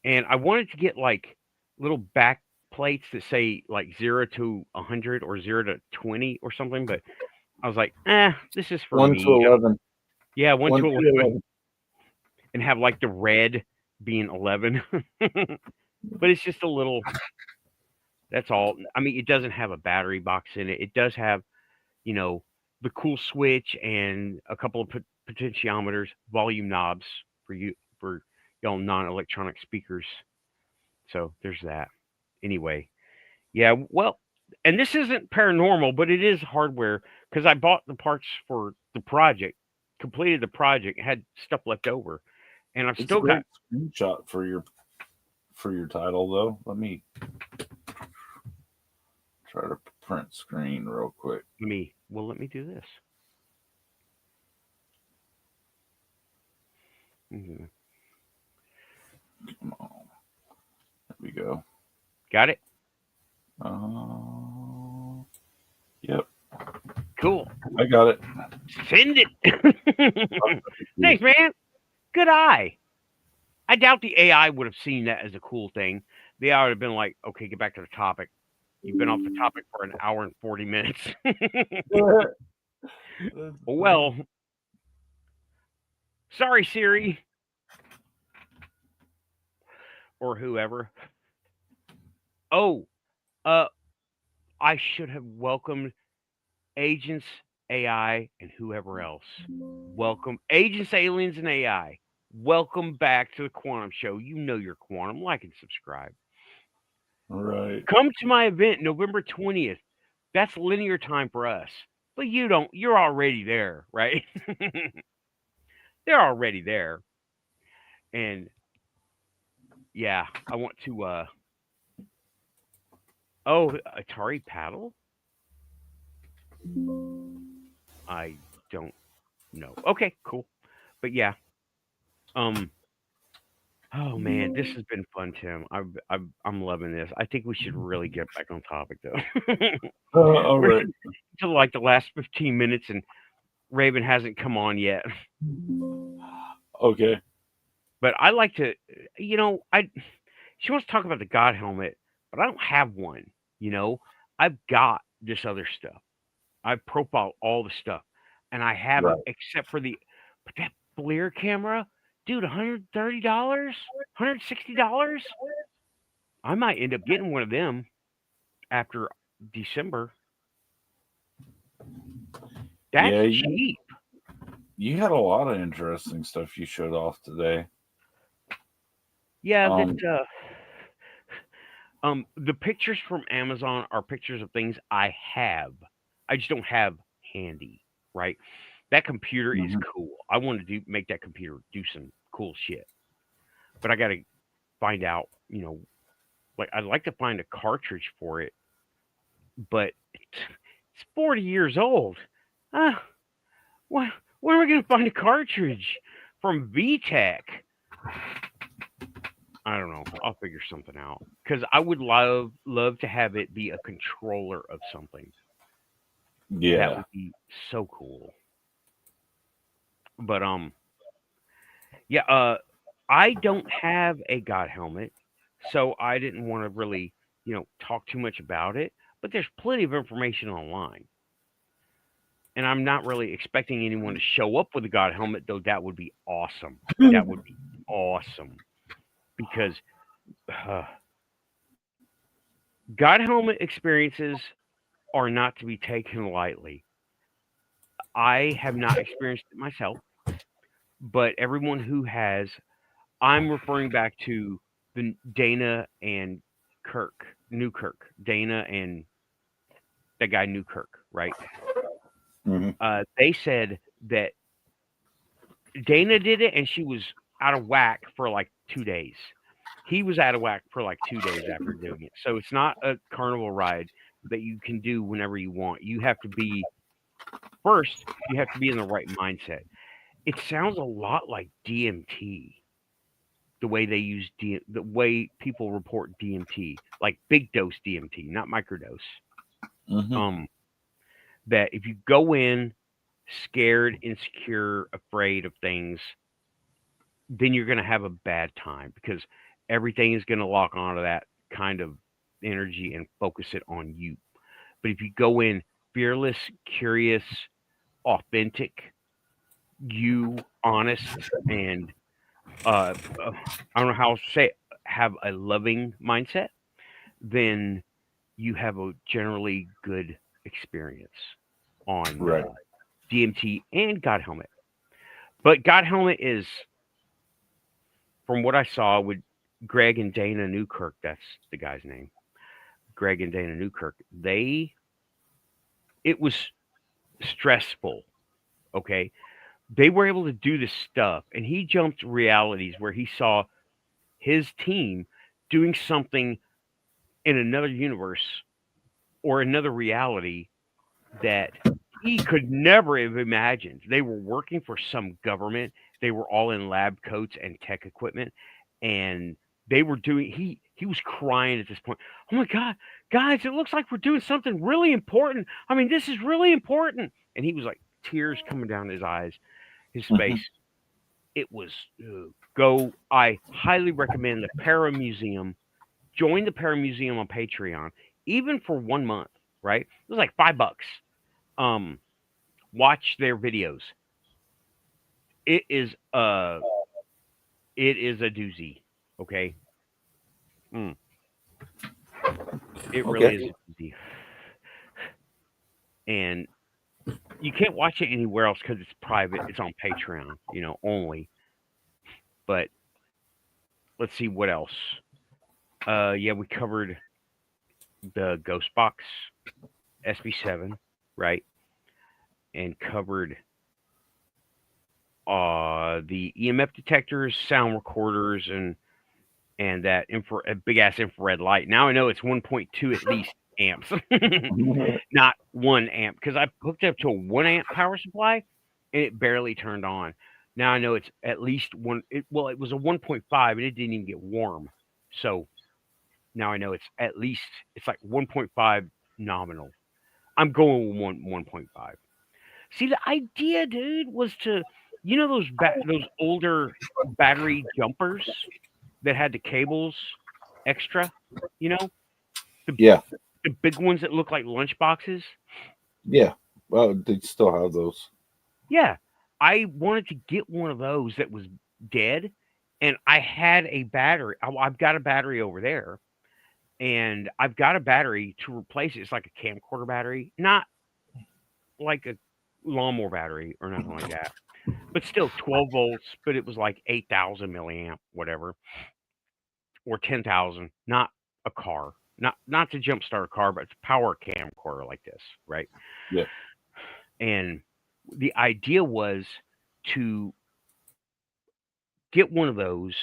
And I wanted to get like little back plates that say like 0 to 100 or 0 to 20 or something, but I was like, this is for 1 me. to 11. Yeah, 1 to 11. And have like the red being 11. But it's just a little, that's all. I mean, it doesn't have a battery box in it. It does have, you know, the cool switch and a couple of potentiometers, volume knobs for y'all non-electronic speakers. So there's that. Anyway, yeah, well, and this isn't paranormal, but it is hardware because I bought the parts for the project, completed the project, had stuff left over, and I've still got screenshot for your title though. Let me try to print screen real quick. Let me do this. Mm-hmm. Come on. There we go. Got it? Yep. Cool. I got it. Send it. Thanks, man. Good eye. I doubt the AI would have seen that as a cool thing. The AI would have been like, okay, get back to the topic. You've been off the topic for an hour and 40 minutes. Well, sorry, Siri. Or whoever. Oh, I should have welcomed Agents, AI, and whoever else. Welcome, Agents, Aliens, and AI. Welcome back to the Quantum Show. You know your quantum. Like and subscribe. All right. Come to my event November 20th. That's linear time for us. But you don't. You're already there, right? They're already there. And yeah, I want to Atari Paddle? I don't know. Okay, cool. But yeah. Oh man, this has been fun, Tim. I'm loving this. I think we should really get back on topic though. All right. To like the last 15 minutes and Raven hasn't come on yet. Okay. But I like to, you know, she wants to talk about the God helmet, but I don't have one, you know. I've got this other stuff. I've profiled all the stuff. And I haven't except for but that FLIR camera, dude, $130? $160? I might end up getting one of them after December. That's cheap. You had a lot of interesting stuff you showed off today. Yeah, the pictures from Amazon are pictures of things I have. I just don't have handy, right? That computer is cool. I want to make that computer do some cool shit. But I got to find out, you know, like I'd like to find a cartridge for it, but it's 40 years old. Where am I going to find a cartridge from VTech? I don't know. I'll figure something out because I would love to have it be a controller of something. Yeah, that would be so cool. But yeah. I don't have a God helmet, so I didn't want to really, you know, talk too much about it. But there's plenty of information online. And I'm not really expecting anyone to show up with a God helmet, though that would be awesome. That would be awesome. Because God helmet experiences are not to be taken lightly. I have not experienced it myself, but everyone who has, I'm referring back to the Dana and Newkirk, Dana and the guy Newkirk, right? They said that Dana did it and she was out of whack for like 2 days. He was out of whack for like 2 days after doing it. So it's not a carnival ride that you can do whenever you want. You have to be, first, you have to be in the right mindset. It sounds a lot like DMT, the way they use the way people report DMT, like big dose DMT, not microdose. That if you go in scared, insecure, afraid of things, then you're going to have a bad time because everything is going to lock onto that kind of energy and focus it on you. But if you go in fearless, curious, authentic, you, honest, and I don't know how to say it, have a loving mindset, then you have a generally good experience on DMT and God Helmet. But God Helmet is, from what I saw with Greg and Dana Newkirk, that's the guy's name, Greg and Dana Newkirk, it was stressful, okay? They were able to do this stuff, and he jumped realities where he saw his team doing something in another universe or another reality that he could never have imagined. They were working for some government. They were all in lab coats and tech equipment, and they were doing. He was crying at this point. Oh my God, guys! It looks like we're doing something really important. I mean, this is really important. And he was like tears coming down his eyes, his face. It was go. I highly recommend the Para Museum. Join the Para Museum on Patreon, even for 1 month. Right? It was like $5. Watch their videos. It is a doozy. Okay. It really is a doozy. And you can't watch it anywhere else because it's private. It's on Patreon, only. But let's see what else. Yeah, we covered the Ghost Box SB7, right? And covered the EMF detectors, sound recorders, and that big ass infrared light. Now I know it's 1.2 at least amps, not 1 amp, because I hooked it up to a 1 amp power supply and it barely turned on. Now I know it's at least one. It was a 1.5 and it didn't even get warm. So now I know it's like 1.5 nominal. I'm going with 1.5. See, the idea, dude, was to, those older battery jumpers that had the cables extra, the big ones that look like lunch boxes. Yeah, well, they still have those. Yeah, I wanted to get one of those that was dead, and I had a battery. I've got a battery over there, and I've got a battery to replace it. It's like a camcorder battery, not like a lawnmower battery or nothing like that, but still 12 volts. But it was like 8,000 milliamp, whatever, or 10,000. Not a car, not to jumpstart a car, but to power a camcorder like this, right? Yeah. And the idea was to get one of those,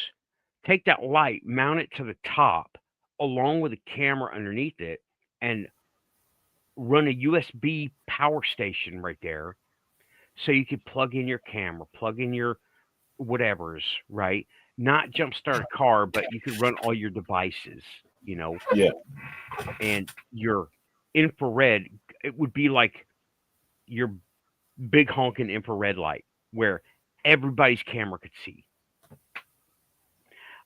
take that light, mount it to the top, along with a camera underneath it, and run a USB power station right there, so you could plug in your camera, plug in your whatevers, right? Not jumpstart a car, but you could run all your devices, Yeah. And your infrared, it would be like your big honking infrared light where everybody's camera could see.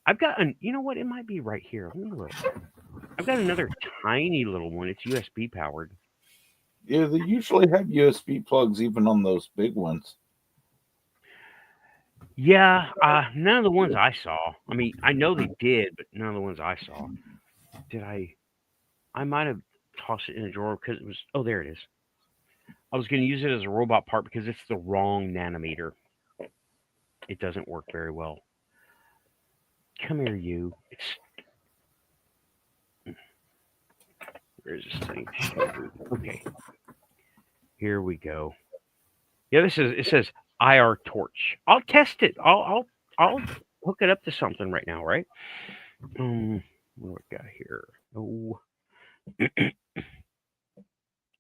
I've got you know what? It might be right here. Let me look. I've got another tiny little one. It's USB powered. Yeah, they usually have USB plugs even on those big ones. Yeah, none of the ones I saw. I mean, I know they did, but none of the ones I saw. Did I? I might have tossed it in a drawer because it was. Oh, there it is. I was going to use it as a robot part because it's the wrong nanometer. It doesn't work very well. Come here, you. Where's this thing? Okay, here we go. Yeah, this is. It says IR torch. I'll test it. I'll hook it up to something right now. Right? What do we got here? Oh,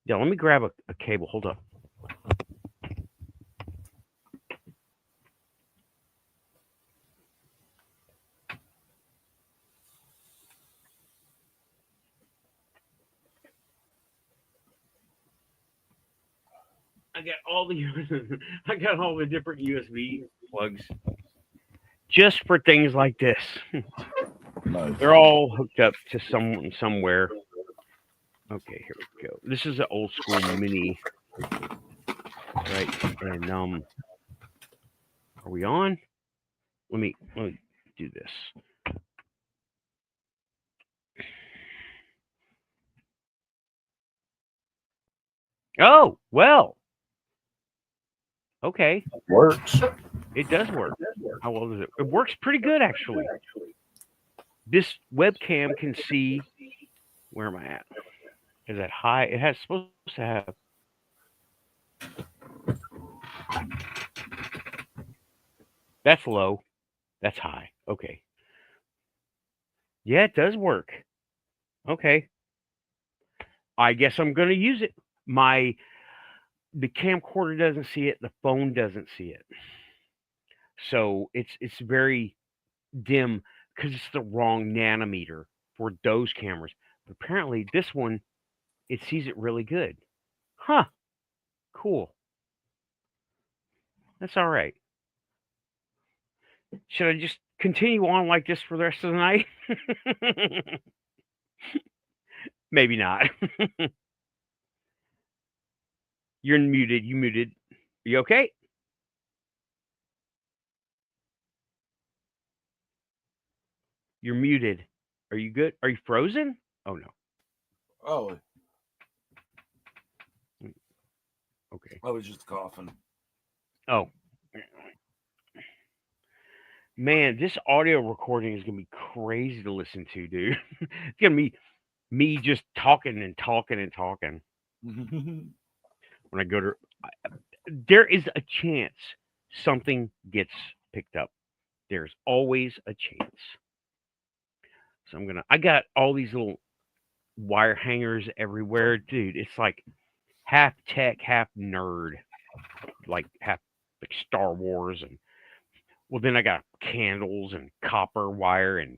yeah. Let me grab a cable. Hold up. I got all the I got all the different USB plugs just for things like this. Nice. They're all hooked up to someone somewhere. Okay, here we go. This is an old school mini, right? And are we on? Let me do this. Oh well. Okay, Works. it does work. How well does it? It works pretty good actually. This webcam can see. Where am I at? Is that high? It has supposed to have. That's low. That's high. Okay. Yeah, it does work. Okay. I guess I'm going to use it. The camcorder doesn't see it, the phone doesn't see it. So it's very dim because it's the wrong nanometer for those cameras. But apparently this one it sees it really good. Huh. Cool. That's all right. Should I just continue on like this for the rest of the night? Maybe not. You're muted. You muted. Are you okay? You're muted. Are you good? Are you frozen? Oh no. Oh, Okay. I was just coughing. Oh. Man, this audio recording is gonna be crazy to listen to, dude. It's gonna be me just talking and talking and talking when I go to. There is a chance something gets picked up. There's always a chance. So I'm gonna. I got all these little wire hangers everywhere, dude. It's like half tech, half nerd, like half like Star Wars, and well, then I got candles and copper wire and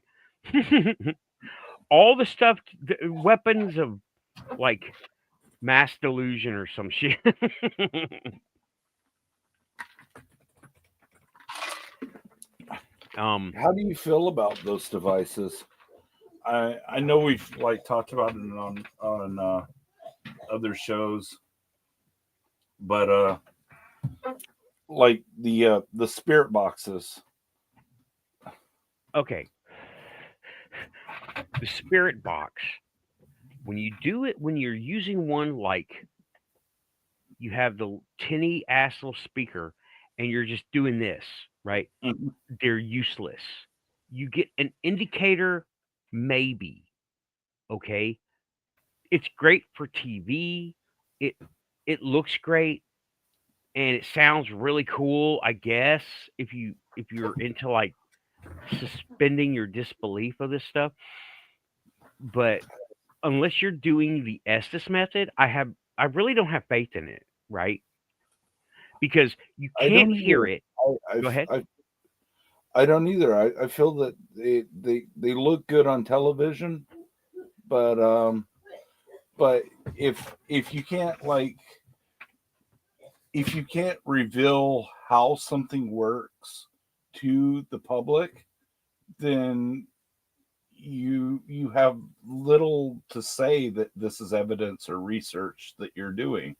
all the stuff, weapons of like mass delusion or some shit. How do you feel about those devices? I know we've like talked about it on other shows, but like the spirit boxes. Okay, the spirit box. When you do it, when you're using one like you have the tinny ass little speaker, and you're just doing this, right? Mhm. They're useless. You get an indicator, maybe. Okay, it's great for TV. It it looks great and it sounds really cool, I guess, if you're into like suspending your disbelief of this stuff. But unless you're doing the Estes method, I really don't have faith in it, right? Because you I can't don't hear either. it. I, Go ahead. I don't either. I feel that they look good on television, but but if you can't if you can't reveal how something works to the public, then you have little to say that this is evidence or research that you're doing.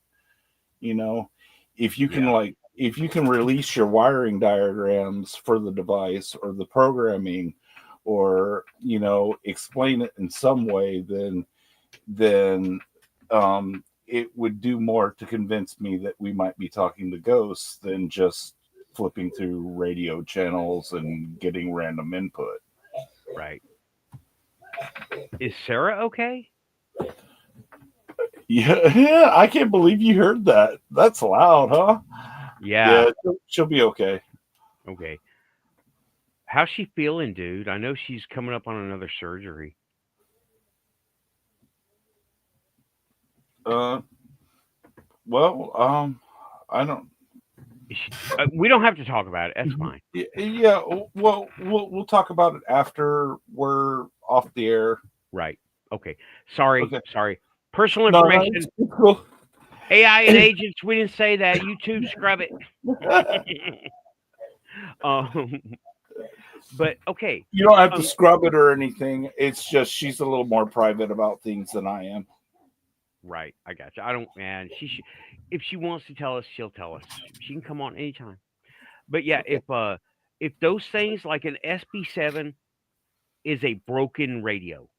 You know, if you can if you can release your wiring diagrams for the device or the programming, or explain it in some way, then it would do more to convince me that we might be talking to ghosts than just flipping through radio channels and getting random input. Right. Is Sarah okay? Yeah, I can't believe you heard that. That's loud, huh? Yeah. She'll be okay. Okay. How's she feeling, dude? I know she's coming up on another surgery. Well, I don't. We don't have to talk about it. That's fine. Yeah. Well, we'll talk about it after we're off the air. Right. Okay. Sorry. Okay. Sorry. Personal information. No, cool. AI and agents. We didn't say that. YouTube, scrub it. But okay. You don't have to scrub it or anything. It's just she's a little more private about things than I am. Right. I got you. I don't, man. If she wants to tell us, she'll tell us. She can come on anytime. But yeah, if those things like an SB7 is a broken radio.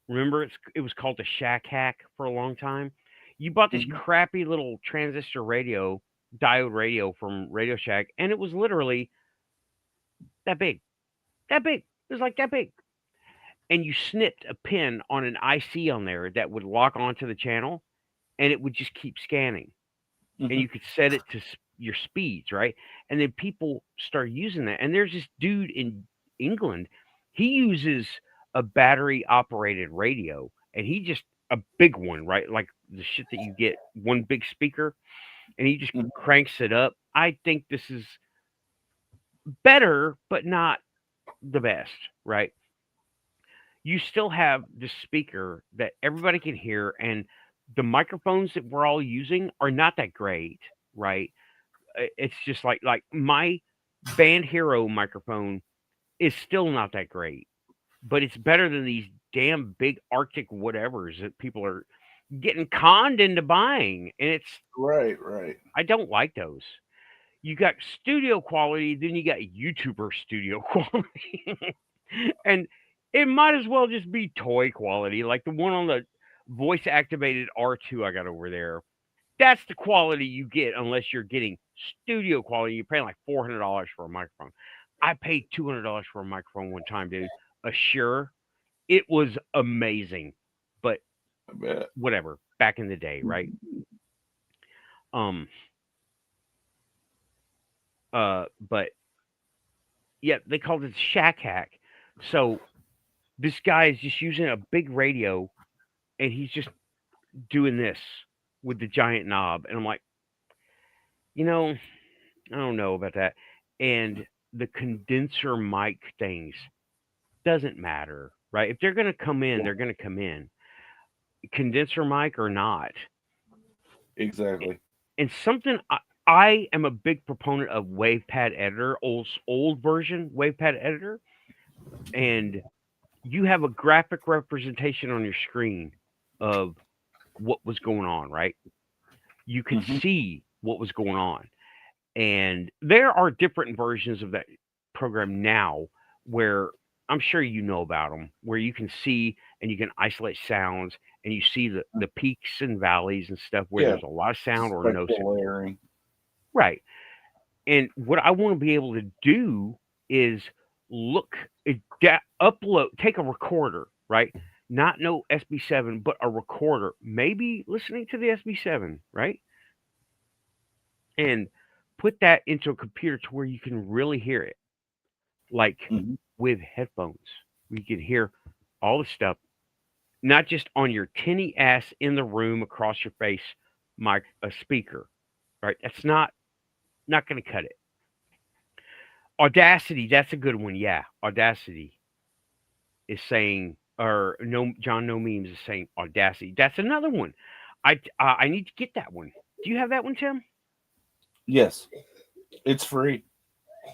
Remember, it was called the Shack Hack for a long time. You bought this crappy little transistor radio, diode radio from Radio Shack, and it was literally that big. That big. It was like that big. And you snipped a pin on an IC on there that would lock onto the channel, and it would just keep scanning. And you could set it to your speeds, right? And then people start using that. And there's this dude in England. He uses a battery operated radio, and he just a big one, right? Like the shit that you get one big speaker, and he just cranks it up. I think this is better, but not the best, right? You still have the speaker that everybody can hear, and the microphones that we're all using are not that great, right? It's just like my Band Hero microphone is still not that great, but it's better than these damn big Arctic whatevers that people are getting conned into buying. And it's right. I don't like those. You got studio quality, then you got YouTuber studio quality. And it might as well just be toy quality, like the one on the voice activated R2 I got over there. That's the quality you get unless you're getting studio quality. You're paying like $400 for a microphone. I paid $200 for a microphone one time, dude. A Shure. It was amazing, but whatever. Back in the day, right? But yeah, they called it Shack Hack. So this guy is just using a big radio, and he's just doing this with the giant knob, and I'm like, I don't know about that. And the condenser mic things doesn't matter, right? If they're going to come in, they're going to come in, condenser mic or not. Exactly. And something I am a big proponent of WavePad Editor, old version WavePad Editor, and you have a graphic representation on your screen of what was going on, right? You could see what was going on. And there are different versions of that program now where I'm sure you know about them, where you can see and you can isolate sounds and you see the peaks and valleys and stuff where there's a lot of sound or no sound. Layering. Right. And what I want to be able to do is upload, take a recorder, right? Not no SB7, but a recorder, maybe listening to the SB7, right? And put that into a computer to where you can really hear it, like with headphones. You can hear all the stuff, not just on your tinny ass in the room across your face, a speaker, right? That's not going to cut it. Audacity, that's a good one. Yeah, Audacity is saying, or no, John No Memes is saying Audacity. That's another one. I need to get that one. Do you have that one, Tim? Yes, it's free.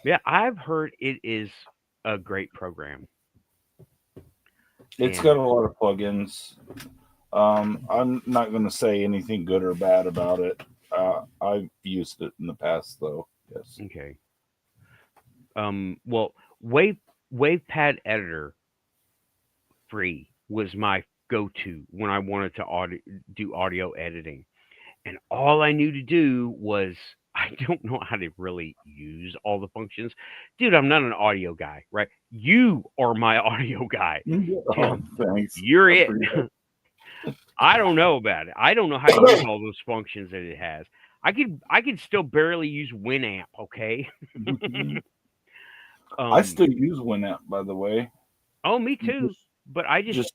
Yeah, I've heard it is a great program. It's got a lot of plugins. I'm not going to say anything good or bad about it. I've used it in the past, though. Yes. Okay. Well, WavePad Editor free was my go-to when I wanted to do audio editing. And all I knew to do was I don't know how to really use all the functions. Dude, I'm not an audio guy, right? You are my audio guy. Oh, Tim, thanks. you're it. I don't know about it. I don't know how to use all those functions that it has. I could still barely use Winamp, okay? I still use Winamp, by the way. Oh, me too. But I just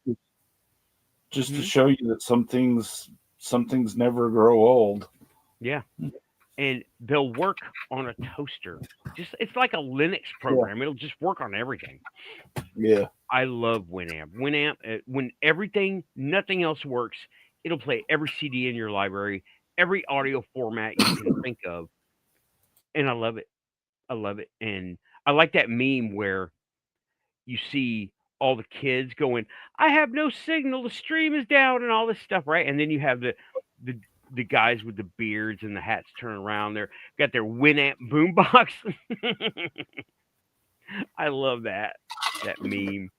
to show you that some things never grow old. Yeah. And they'll work on a toaster. Just it's like a Linux program. Yeah. It'll just work on everything. Yeah. I love Winamp. Winamp, when nothing else works, it'll play every CD in your library, every audio format you can think of. And I love it. I love it. And I like that meme where you see all the kids going, I have no signal, the stream is down and all this stuff, right? And then you have the guys with the beards and the hats turn around. They're got their Winamp boombox. I love that meme.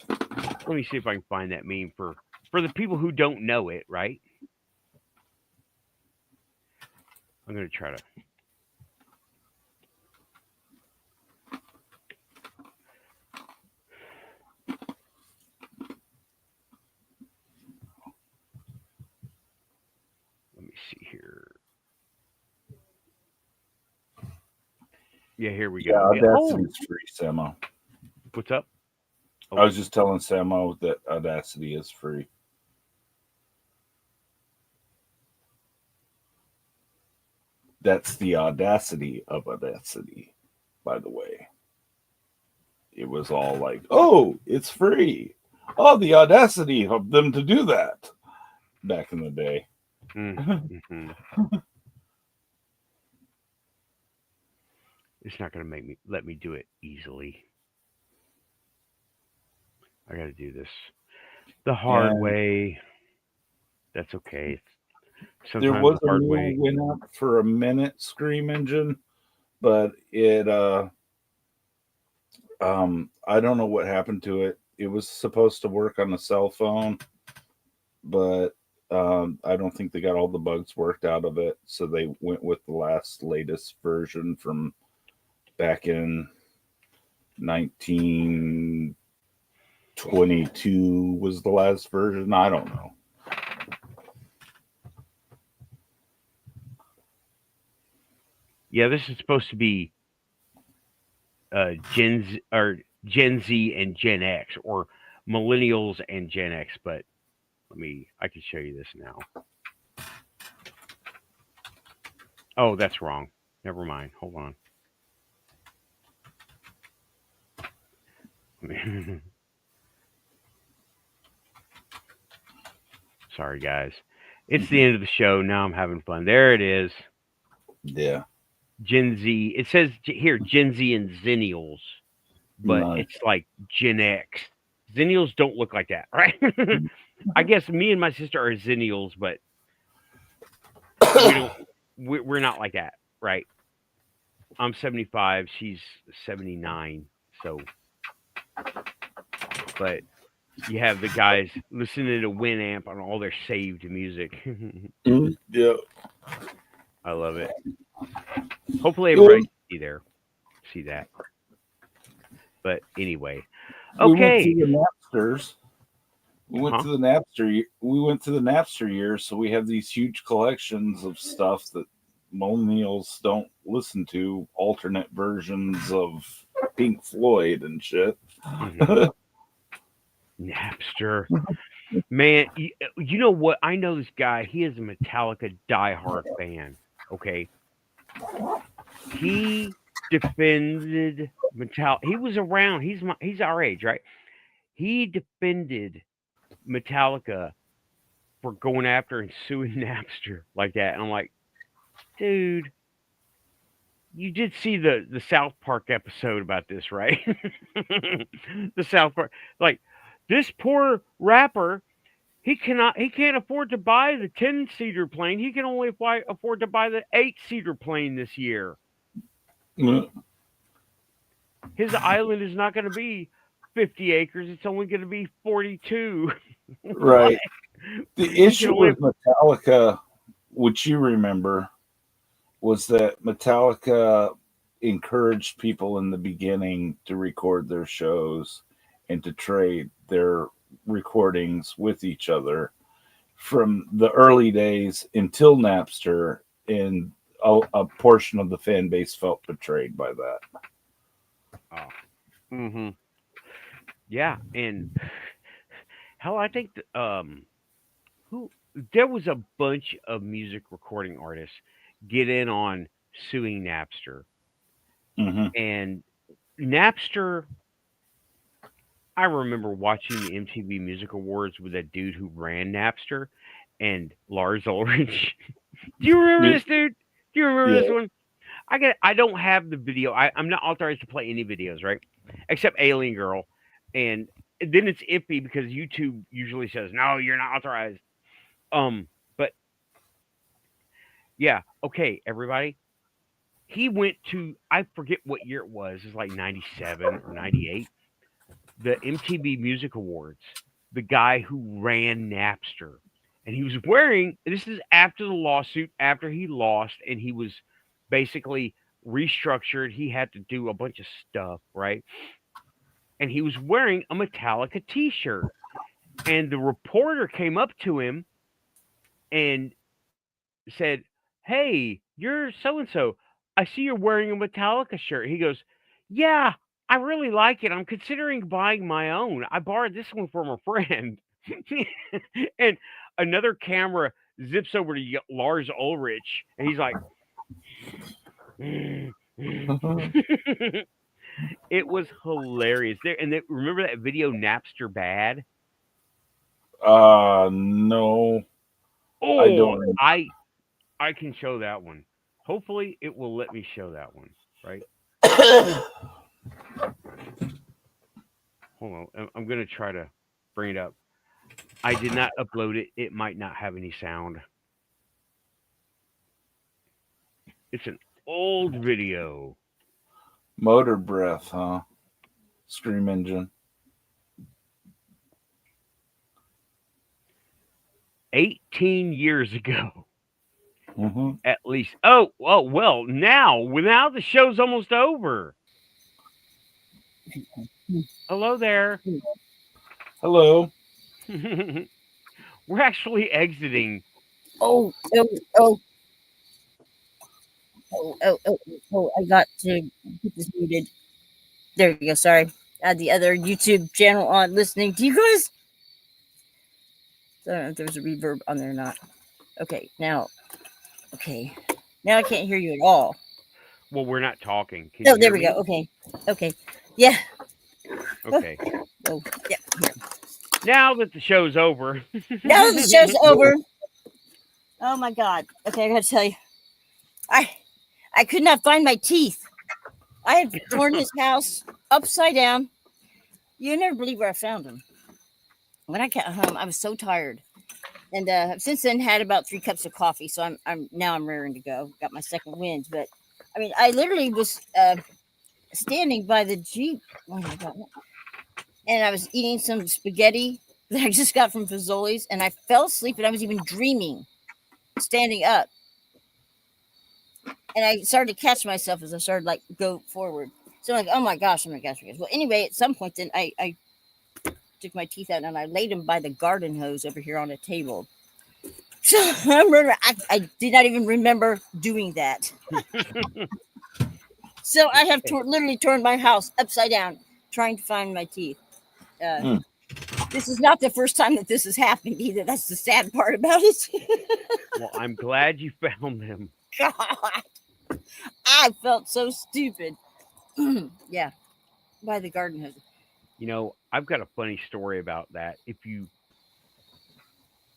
Let me see if I can find that meme for the people who don't know it, right? I'm gonna try to. Let me see here. Yeah, here we go. Yeah, Audacity's free, Samo. What's up? Oh. I was just telling Samo that Audacity is free. That's the audacity of Audacity, by the way. It was all like, oh, it's free. Oh, the audacity of them to do that back in the day. Mm-hmm. It's not going to let me do it easily. I got to do this the hard way. That's okay. Sometimes there was a new Winamp for a minute, Scream Engine, but it I don't know what happened to it. It was supposed to work on a cell phone, but I don't think they got all the bugs worked out of it, so they went with the latest version from back in 1922 was the last version. I don't know. Yeah, this is supposed to be Gen Z and Gen X, or millennials and Gen X, but I can show you this now. Oh, that's wrong. Never mind. Hold on. Sorry, guys. It's the end of the show. Now I'm having fun. There it is. Yeah. Gen Z. It says here Gen Z and Zennials, but it's like Gen X. Zennials don't look like that, right? I guess me and my sister are Zennials, but we're not like that, right? I'm 75. She's 79. So, but you have the guys listening to Winamp on all their saved music. Yeah. I love it. Hopefully everybody see that. But anyway, okay. We went to the Napsters. We went to the Napster. We went to the Napster years, so we have these huge collections of stuff that millennials don't listen to. Alternate versions of Pink Floyd and shit. Mm-hmm. Napster, man. You know what? I know this guy. He is a Metallica diehard fan. Okay, he defended Metallica. He was around. He's our age, right? He defended Metallica for going after and suing Napster like that. And I'm like, dude, you did see the South Park episode about this, right? The South Park, like This poor rapper, he can't afford to buy the 10-seater plane. He can only afford to buy the 8-seater plane this year. His island is not going to be 50 acres. It's only going to be 42. Right. The issue with Metallica, which you remember, was that Metallica encouraged people in the beginning to record their shows and to trade their recordings with each other from the early days until Napster, and a portion of the fan base felt betrayed by that. Oh. Mm-hmm. Yeah, and hell, I think there was a bunch of music recording artists get in on suing Napster. Mm-hmm. And Napster, I remember watching the MTV Music Awards with that dude who ran Napster and Lars Ulrich. Do you remember this dude? Do you remember this one? I don't have the video. I'm not authorized to play any videos, right? Except Alien Girl. And then it's iffy because YouTube usually says, no, you're not authorized. But yeah, okay, everybody. He went to, I forget what year it was. It's like 97 or 98. The MTV Music Awards. The guy who ran Napster. And he was wearing, this is after the lawsuit, after he lost, and he was basically restructured. He had to do a bunch of stuff, right? And he was wearing a Metallica t-shirt. And the reporter came up to him and said, "Hey, you're so and so. I see you're wearing a Metallica shirt." He goes, "Yeah, I really like it. I'm considering buying my own. I borrowed this one from a friend." And another camera zips over to Lars Ulrich, and he's like, it was hilarious. There, and remember that video, Napster Bad? No. Oh, I don't. I can show that one. Hopefully, it will let me show that one. Right? Hold on. I'm gonna try to bring it up. I did not upload it. It might not have any sound. It's an old video. Motor Breath, huh? Scream Engine. 18 years ago. Mm-hmm. At least. Oh, well, now the show's almost over. Hello there. Hello. We're actually exiting. Oh, I got to get this muted. There you go. Sorry. I had the other YouTube channel on listening to you guys. So I don't know if there's a reverb on there or not. Okay, now I can't hear you at all. Well, we're not talking. Can Oh, you there hear we me? go. Okay. Yeah. Okay. Oh, yeah. Here. Now that the show's over. Now that the show's over. Oh my God. Okay, I gotta tell you, I could not find my teeth. I had torn his house upside down. You never believe where I found them. When I got home, I was so tired, and since then had about 3 cups of coffee. So I'm raring to go. Got my second wind, but I mean, I literally was standing by the Jeep. Oh my God. And I was eating some spaghetti that I just got from Fazoli's, and I fell asleep, and I was even dreaming, standing up. And I started to catch myself as I started like go forward. So I'm like, oh my gosh. Well, anyway, at some point then I took my teeth out and I laid them by the garden hose over here on a table. So I did not even remember doing that. So I have literally turned my house upside down trying to find my teeth. This is not the first time that this has happened either. That's the sad part about it. Well, I'm glad you found them. God, I felt so stupid. Yeah, by the garden hose. You know, I've got a funny story about that.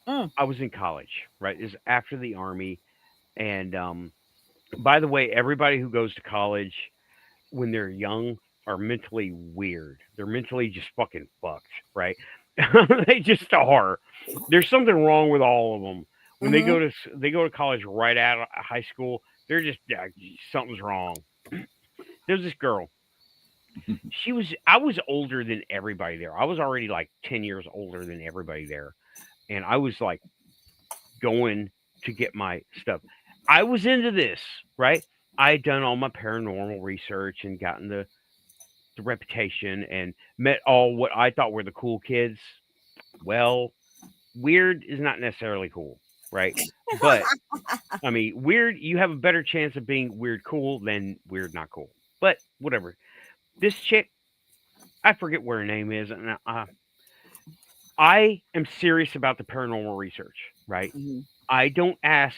I was in college, right? This is after the Army. And by the way, everybody who goes to college when they're young are mentally weird. They're mentally just fucking fucked, right? They just are. There's something wrong with all of them. When they go to college right out of high school, they're just something's wrong. There's this girl. I was older than everybody there. I was already like 10 years older than everybody there. And I was like going to get my stuff. I was into this, right? I had done all my paranormal research and gotten the reputation and met all what I thought were the cool kids. Well, weird is not necessarily cool, right? But I mean, weird, you have a better chance of being weird cool than weird not cool. But whatever. This chick, I forget what her name is, and I am serious about the paranormal research, right? I don't ask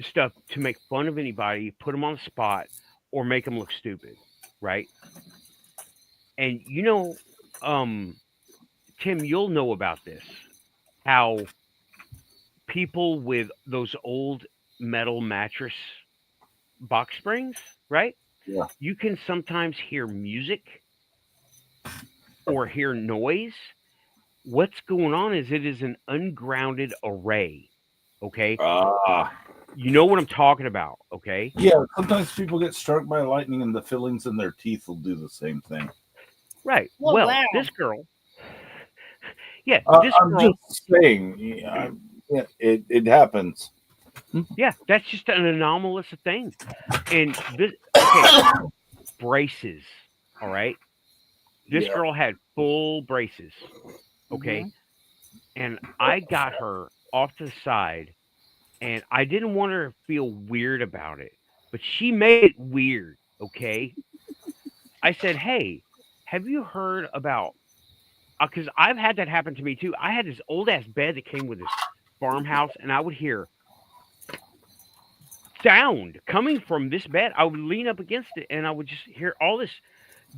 stuff to make fun of anybody, put them on the spot, or make them look stupid, right? And Tim, you'll know about this. How people with those old metal mattress box springs, right? Yeah. You can sometimes hear music or hear noise. What's going on is it is an ungrounded array. Okay. You know what I'm talking about, okay? Yeah, sometimes people get struck by lightning and the fillings in their teeth will do the same thing. Right. Oh, well, wow. this girl. Yeah, I'm just saying, it happens. Yeah, that's just an anomalous thing. And this braces, all right? This girl had full braces, okay? And I got her off to the side, and I didn't want her to feel weird about it, but she made it weird, okay? I said, hey, have you heard about, because I've had that happen to me too. I had this old ass bed that came with this farmhouse, and I would hear sound coming from this bed. I would lean up against it, and I would just hear all this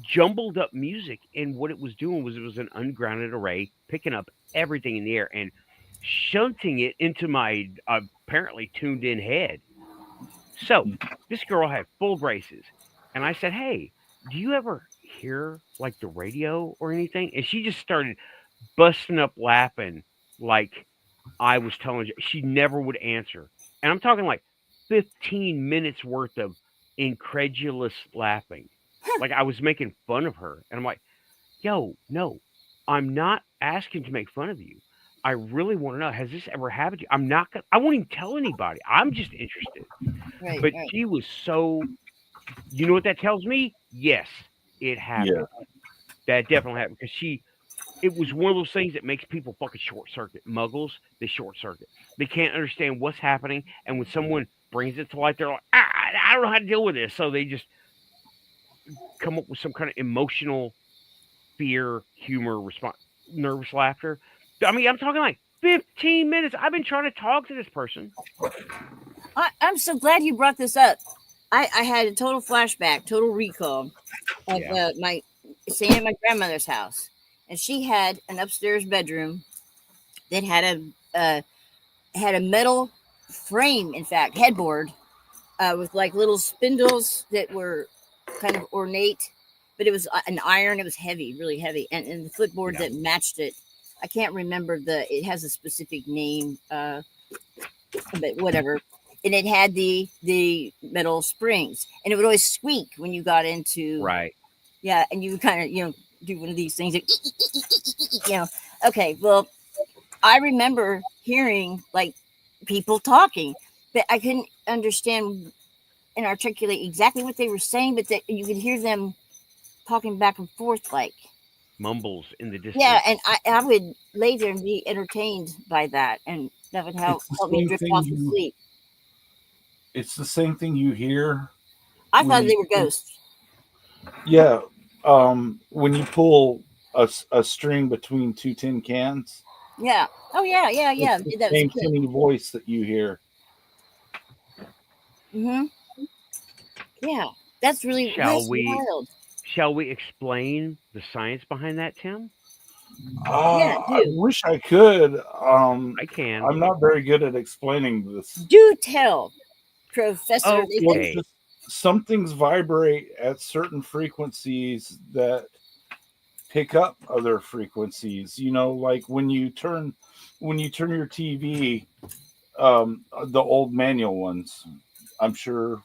jumbled up music. And what it was doing was it was an ungrounded array picking up everything in the air and shunting it into my apparently tuned in head. So this girl had full braces, and I said, hey, do you ever hear like the radio or anything? And she just started busting up laughing like I was telling you. She never would answer. And I'm talking like 15 minutes worth of incredulous laughing. Like I was making fun of her. And I'm like, yo, no, I'm not asking to make fun of you. I really want to know, has this ever happened to you? I'm not going to, I won't even tell anybody. I'm just interested. But she was so, you know what that tells me? Yes, it happened. Yeah. That definitely happened because it was one of those things that makes people fucking short circuit. Muggles, they short circuit. They can't understand what's happening. And when someone brings it to light, they're like, I don't know how to deal with this. So they just come up with some kind of emotional fear, humor, response, nervous laughter. I mean, I'm talking like 15 minutes. I've been trying to talk to this person. I'm so glad you brought this up. I had a total flashback, total recall of staying at my grandmother's house. And she had an upstairs bedroom that had a metal frame, in fact, headboard with like little spindles that were kind of ornate, but it was an iron. It was heavy, really heavy, and the footboard that matched it. I can't remember it has a specific name, but whatever. And it had the metal springs, and it would always squeak when you got into right. Yeah, and you would kind of do one of these things. Okay. Well, I remember hearing like people talking, but I couldn't understand and articulate exactly what they were saying, but that you could hear them talking back and forth like mumbles in the distance. Yeah, and I would lay there and be entertained by that, and that would help me drift off to sleep. It's the same thing you hear. I thought they were ghosts. Yeah, when you pull a string between two tin cans. Yeah. Oh yeah. It's the same tinny voice that you hear. Yeah, that's really wild. Shall we explain the science behind that, Tim? I wish I could. I can. I'm not very good at explaining this. Do tell, Professor. Okay. Some things vibrate at certain frequencies that pick up other frequencies. You know, like when you turn your TV, the old manual ones. I'm sure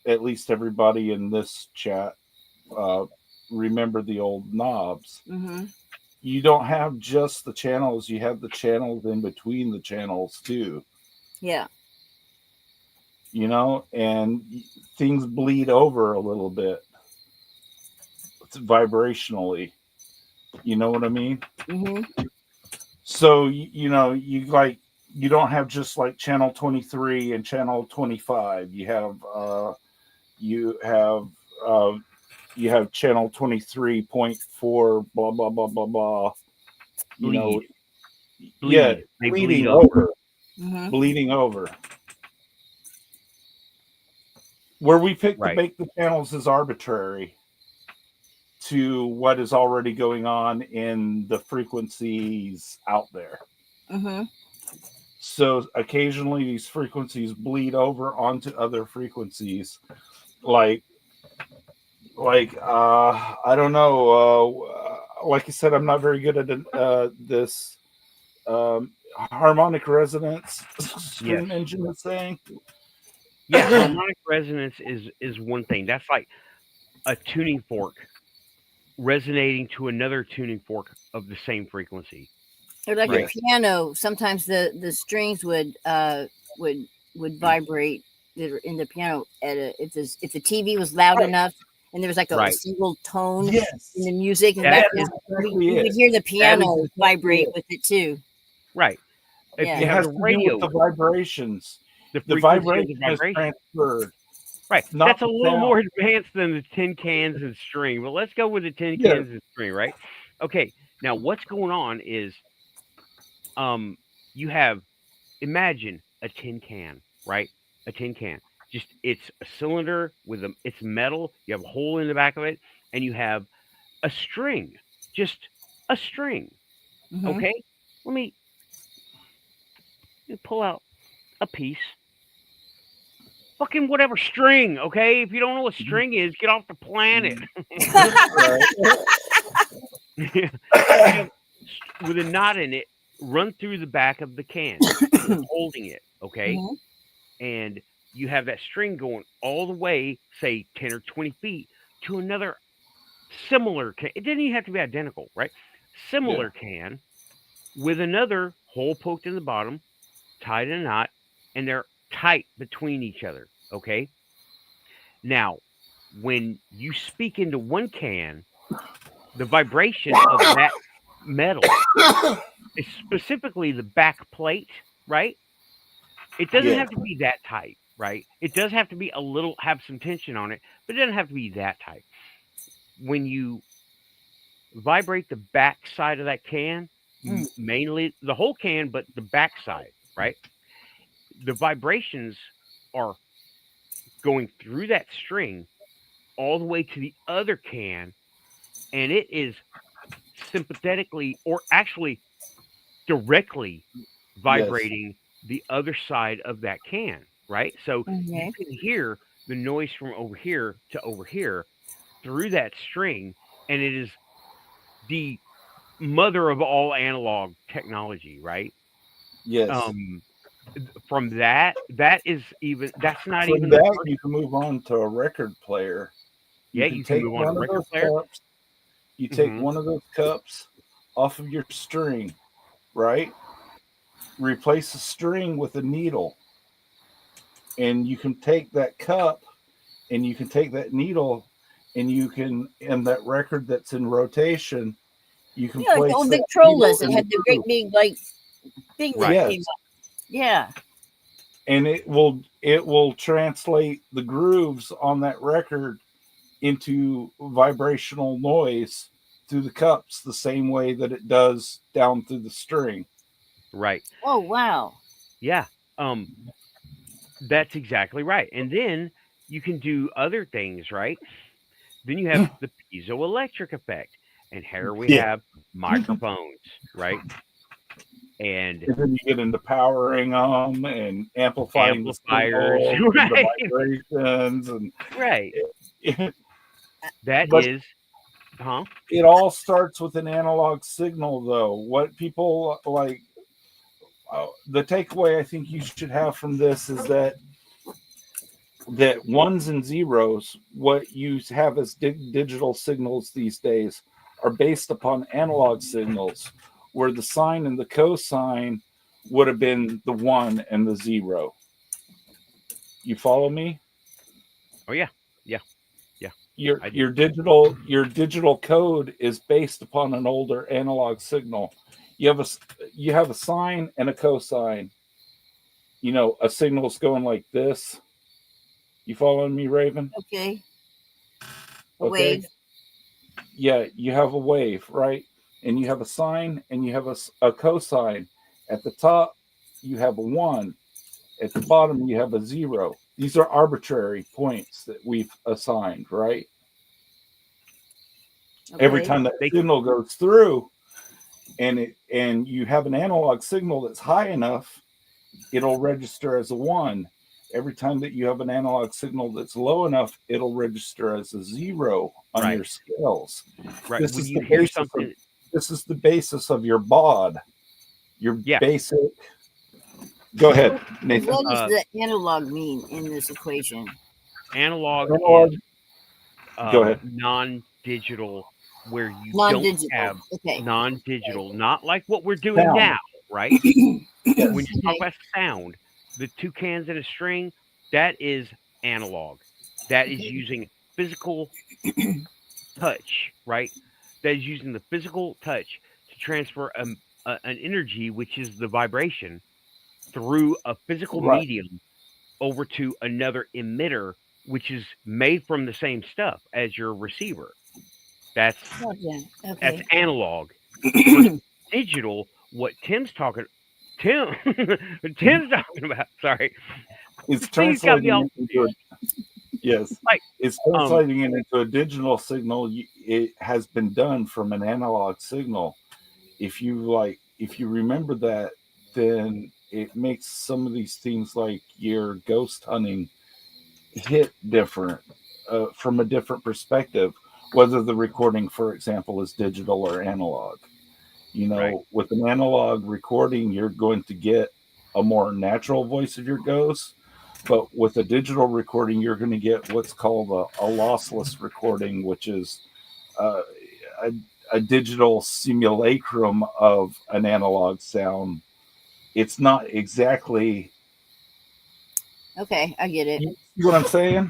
at least everybody in this chat remember the old knobs. Mm-hmm. You don't have just the channels, you have the channels in between the channels too. Yeah. You know, and things bleed over a little bit. It's vibrationally. You know what I mean? Mm-hmm. So, you know, you don't have just like channel 23 and channel 25. You have channel 23.4 blah blah blah blah blah. You know, they bleeding over. Mm-hmm. Bleeding over. Where we pick to make the channels is arbitrary to what is already going on in the frequencies out there. Mm-hmm. So occasionally these frequencies bleed over onto other frequencies, like I don't know. Like I said, I'm not very good at this harmonic resonance stream engine is saying. Yeah, harmonic resonance is one thing. That's like a tuning fork resonating to another tuning fork of the same frequency. Or like a piano, sometimes the strings would vibrate in the piano if the TV was loud enough and there was like a single tone in the music, and you would hear the piano vibrate with it too. Right. If you have the radio, the vibrations, the vibration is transferred. Right. That's a little more advanced than the tin cans and string, but let's go with the tin cans and string, right? Okay. Now, what's going on is, you have, imagine a tin can, right? A tin can. Just, it's a cylinder with it's metal. You have a hole in the back of it, and you have a string. Just a string. Mm-hmm. Okay. Let me pull out a piece. Fucking whatever string, okay? If you don't know what string is, get off the planet. With a knot in it, run through the back of the can, holding it, okay? Mm-hmm. And you have that string going all the way, say 10 or 20 feet, to another similar can. It didn't even have to be identical, right? Similar can with another hole poked in the bottom, tied in a knot, and they're tight between each other, okay? Now, when you speak into one can, the vibration of that metal is specifically the back plate, right? It doesn't have to be that tight, right? It does have to be have some tension on it, but it doesn't have to be that tight. When you vibrate the back side of that can, mainly the whole can, but the back side, right? The vibrations are going through that string all the way to the other can, and it is sympathetically, or actually directly, vibrating the other side of that can, right? So you can hear the noise from over here to over here through that string, and it is the mother of all analog technology, right? Yes. From that's not from even that you can move on to a record player. You can move on to a record player. Cups, you take one of those cups off of your string, right? Replace the string with a needle, and you can take that cup and you can take that needle, and you can, and that record that's in rotation, you can place like the old Victrolas that had the great big thing that came up. Yeah. And it will translate the grooves on that record into vibrational noise through the cups the same way that it does down through the string. Right. Oh, wow. Yeah. That's exactly right. And then you can do other things, right? Then you have the piezoelectric effect. And here we have microphones, right? And then you get into powering them and amplifying amplifiers, the vibrations, and right. That is Huh? It all starts with an analog signal, though. What people like, the takeaway I think you should have from this is that ones and zeros, what you have as digital signals these days, are based upon analog signals, where the sine and the cosine would have been the 1 and the 0. You follow me? Oh yeah. Your digital code is based upon an older analog signal. You have a sine and a cosine. A signal's going like this. You following me, Raven? Okay. Okay. Wave. Yeah, you have a wave, right? And you have a sine and you have a cosine. At the top, you have a 1. At the bottom, you have a 0. These are arbitrary points that we've assigned, right? Okay. Every time that signal goes through and you have an analog signal that's high enough, it'll register as a 1. Every time that you have an analog signal that's low enough, it'll register as a 0 on your scales. Right. This when is you the hear basis something, this is the basis of your baud. Your basic. Go ahead, Nathan. What does the analog mean in this equation? Analog is go ahead. Non-digital, where you non-digital. Don't have non-digital, Okay. Not like what we're doing now, right? Yes. When you talk about sound, the 2 cans in a string, that is analog. That is using physical touch, right? That is using the physical touch to transfer an energy, which is the vibration, through a physical medium over to another emitter, which is made from the same stuff as your receiver. That's that's analog. Digital, what Tim's talking about. Sorry, it's translating into it's translating it into a digital signal. It has been done from an analog signal. If you remember that, then it makes some of these things like your ghost hunting hit different from a different perspective, whether the recording, for example, is digital or analog. With an analog recording, you're going to get a more natural voice of your ghost, but with a digital recording, you're going to get what's called a lossless recording, which is a digital simulacrum of an analog sound. It's not exactly. Okay, I get it. You see what I'm saying?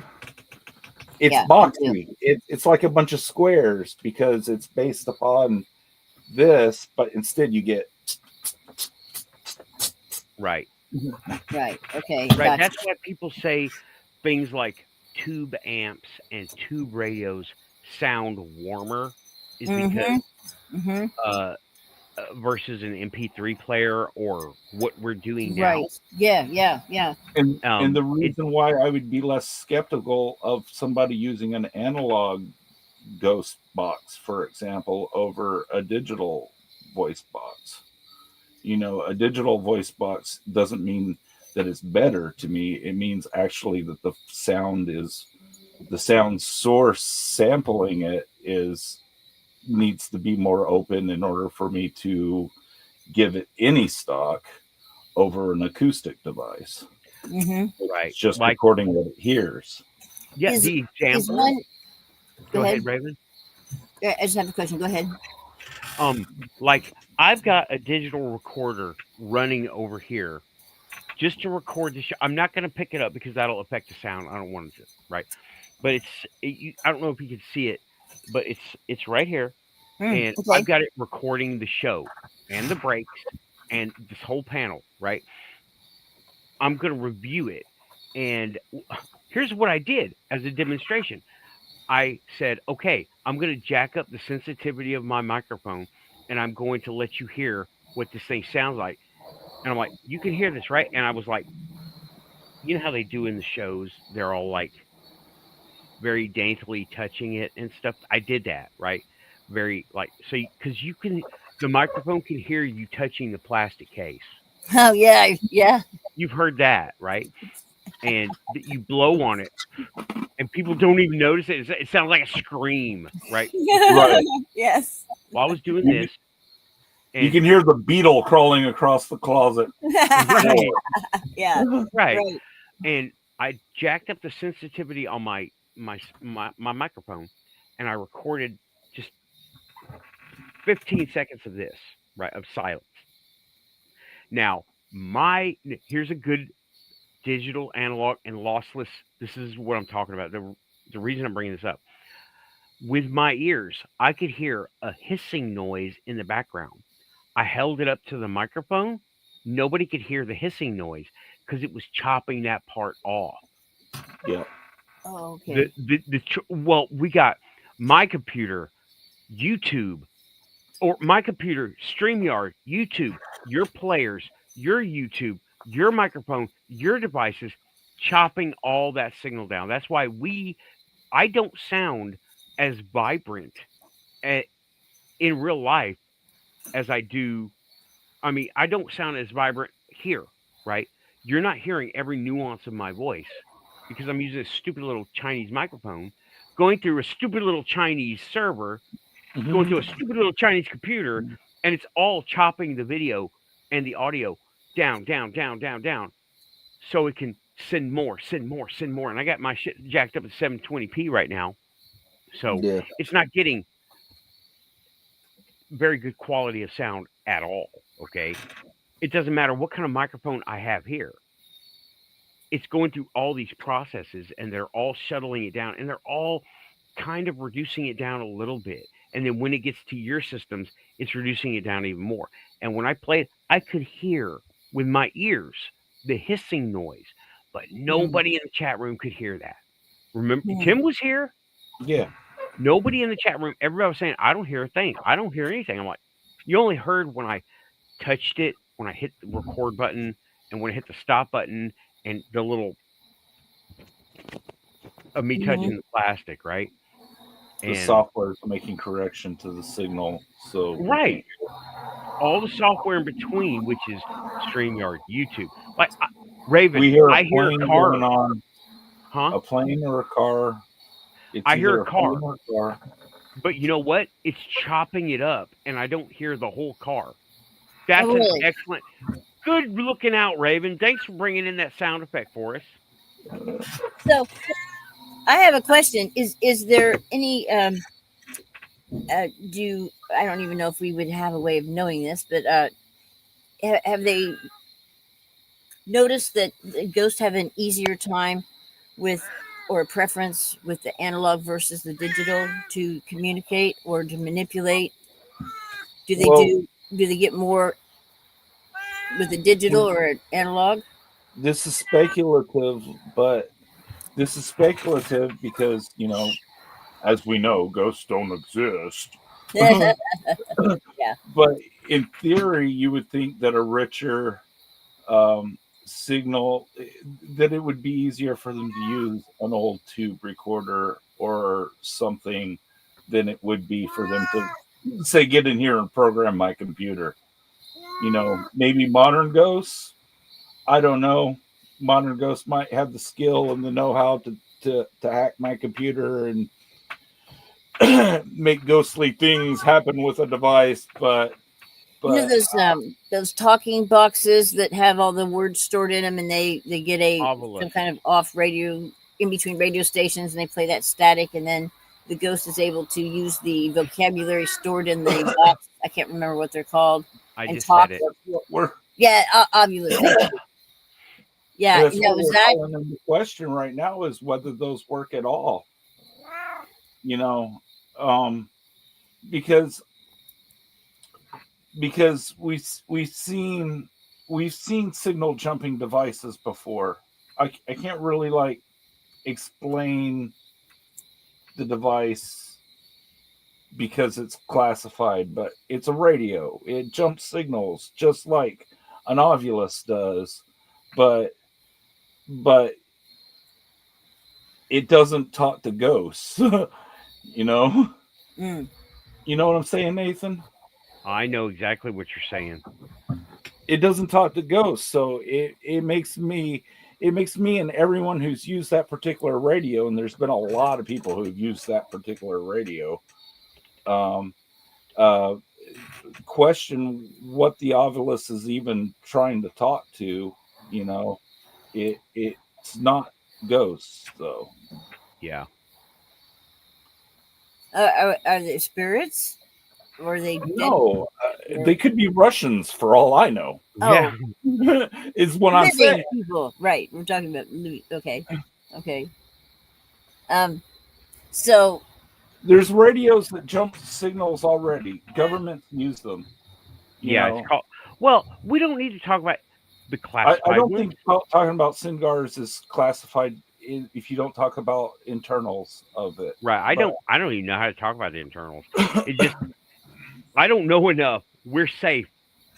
It's boxy. It's like a bunch of squares because it's based upon this, but instead you get right. Okay. Right. Gotcha. That's why people say things like tube amps and tube radios sound warmer, is because versus an MP3 player or what we're doing now. Right. Yeah. And the reason why I would be less skeptical of somebody using an analog ghost box, for example, over a digital voice box. A digital voice box doesn't mean that it's better to me. It means actually that the sound source sampling it needs to be more open in order for me to give it any stock over an acoustic device. Right. It's just recording what it hears. Yeah, the example. Go ahead, Raven. I just have a question. Go ahead. Like I've got a digital recorder running over here just to record the show. I'm not going to pick it up because that'll affect the sound. I don't want it to, right? But I don't know if you can see it, but it's right here. And I've got it recording the show and the breaks and this whole panel, right? I'm going to review it. And here's what I did as a demonstration. I said, okay, I'm going to jack up the sensitivity of my microphone and I'm going to let you hear what this thing sounds like. And I'm like, you can hear this, right? And I was like, you know how they do in the shows? They're all like very daintily touching it and stuff. I did that, right? Very like, so because the microphone can hear you touching the plastic case. Oh, yeah. You've heard that, right? and you blow on it, and people don't even notice it. It sounds like a scream, right? Right. Yes. While I was doing this, you can hear the beetle crawling across the closet. Right. Yeah. Right. And I jacked up the sensitivity on my microphone, and I recorded just 15 seconds of this, right, of silence. Now, here's a good digital, analog, and lossless. This is what I'm talking about. The reason I'm bringing this up. With my ears, I could hear a hissing noise in the background. I held it up to the microphone. Nobody could hear the hissing noise because it was chopping that part off. Yeah. Oh, okay. Well, we got my computer, YouTube, or my computer, StreamYard, YouTube, your players, your YouTube, your microphone, your devices, chopping all that signal down. That's why I don't sound as vibrant in real life as I do. I mean, I don't sound as vibrant here, right? You're not hearing every nuance of my voice because I'm using a stupid little Chinese microphone, going through a stupid little Chinese server, going to a stupid little Chinese computer, and it's all chopping the video and the audio down, down, down, down, down, so it can send more, send more, send more. And I got my shit jacked up at 720p right now, so it's not getting very good quality of sound at all. Okay, it doesn't matter what kind of microphone I have here. It's going through all these processes, and they're all shuttling it down, and they're all kind of reducing it down a little bit. And then when it gets to your systems, it's reducing it down even more. And when I played, I could hear with my ears the hissing noise, but nobody in the chat room could hear that. Remember, Tim was here. Yeah. Nobody in the chat room. Everybody was saying, "I don't hear a thing. I don't hear anything." I'm like, you only heard when I touched it, when I hit the record button, and when I hit the stop button, and the little of me touching the plastic, right? The software is making correction to the signal, so right. All the software in between, which is StreamYard, YouTube, like Raven. I hear a car going on. Huh? A plane or a car? I hear a car. But you know what? It's chopping it up, and I don't hear the whole car. That's an excellent. Good looking out, Raven. Thanks for bringing in that sound effect for us. So, I have a question. Is there any I don't even know if we would have a way of knowing this, but have they noticed that the ghosts have an easier time with, or a preference with, the analog versus the digital to communicate or to manipulate? Do they get more with the digital or analog? This is speculative, but this is speculative because, as we know, ghosts don't exist. Yeah. But in theory, you would think that a richer signal, that it would be easier for them to use an old tube recorder or something than it would be for them to, say, get in here and program my computer. Maybe modern ghosts, I don't know. Modern ghosts might have the skill and the know-how to hack my computer and make ghostly things happen with a device, but those talking boxes that have all the words stored in them, and they get some kind of off radio in between radio stations, and they play that static, and then the ghost is able to use the vocabulary stored in the box. I can't remember what they're called. I just said it. Yeah, obviously. Yeah, that's what we're calling them. The question right now is whether those work at all. Because we've seen signal jumping devices before. I can't really explain the device because it's classified, but it's a radio. It jumps signals just like an Ovilus does, but it doesn't talk to ghosts. You know what I'm saying, Nathan? I know exactly what you're saying. It doesn't talk to ghosts, so it makes me, it makes me and everyone who's used that particular radio, and there's been a lot of people who've used that particular radio, question what the Ovilus is even trying to talk to. You know, it's not ghosts, though. Yeah. Are they spirits? Or are they No, they could be Russians for all I know. Yeah. Is what I'm saying. People. Right. We're talking about okay. So there's radios that jump signals already. Governments use them. Yeah, it's called. Well, we don't need to talk about the classified. I don't think talking about SINGARs is classified if you don't talk about internals of it. Right. I don't even know how to talk about the internals. It just I don't know enough. We're safe,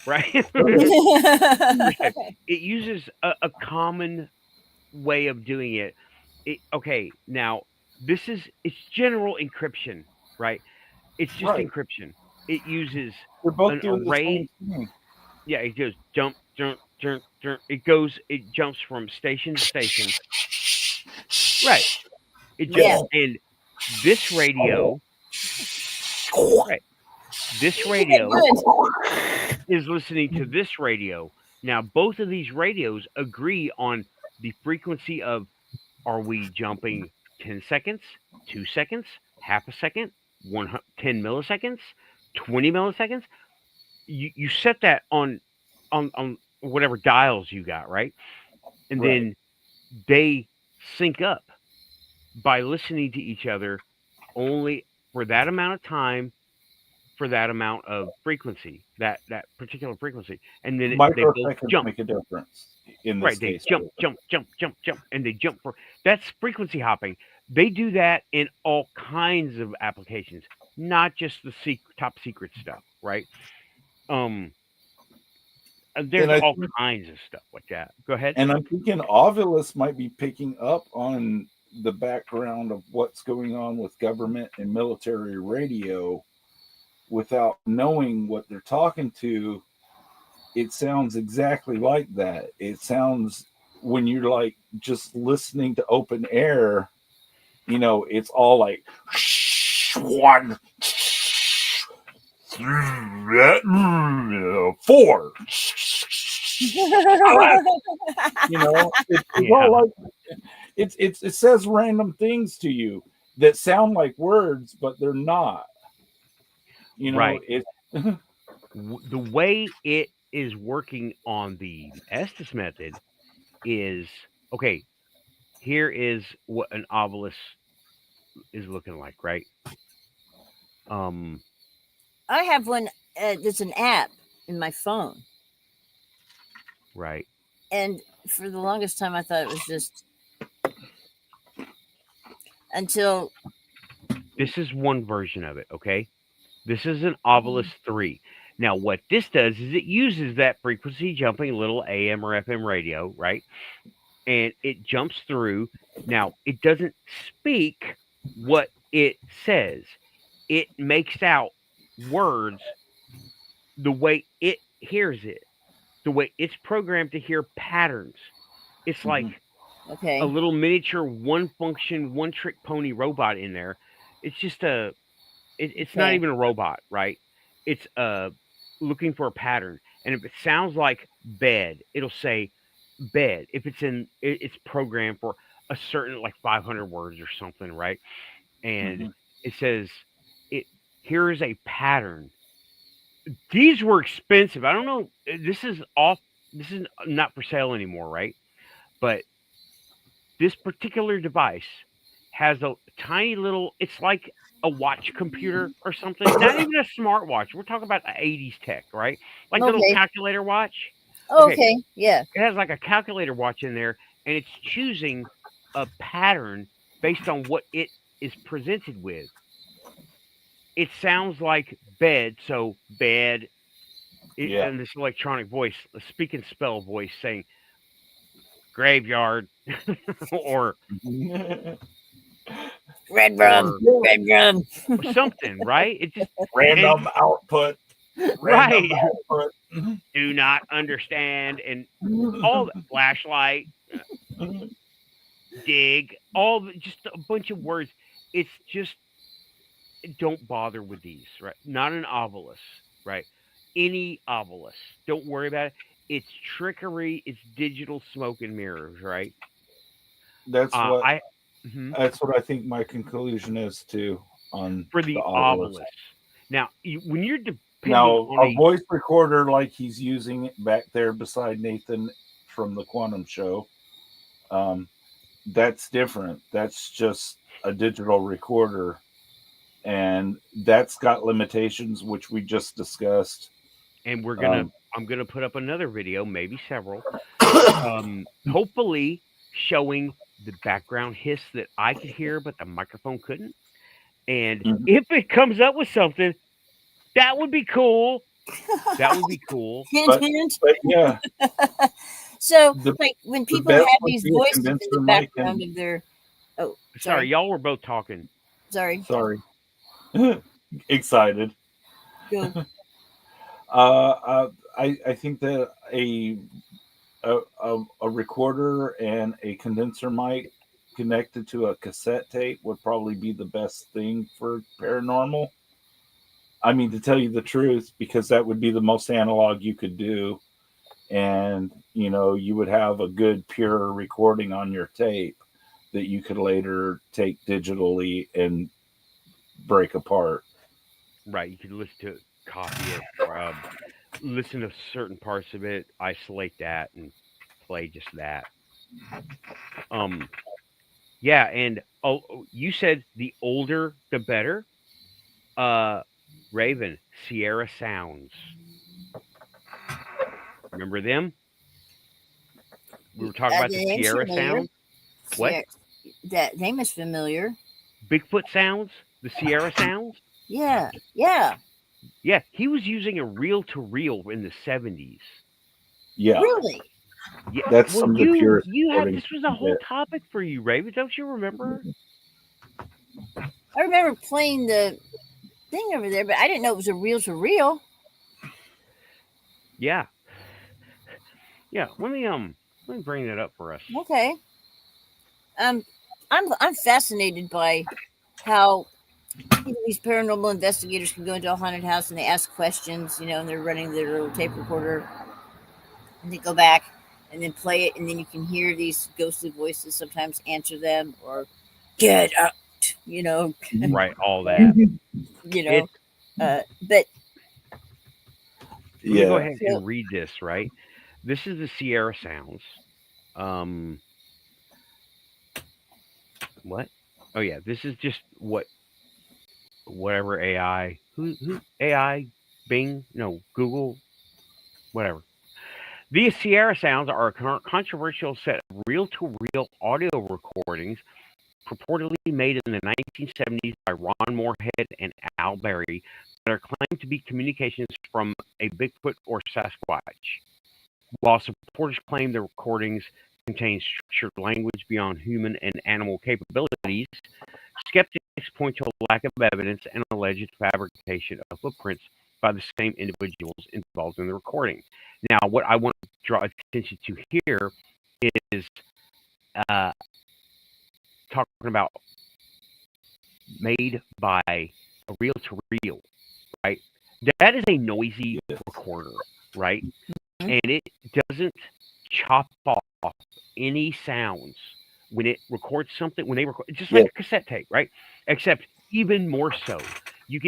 right? It uses a common way of doing it. Okay, now it's general encryption, right? It's just encryption. It uses an array. Yeah, it goes jump. It jumps from station to station. Right. It jumps, and this radio. Right. This radio is listening to this radio. Now, both of these radios agree on the frequency of, are we jumping 10 seconds, 2 seconds, half a second, 10 milliseconds, 20 milliseconds? You set that on whatever dials you got, right? And then they sync up by listening to each other only for that amount of time, for that amount of frequency, that particular frequency, and then they both jump. Make a difference in this case. They jump, and they jump for that's frequency hopping. They do that in all kinds of applications, not just the top secret stuff, right? There's all kinds of stuff like that. Go ahead. And I'm thinking Ovilus might be picking up on the background of what's going on with government and military radio. Without knowing what they're talking to, it sounds exactly like that. It sounds, when you're like just listening to open air, you know, it's all like 1, 4. You know, it's all like it says random things to you that sound like words, but they're not. You know, right. The way it is working on the Estes method is, okay, here is what an Ovilus is looking like, right? I have one, there's an app in my phone. Right. And for the longest time, I thought it was just until... This is one version of it, okay? This is an Ovilus 3. Now, what this does is it uses that frequency jumping little AM or FM radio, right? And it jumps through. Now, it doesn't speak what it says. It makes out words the way it hears it, the way it's programmed to hear patterns. It's like a little miniature one function, one trick pony robot in there. It's just it's not even a robot, right? It's looking for a pattern. And if it sounds like bed, it'll say bed. If it's programmed for a certain, like 500 words or something, right? And it says, here is a pattern. These were expensive. I don't know. This is not for sale anymore, right? But this particular device has a tiny little, it's like a watch computer or something. Not even a smartwatch. We're talking about the 80s tech, right? Like the little calculator watch. Okay, yeah. It has like a calculator watch in there, and it's choosing a pattern based on what it is presented with. It sounds like bed, so bed, and this electronic voice, a speak and spell voice saying graveyard or red rum, or something, right? It's just random output, right? Do not understand, and all the flashlight, dig, just a bunch of words. It's just don't bother with these, right? Not an obelisk, right? Any obelisk. Don't worry about it. It's trickery. It's digital smoke and mirrors, right? That's what I mhm. that's what I think my conclusion is too on For the the obelisk. obelisk. Now, when you're depending Now, on a voice recorder like he's using it back there beside Nathan from the Quantum Show, that's different. That's just a digital recorder, and that's got limitations, which we just discussed. and I'm gonna put up another video, maybe several, hopefully showing the background hiss that I could hear, but the microphone couldn't. And if it comes up with something, that would be cool. That would be cool. But yeah. So, like when people have these voices in the background of their. Oh, sorry, y'all were both talking. Sorry. Excited. Go. I think that a recorder and a condenser mic connected to a cassette tape would probably be the best thing for paranormal. I mean, to tell you the truth, because that would be the most analog you could do. And, you would have a good, pure recording on your tape that you could later take digitally and break apart. Right. You could listen to it, copy it, or listen to certain parts of it, isolate that, and play just that. Yeah, and you said the older the better. Raven, Sierra Sounds. Remember them? We were talking about the Sierra Sounds. What? That name is familiar. Bigfoot Sounds? The Sierra Sounds? Yeah. Yeah, he was using a reel-to-reel in the 70s. Yeah. Really? Yeah. That's some of the purest. This was a whole topic for you, Raven. Don't you remember? I remember playing the thing over there, but I didn't know it was a reel-to-reel. Yeah. Yeah. Let me bring that up for us. Okay. I'm fascinated by how these paranormal investigators can go into a haunted house and they ask questions, and they're running their little tape recorder, and they go back and then play it, and then you can hear these ghostly voices sometimes answer them or get out, Right, all that. But let me go ahead and read this, right? This is the Sierra Sounds. What? Oh yeah, this is just whatever AI, who AI, Bing, no, Google, whatever. These Sierra Sounds are a controversial set of reel-to-reel audio recordings purportedly made in the 1970s by Ron Moorhead and Al Berry that are claimed to be communications from a Bigfoot or Sasquatch. While supporters claim the recordings contain structured language beyond human and animal capabilities, skeptics point to a lack of evidence and alleged fabrication of footprints by the same individuals involved in the recording. Now, what I want to draw attention to here is talking about made by a reel-to-reel, right? That is a noisy recorder, right? And it doesn't chop off any sounds when it records something. When they record, just like a cassette tape, right? Except even more so. You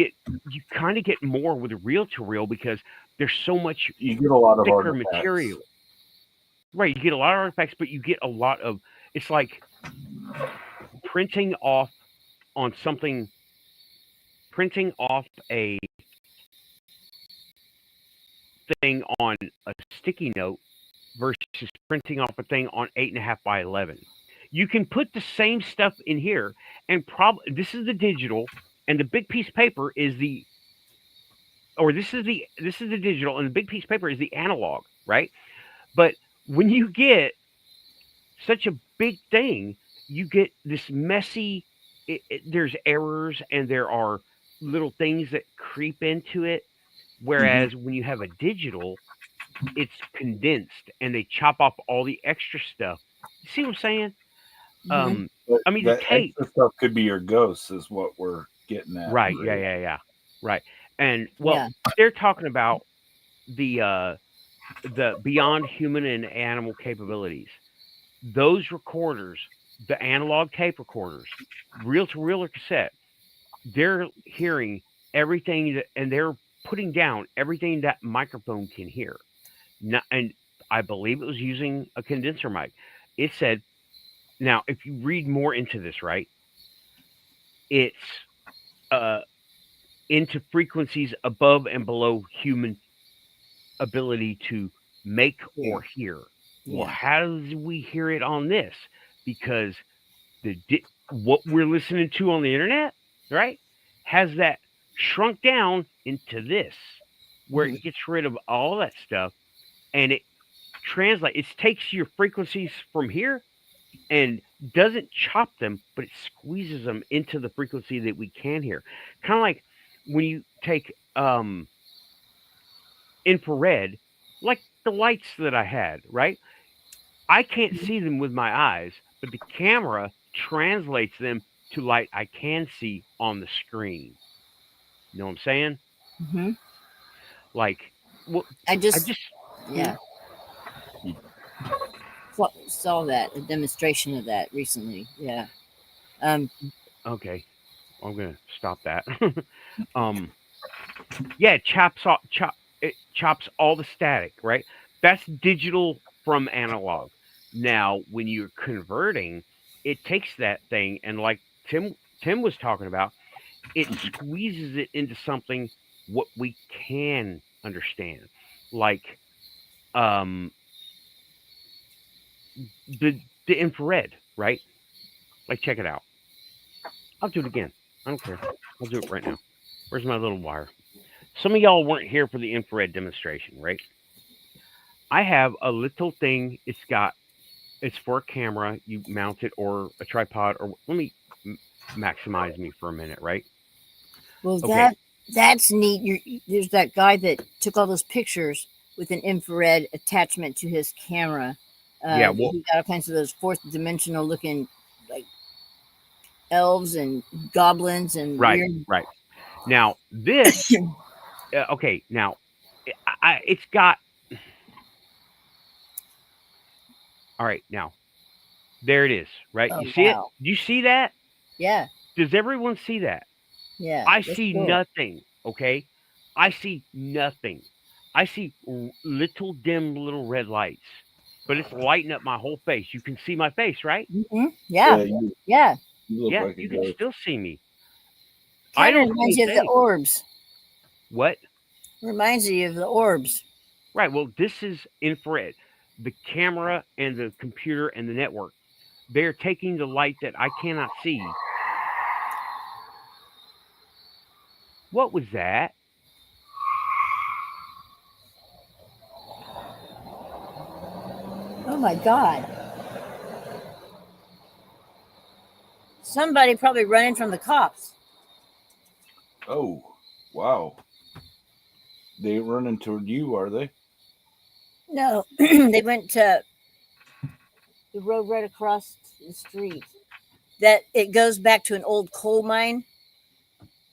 kind of get more with a reel-to-reel because there's so much you get a lot of thicker material. Right, you get a lot of artifacts, but you get a lot of. It's like printing off on something. Printing off a thing on a sticky note versus printing off a thing on 8.5 by 11. You can put the same stuff in here, and this is the digital, and the big piece of paper is the, or this is the digital, and the big piece of paper is the analog, right? But when you get such a big thing, you get this messy. There's errors, and there are little things that creep into it. Whereas when you have a digital, it's condensed, and they chop off all the extra stuff You see what I'm saying? Mm-hmm. I mean, the that tape. extra stuff could be your ghosts, is what we're getting at. Right. Yeah. Right. And Yeah. they're talking about the beyond human and animal capabilities. Those recorders, the analog tape recorders, reel to reel or cassette, they're hearing everything and they're putting down everything that microphone can hear. And I believe it was using a condenser mic. It said, now if you read more into this, right, it's uh, into frequencies above and below human ability to make or hear. Well, how do we hear it on this? Because what we're listening to on the internet, right, has that shrunk down into this, where it gets rid of all that stuff, and it takes your frequencies from here and doesn't chop them, but it squeezes them into the frequency that we can hear. Kind of like when you take infrared, like the lights that I had, right? I can't see them with my eyes, but the camera translates them to light I can see on the screen. You know what I'm saying? Mm-hmm. Like, well, I just saw that, a demonstration of that recently. Yeah. Okay, I'm gonna stop that. Yeah, it chops all the static, right? That's digital from analog. Now, when you're converting, it takes that thing and, like Tim was talking about, it squeezes it into something what we can understand, like the infrared, right? Like, check it out. I'll do it again. I don't care. I'll do it right now. Where's my little wire? Some of y'all weren't here for the infrared demonstration, right? I have a little thing. It's for a camera. You mount it or a tripod, or let me maximize me for a minute, right? Well, okay. That's neat. There's that guy that took all those pictures with an infrared attachment to his camera. Well, he got all kinds of those fourth dimensional looking, like, elves and goblins and right. Now this, okay. Now, it's got. All right, now there it is. Right, you see it? Do you see that? Yeah. Does everyone see that? Yeah. I see nothing. Okay, I see nothing. I see little dim little red lights, but it's lighting up my whole face. You can see my face, right? Mm-hmm. Yeah. Yeah. You can still see me. I don't reminds you of the orbs. What? Reminds you of the orbs. Right. Well, this is infrared. The camera and the computer and the network, they're taking the light that I cannot see. What was that? Oh my God. Somebody probably running from the cops. Oh, wow. They ain't running toward you, are they? No, they went to the road right across the street. That it goes back to an old coal mine,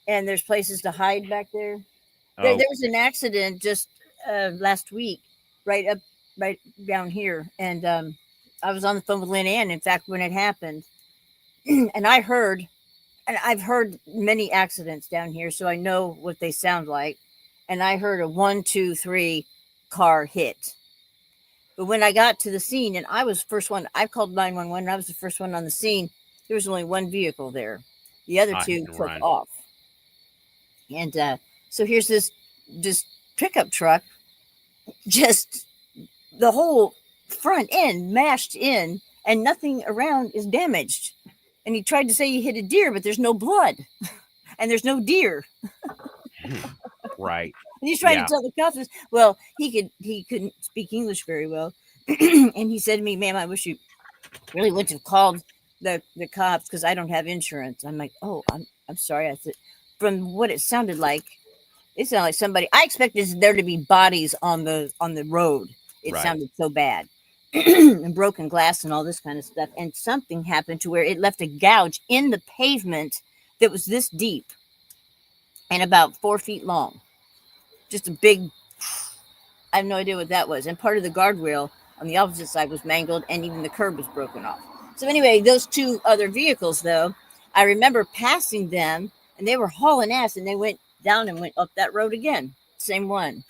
and there's places to hide back there. There was an accident just last week, right down here, and I was on the phone with Lynn Ann, in fact, when it happened, and I've heard many accidents down here, so I know what they sound like, and I heard a 1, 2, 3 car hit. But when I got to the scene, and I was the first one, I called 911, and I was the first one on the scene. There was only one vehicle there. The other two took off. And so here's this pickup truck, just the whole front end mashed in, and nothing around is damaged. And he tried to say he hit a deer, but there's no blood, and there's no deer. Right. And he's trying to tell the cops, well, he couldn't speak English very well. And he said to me, ma'am, I wish you really wouldn't have called the cops because I don't have insurance. I'm like, oh, I'm sorry. I said, from what it sounded like somebody. I expected there to be bodies on the road. It sounded so bad. and broken glass and all this kind of stuff. And something happened to where it left a gouge in the pavement that was this deep and about 4 feet long. Just a big, I have no idea what that was. And part of the guardrail on the opposite side was mangled, and even the curb was broken off. So anyway, those two other vehicles, though, I remember passing them, and they were hauling ass, and they went down and went up that road again. Same one.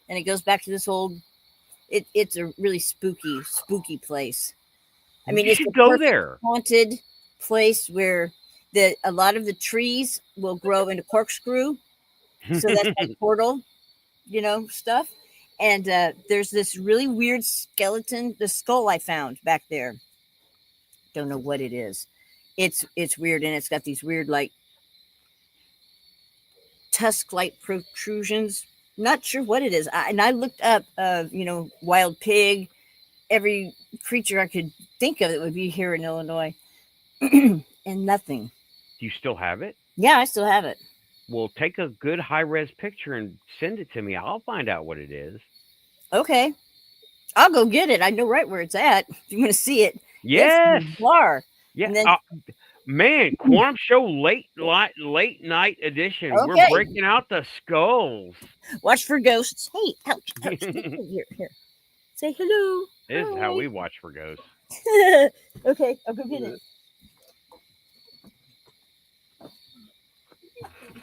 And it goes back to this old, it's a really spooky place. I mean, you it's should a go there. Haunted place where a lot of the trees will grow into corkscrew. So that's like portal, stuff. And there's this really weird skeleton, the skull I found back there. Don't know what it is. It's weird, and it's got these weird, like, tusk-like protrusions. Not sure what it is. I looked up, wild pig, every creature I could think of that would be here in Illinois, and nothing. Do you still have it? Yeah, I still have it. Well, take a good high-res picture and send it to me. I'll find out what it is. Okay. I'll go get it. I know right where it's at. If you want to see it. Yes. It's bizarre. Yeah. Then, man, Quantum Show late night edition. Okay. We're breaking out the skulls. Watch for ghosts. Hey, ouch. Here. Say hello. This is how we watch for ghosts. Okay, I'll go get it.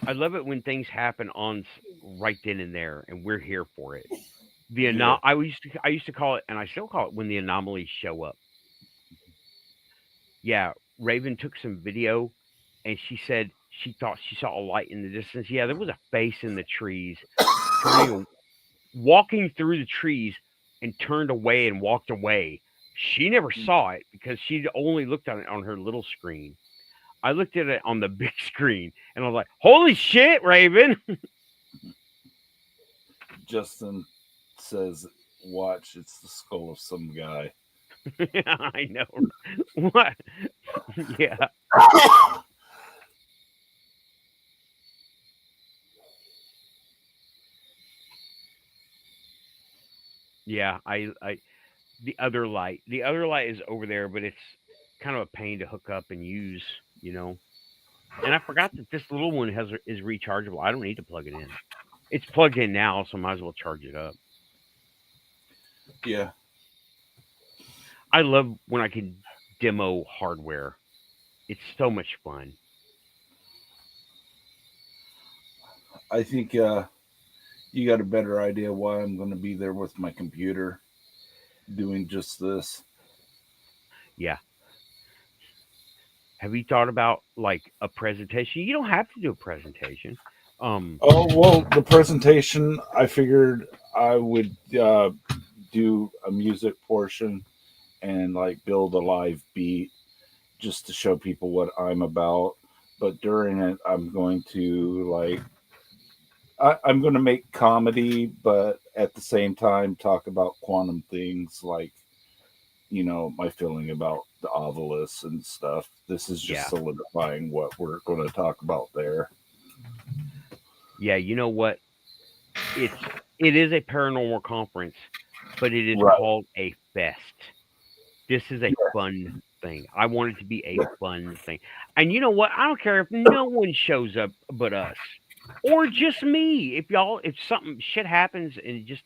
I love it when things happen on right then and there, and we're here for it. I used to call it, and I still call it, when the anomalies show up. Yeah, Raven took some video, and she said she thought she saw a light in the distance. Yeah, there was a face in the trees, walking through the trees, and turned away and walked away. She never saw it because she'd only looked at it on her little screen. I looked at it on the big screen, and I was like, "Holy shit, Raven!" Justin says, "Watch, it's the skull of some guy." I know. What? Yeah. Yeah, the other light is over there, but it's kind of a pain to hook up and use, And I forgot that this little one is rechargeable. I don't need to plug it in. It's plugged in now, so I might as well charge it up. Yeah. I love when I can demo hardware. It's so much fun. I think you got a better idea why I'm going to be there with my computer doing just this. Yeah. Have you thought about like a presentation? You don't have to do a presentation. The presentation, I figured I would do a music portion and like build a live beat just to show people what I'm about. But during it, I'm going to I'm going to make comedy, but at the same time talk about quantum things, like, my feeling about the Ovilus and stuff. This is just solidifying what we're going to talk about there. Yeah, you know what? It is a paranormal conference, but it is called a fest. This is a fun thing. I want it to be a fun thing. And you know what? I don't care if no one shows up but us. Or just me. If something shit happens and just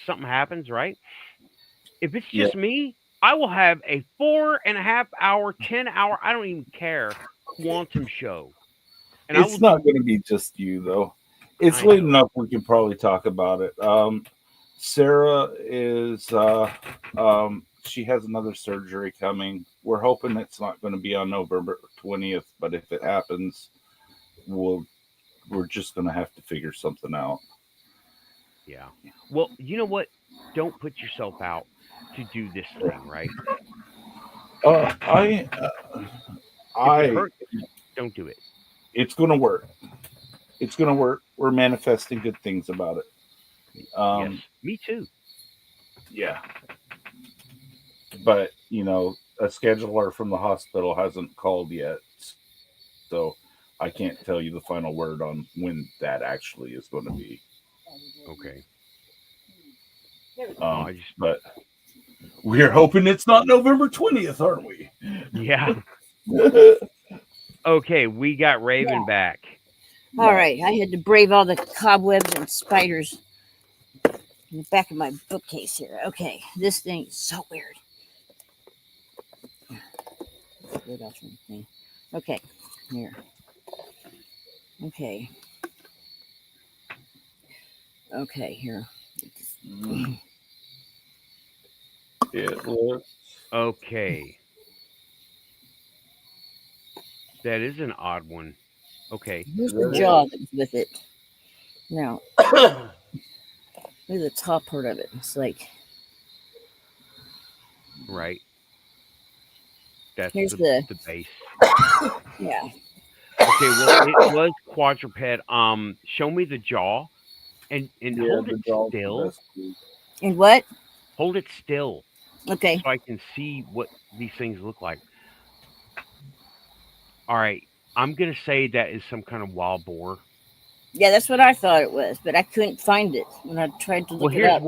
something happens, right? If it's just me, I will have a 4.5 hour, 10 hour, I don't even care, quantum show. And it's not going to be just you, though. It's late enough we can probably talk about it. Sarah is, she has another surgery coming. We're hoping it's not going to be on November 20th, but if it happens, we're just going to have to figure something out. Yeah. Well, you know what? Don't put yourself out to do this thing, right? Don't do it. It's going to work. It's going to work. We're manifesting good things about it. Yes, me too. Yeah. But, a scheduler from the hospital hasn't called yet. So I can't tell you the final word on when that actually is going to be. Okay. But We're hoping it's not November 20th, aren't we? Yeah. Okay, we got Raven back. All right, I had to brave all the cobwebs and spiders in the back of my bookcase here. Okay, this thing is so weird. Okay, here. Okay. Okay, here. It looks Okay. That is an odd one. Okay. Here's the jaw that was with it. Now, look at the top part of it. It's like right. That's here's the base. Yeah. Okay, well, it was quadruped. Show me the jaw and hold it still. And what? Hold it still. Okay. So I can see what these things look like. All right. I'm going to say that is some kind of wild boar. Yeah, that's what I thought it was, but I couldn't find it when I tried to look it up.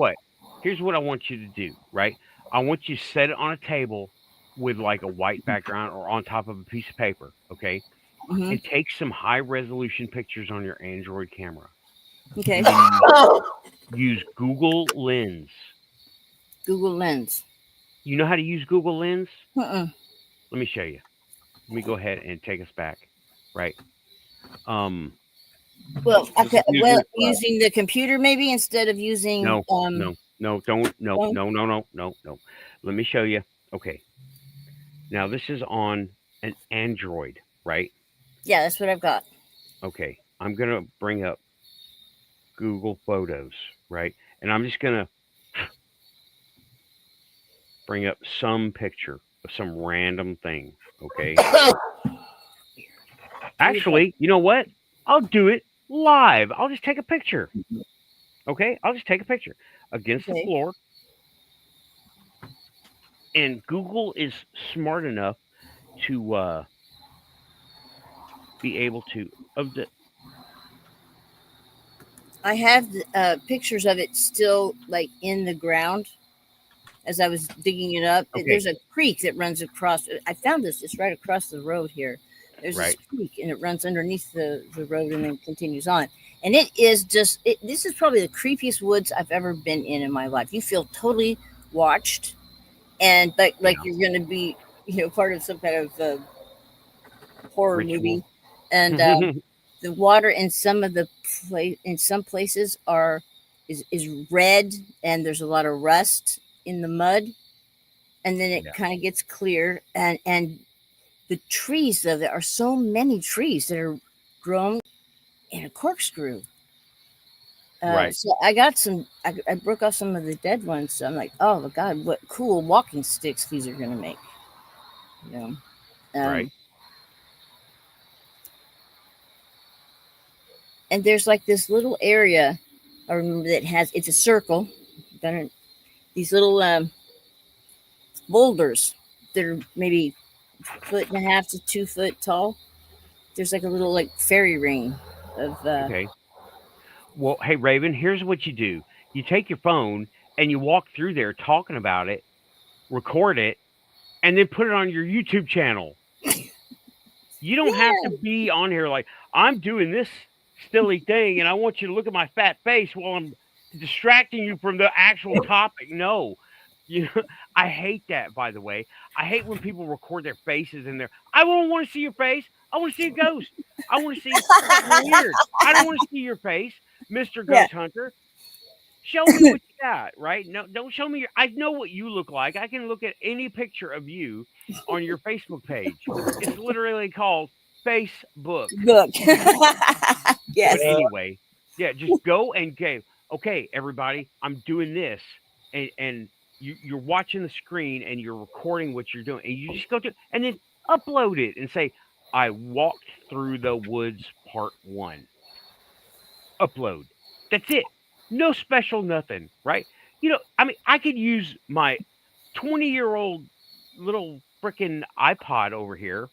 Here's what I want you to do, right? I want you to set it on a table with like a white background or on top of a piece of paper, okay? Mm-hmm. And take some high resolution pictures on your Android camera. Okay. Use Google Lens. Google Lens. You know how to use Google Lens? Uh-uh. Let me show you. Let me go ahead and take us back, right? Well, using the computer maybe instead of using no. Let me show you. Okay. Now this is on an Android, right? Yeah, that's what I've got. Okay. I'm gonna bring up Google Photos, right? And I'm just gonna bring up some picture of some random thing. Okay. Actually, you know what? I'll do it live. I'll just take a picture. Okay? I'll just take a picture against the floor. And Google is smart enough to be able to I have pictures of it still like in the ground as I was digging it up. Okay. There's a creek that runs across. I found this. It's right across the road here. There's this creek, and it runs underneath the road and then continues on. And it is just, this is probably the creepiest woods I've ever been in my life. You feel totally watched, and like you're going to be, part of some kind of horror movie. And the water in some of the in some places is red, and there's a lot of rust in the mud, and then it kind of gets clear, and the trees, though, there are so many trees that are grown in a corkscrew. So I got I broke off some of the dead ones. So I'm like, oh my God, what cool walking sticks these are going to make. Right. And there's like this little area, I remember, that it's a circle. These little boulders that are maybe 1.5 to 2 foot tall. There's like a little fairy ring of okay. Well, hey Raven, here's what you do. You take your phone and you walk through there talking about it, record it, and then put it on your YouTube channel. You don't have to be on here like, I'm doing this silly thing and I want you to look at my fat face while I'm distracting you from the actual topic. No. I hate that, by the way. I hate when people record their faces in there. I don't want to see your face. I want to see a ghost. I want to see something weird. I don't want to see your face, Mr. Ghost Hunter. Show me what you got, right? No, don't show me I know what you look like. I can look at any picture of you on your Facebook page. It's literally called Facebook. Yes. But anyway, just go and go. Okay, everybody, I'm doing this, and you're watching the screen and you're recording what you're doing, and you just go to and then upload it and say, I walked through the woods part 1. Upload. That's it. No special nothing, right? I could use my 20-year-old little freaking iPod over here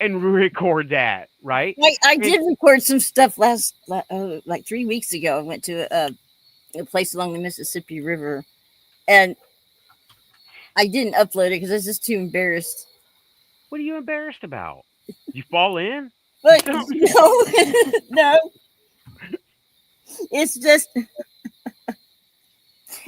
and record that, right? I did record some stuff like 3 weeks ago. I went to a place along the Mississippi River, and I didn't upload it because I was just too embarrassed. What are you embarrassed about? Did you fall in? But no, no. It's just,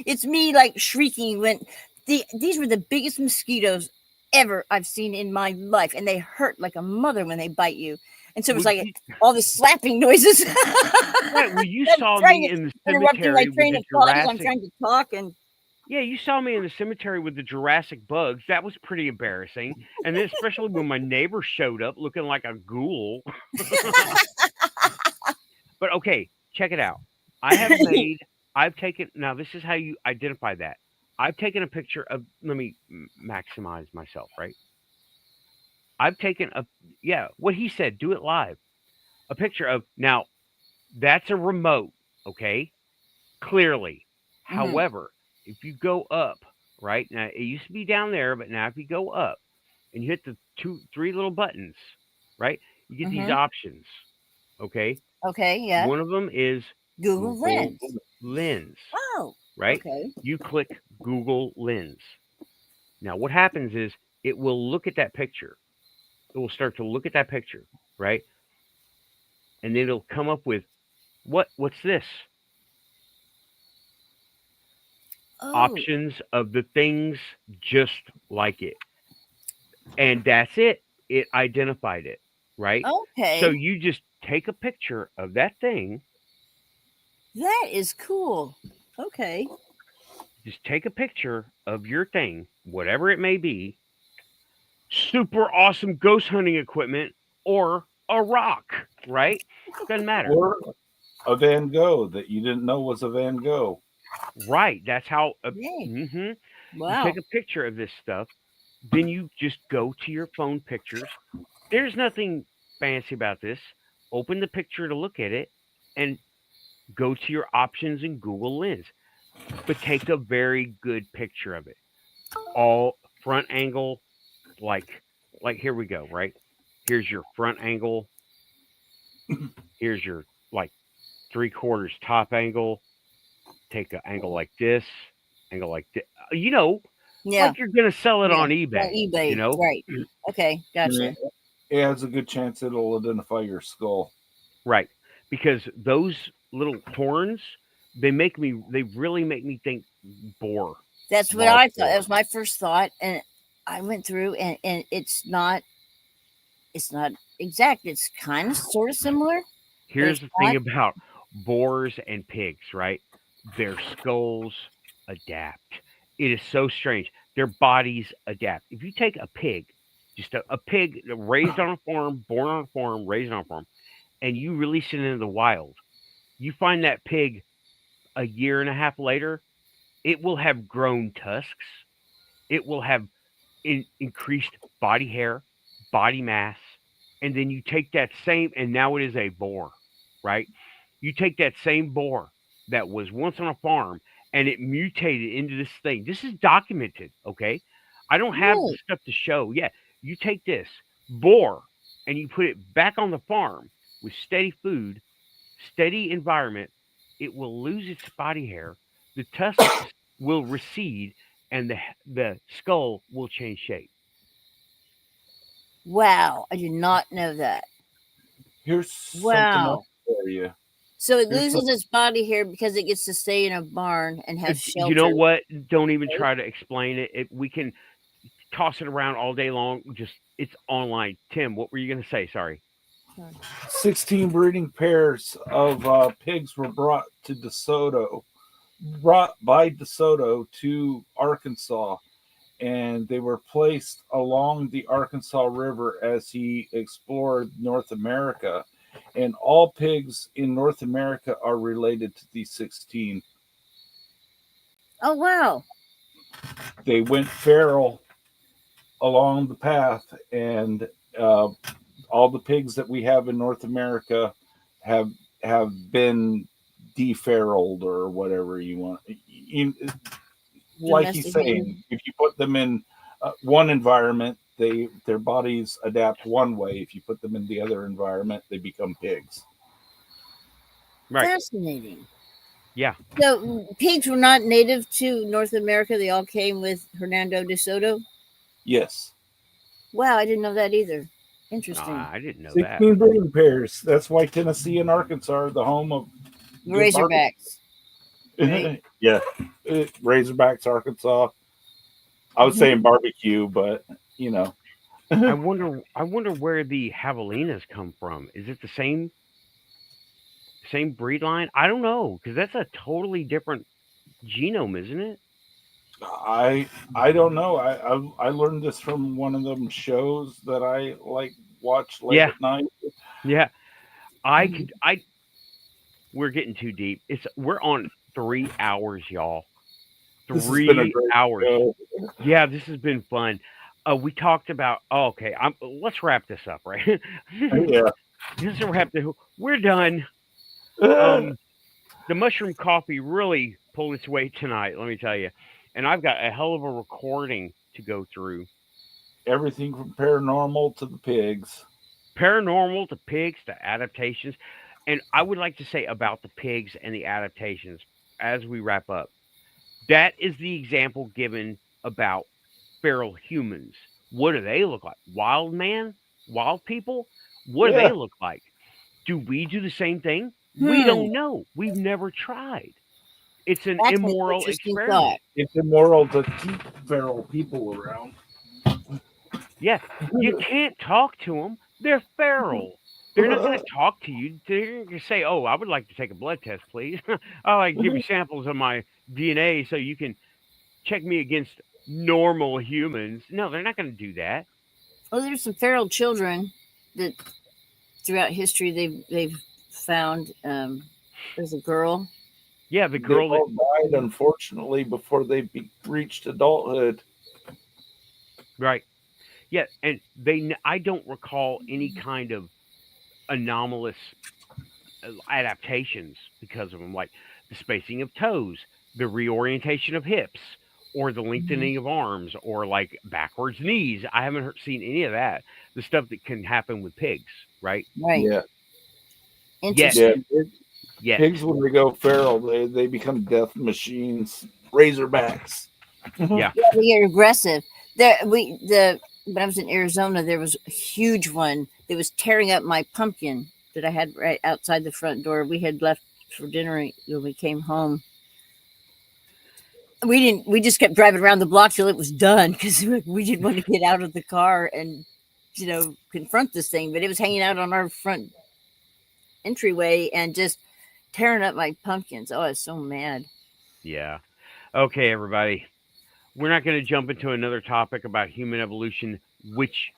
it's me like shrieking when these were the biggest mosquitoes ever I've seen in my life, and they hurt like a mother when they bite you. And so it was like all this slapping noises. Right. Well, you saw me in the cemetery with the Jurassic. I'm trying to talk, and yeah, you saw me in the cemetery with the Jurassic bugs. That was pretty embarrassing, and then especially when my neighbor showed up looking like a ghoul. But okay, check it out. I've taken. Now this is how you identify that. I've taken a picture of. Let me maximize myself. Right. I've taken what he said. Do it live. A picture of now. That's a remote. Okay. Clearly. However, if you go up, right now, it used to be down there, but now if you go up and you hit the 3 little buttons, right, you get these options. Okay. Okay. Yeah. One of them is Google Lens. Oh. Right. Okay. You click Google Lens. Now, what happens is it will look at that picture. It will start to look at that picture, right, and then it'll come up with what's this? Options of the things just like it. And that's it. It identified it, right? Okay. So you just take a picture of that thing. That is cool. Okay. Just take a picture of your thing, whatever it may be. Super awesome ghost hunting equipment or a rock, right? Doesn't matter. Or a Van Gogh that you didn't know was a Van Gogh. Right. That's how. Wow. You take a picture of this stuff. Then you just go to your phone pictures. There's nothing fancy about this. Open the picture to look at it and go to your options in Google Lens. But take a very good picture of it. All front angle, like here we go, right? Here's your front angle. Here's your like 3/4 top angle. Take an angle like this, angle like this. Like you're gonna sell it on eBay. On eBay, right? Okay, gotcha. It has a good chance it'll identify your skull, right? Because those little horns, they really make me think boar. That's what I thought. That was my first thought, and I went through, and it's not exact. It's kind of sort of similar. Here's the thing about boars and pigs, right? Their skulls adapt. It is so strange. Their bodies adapt. If you take a pig, just a pig raised on a farm, born on a farm, raised on a farm, and you release it into the wild, you find that pig a year and a half later, it will have grown tusks. It will have increased body hair, body mass. And then you take that same, and now it is a boar, right? You take that same boar that was once on a farm and it mutated into this thing. This is documented, okay? I don't have the stuff to show. Yeah, you take this boar and you put it back on the farm with steady food, steady environment. It will lose its body hair. The tusks will recede and the skull will change shape. Wow, I did not know that. Here's something else for you. So it loses its body hair because it gets to stay in a barn and have shelter. You know what? Don't even try to explain it. We can toss it around all day long. Just it's online. Tim, what were you going to say? Sorry. 16 breeding pairs of pigs were brought by DeSoto to Arkansas, and they were placed along the Arkansas River as he explored North America. And all pigs in North America are related to these 16. Oh, wow. They went feral along the path, and all the pigs that we have in North America have been deferaled or whatever you want. Like he's saying, if you put them in one environment, their bodies adapt one way. If you put them in the other environment, they become pigs. Right. Fascinating. Yeah. So pigs were not native to North America. They all came with Hernando de Soto. Yes. Wow, I didn't know that either. Interesting. I didn't know 16 breeding pairs. That's why Tennessee and Arkansas are the home of Razorbacks. Right? Yeah. Razorbacks, Arkansas. I was saying barbecue, but you know. I wonder where the javelinas come from. Is it the same breed line? I don't know, because that's a totally different genome, isn't it? I don't know. I learned this from one of them shows that I like watch late Yeah. at night. Yeah. We're getting too deep. We're on 3 hours, y'all. This has been a 3 great hours. show. Yeah, this has been fun. We talked about. Oh, okay, let's wrap this up, right? Yeah. Let's wrap this. We're done. The mushroom coffee really pulled its weight tonight. Let me tell you, and I've got a hell of a recording to go through. Everything from paranormal to the pigs. Paranormal to pigs to adaptations, and I would like to say about the pigs and the adaptations as we wrap up. That is the example given about feral humans. What do they look like? Wild man? Wild people? What do they look like? Do we do the same thing? We don't know. We've never tried. It's an immoral experiment. Thought. It's immoral to keep feral people around. Yeah, you can't talk to them. They're feral. They're not going to talk to you. They're going to say, "Oh, I would like to take a blood test, please. I'd like to give you samples of my DNA so you can check me against normal humans." No, they're not going to do that. Oh, there's some feral children that throughout history they've found. There's a girl. Yeah, the girl that died unfortunately before they reached adulthood. Right. Yeah, and I don't recall any kind of anomalous adaptations because of them, like the spacing of toes, the reorientation of hips, or the lengthening of arms, or like backwards knees. I haven't seen any of that. The stuff that can happen with pigs, right? Right. Yeah. Interesting. Yeah. Pigs, when they go feral, they become death machines. Razorbacks. Yeah, they get aggressive. When I was in Arizona, there was a huge one that was tearing up my pumpkin that I had right outside the front door. We had left for dinner when we came home. We just kept driving around the block till it was done because we didn't want to get out of the car and confront this thing. But it was hanging out on our front entryway and just tearing up my pumpkins. Oh, I was so mad. Yeah. Okay, everybody. We're not going to jump into another topic about human evolution, which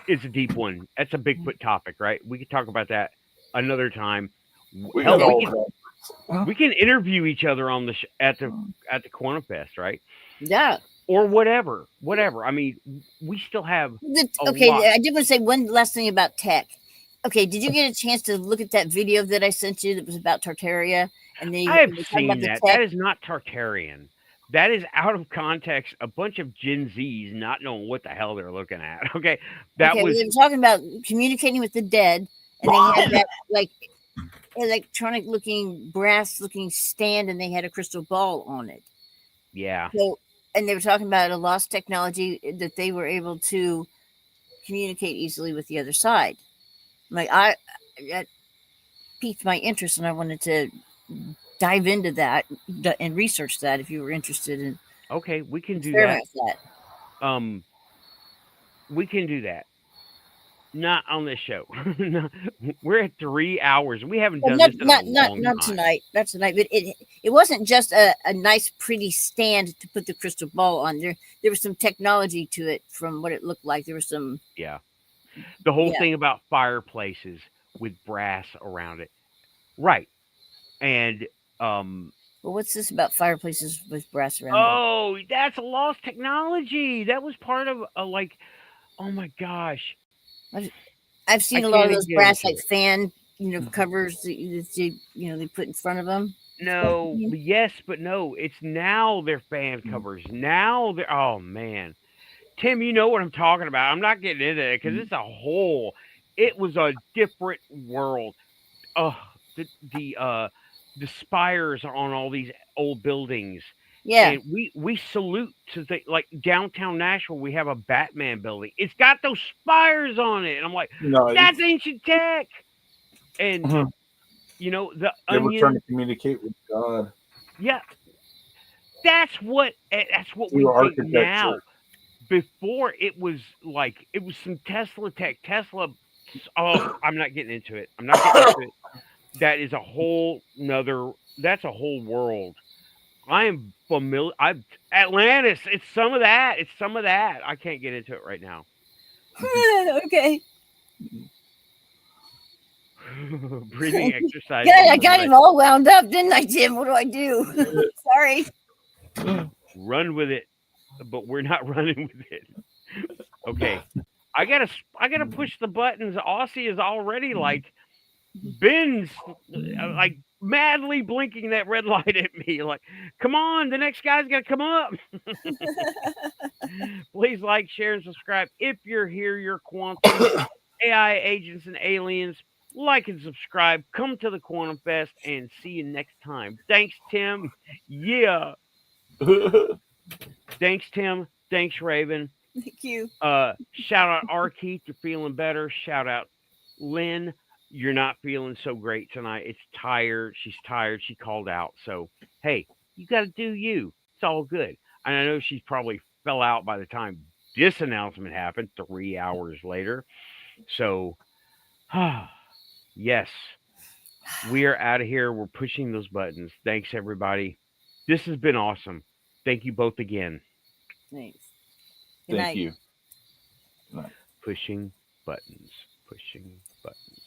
is a deep one. That's a Bigfoot topic, right? We could talk about that another time. We can interview each other on at the Quantum Fest, right? Yeah. Or whatever. I mean, we still have okay. I did want to say one last thing about tech. Okay, did you get a chance to look at that video that I sent you that was about Tartaria? And I have seen that. That is not Tartarian. That is out of context. A bunch of Gen Zs not knowing what the hell they're looking at. Okay, they were talking about communicating with the dead, and they had that like electronic-looking, brass-looking stand, and they had a crystal ball on it. Yeah. So, and they were talking about a lost technology that they were able to communicate easily with the other side. Like that piqued my interest, and I wanted to dive into that and research that if you were interested in. Okay, we can do that. We can do that. Not on this show. We're at 3 hours. We haven't done this in a long time. Tonight. Not tonight. But it wasn't just a nice, pretty stand to put the crystal ball on. There was some technology to it from what it looked like. There was some. Yeah. The whole thing about fireplaces with brass around it. Right. And well, what's this about fireplaces with brass around it? That's a lost technology. That was part of oh my gosh. I've seen a lot of those brass fan, covers that they put in front of them. No, yes, but no. It's now their fan covers. Now they're man. Tim, you know what I'm talking about. I'm not getting into it because it's it was a different world. The the spires are on all these old buildings. Yeah. And we salute to the like downtown Nashville. We have a Batman building. It's got those spires on it, and I'm like, that's ancient tech. And you know the they were trying onion. to communicate with God. Yeah, that's what we think now. Before it was some Tesla tech. Tesla. Oh, I'm not getting into it. I'm not getting into it. That is a whole nother. That's a whole world. I am familiar. Atlantis. It's some of that. It's some of that. I can't get into it right now. Okay. Breathing exercise. Yeah, I got him all wound up, didn't I, Tim? What do I do? Sorry. Run with it, but we're not running with it. Okay. I gotta push the buttons. Aussie is already like Ben's like madly blinking that red light at me. Like, come on, the next guy's gotta come up. Please like, share, and subscribe. If you're here, you're quantum AI agents and aliens. Like and subscribe. Come to the Quantum Fest and see you next time. Thanks, Tim. Yeah. Thanks, Tim. Thanks, Raven. Thank you. Shout out R. Keith, you're feeling better. Shout out Lynn, you're not feeling so great tonight. It's tired. She's tired. She called out. So, hey, you got to do you. It's all good. And I know she's probably fell out by the time this announcement happened 3 hours later. So, yes, we are out of here. We're pushing those buttons. Thanks, everybody. This has been awesome. Thank you both again. Thanks. Thank you. Pushing buttons. Pushing buttons.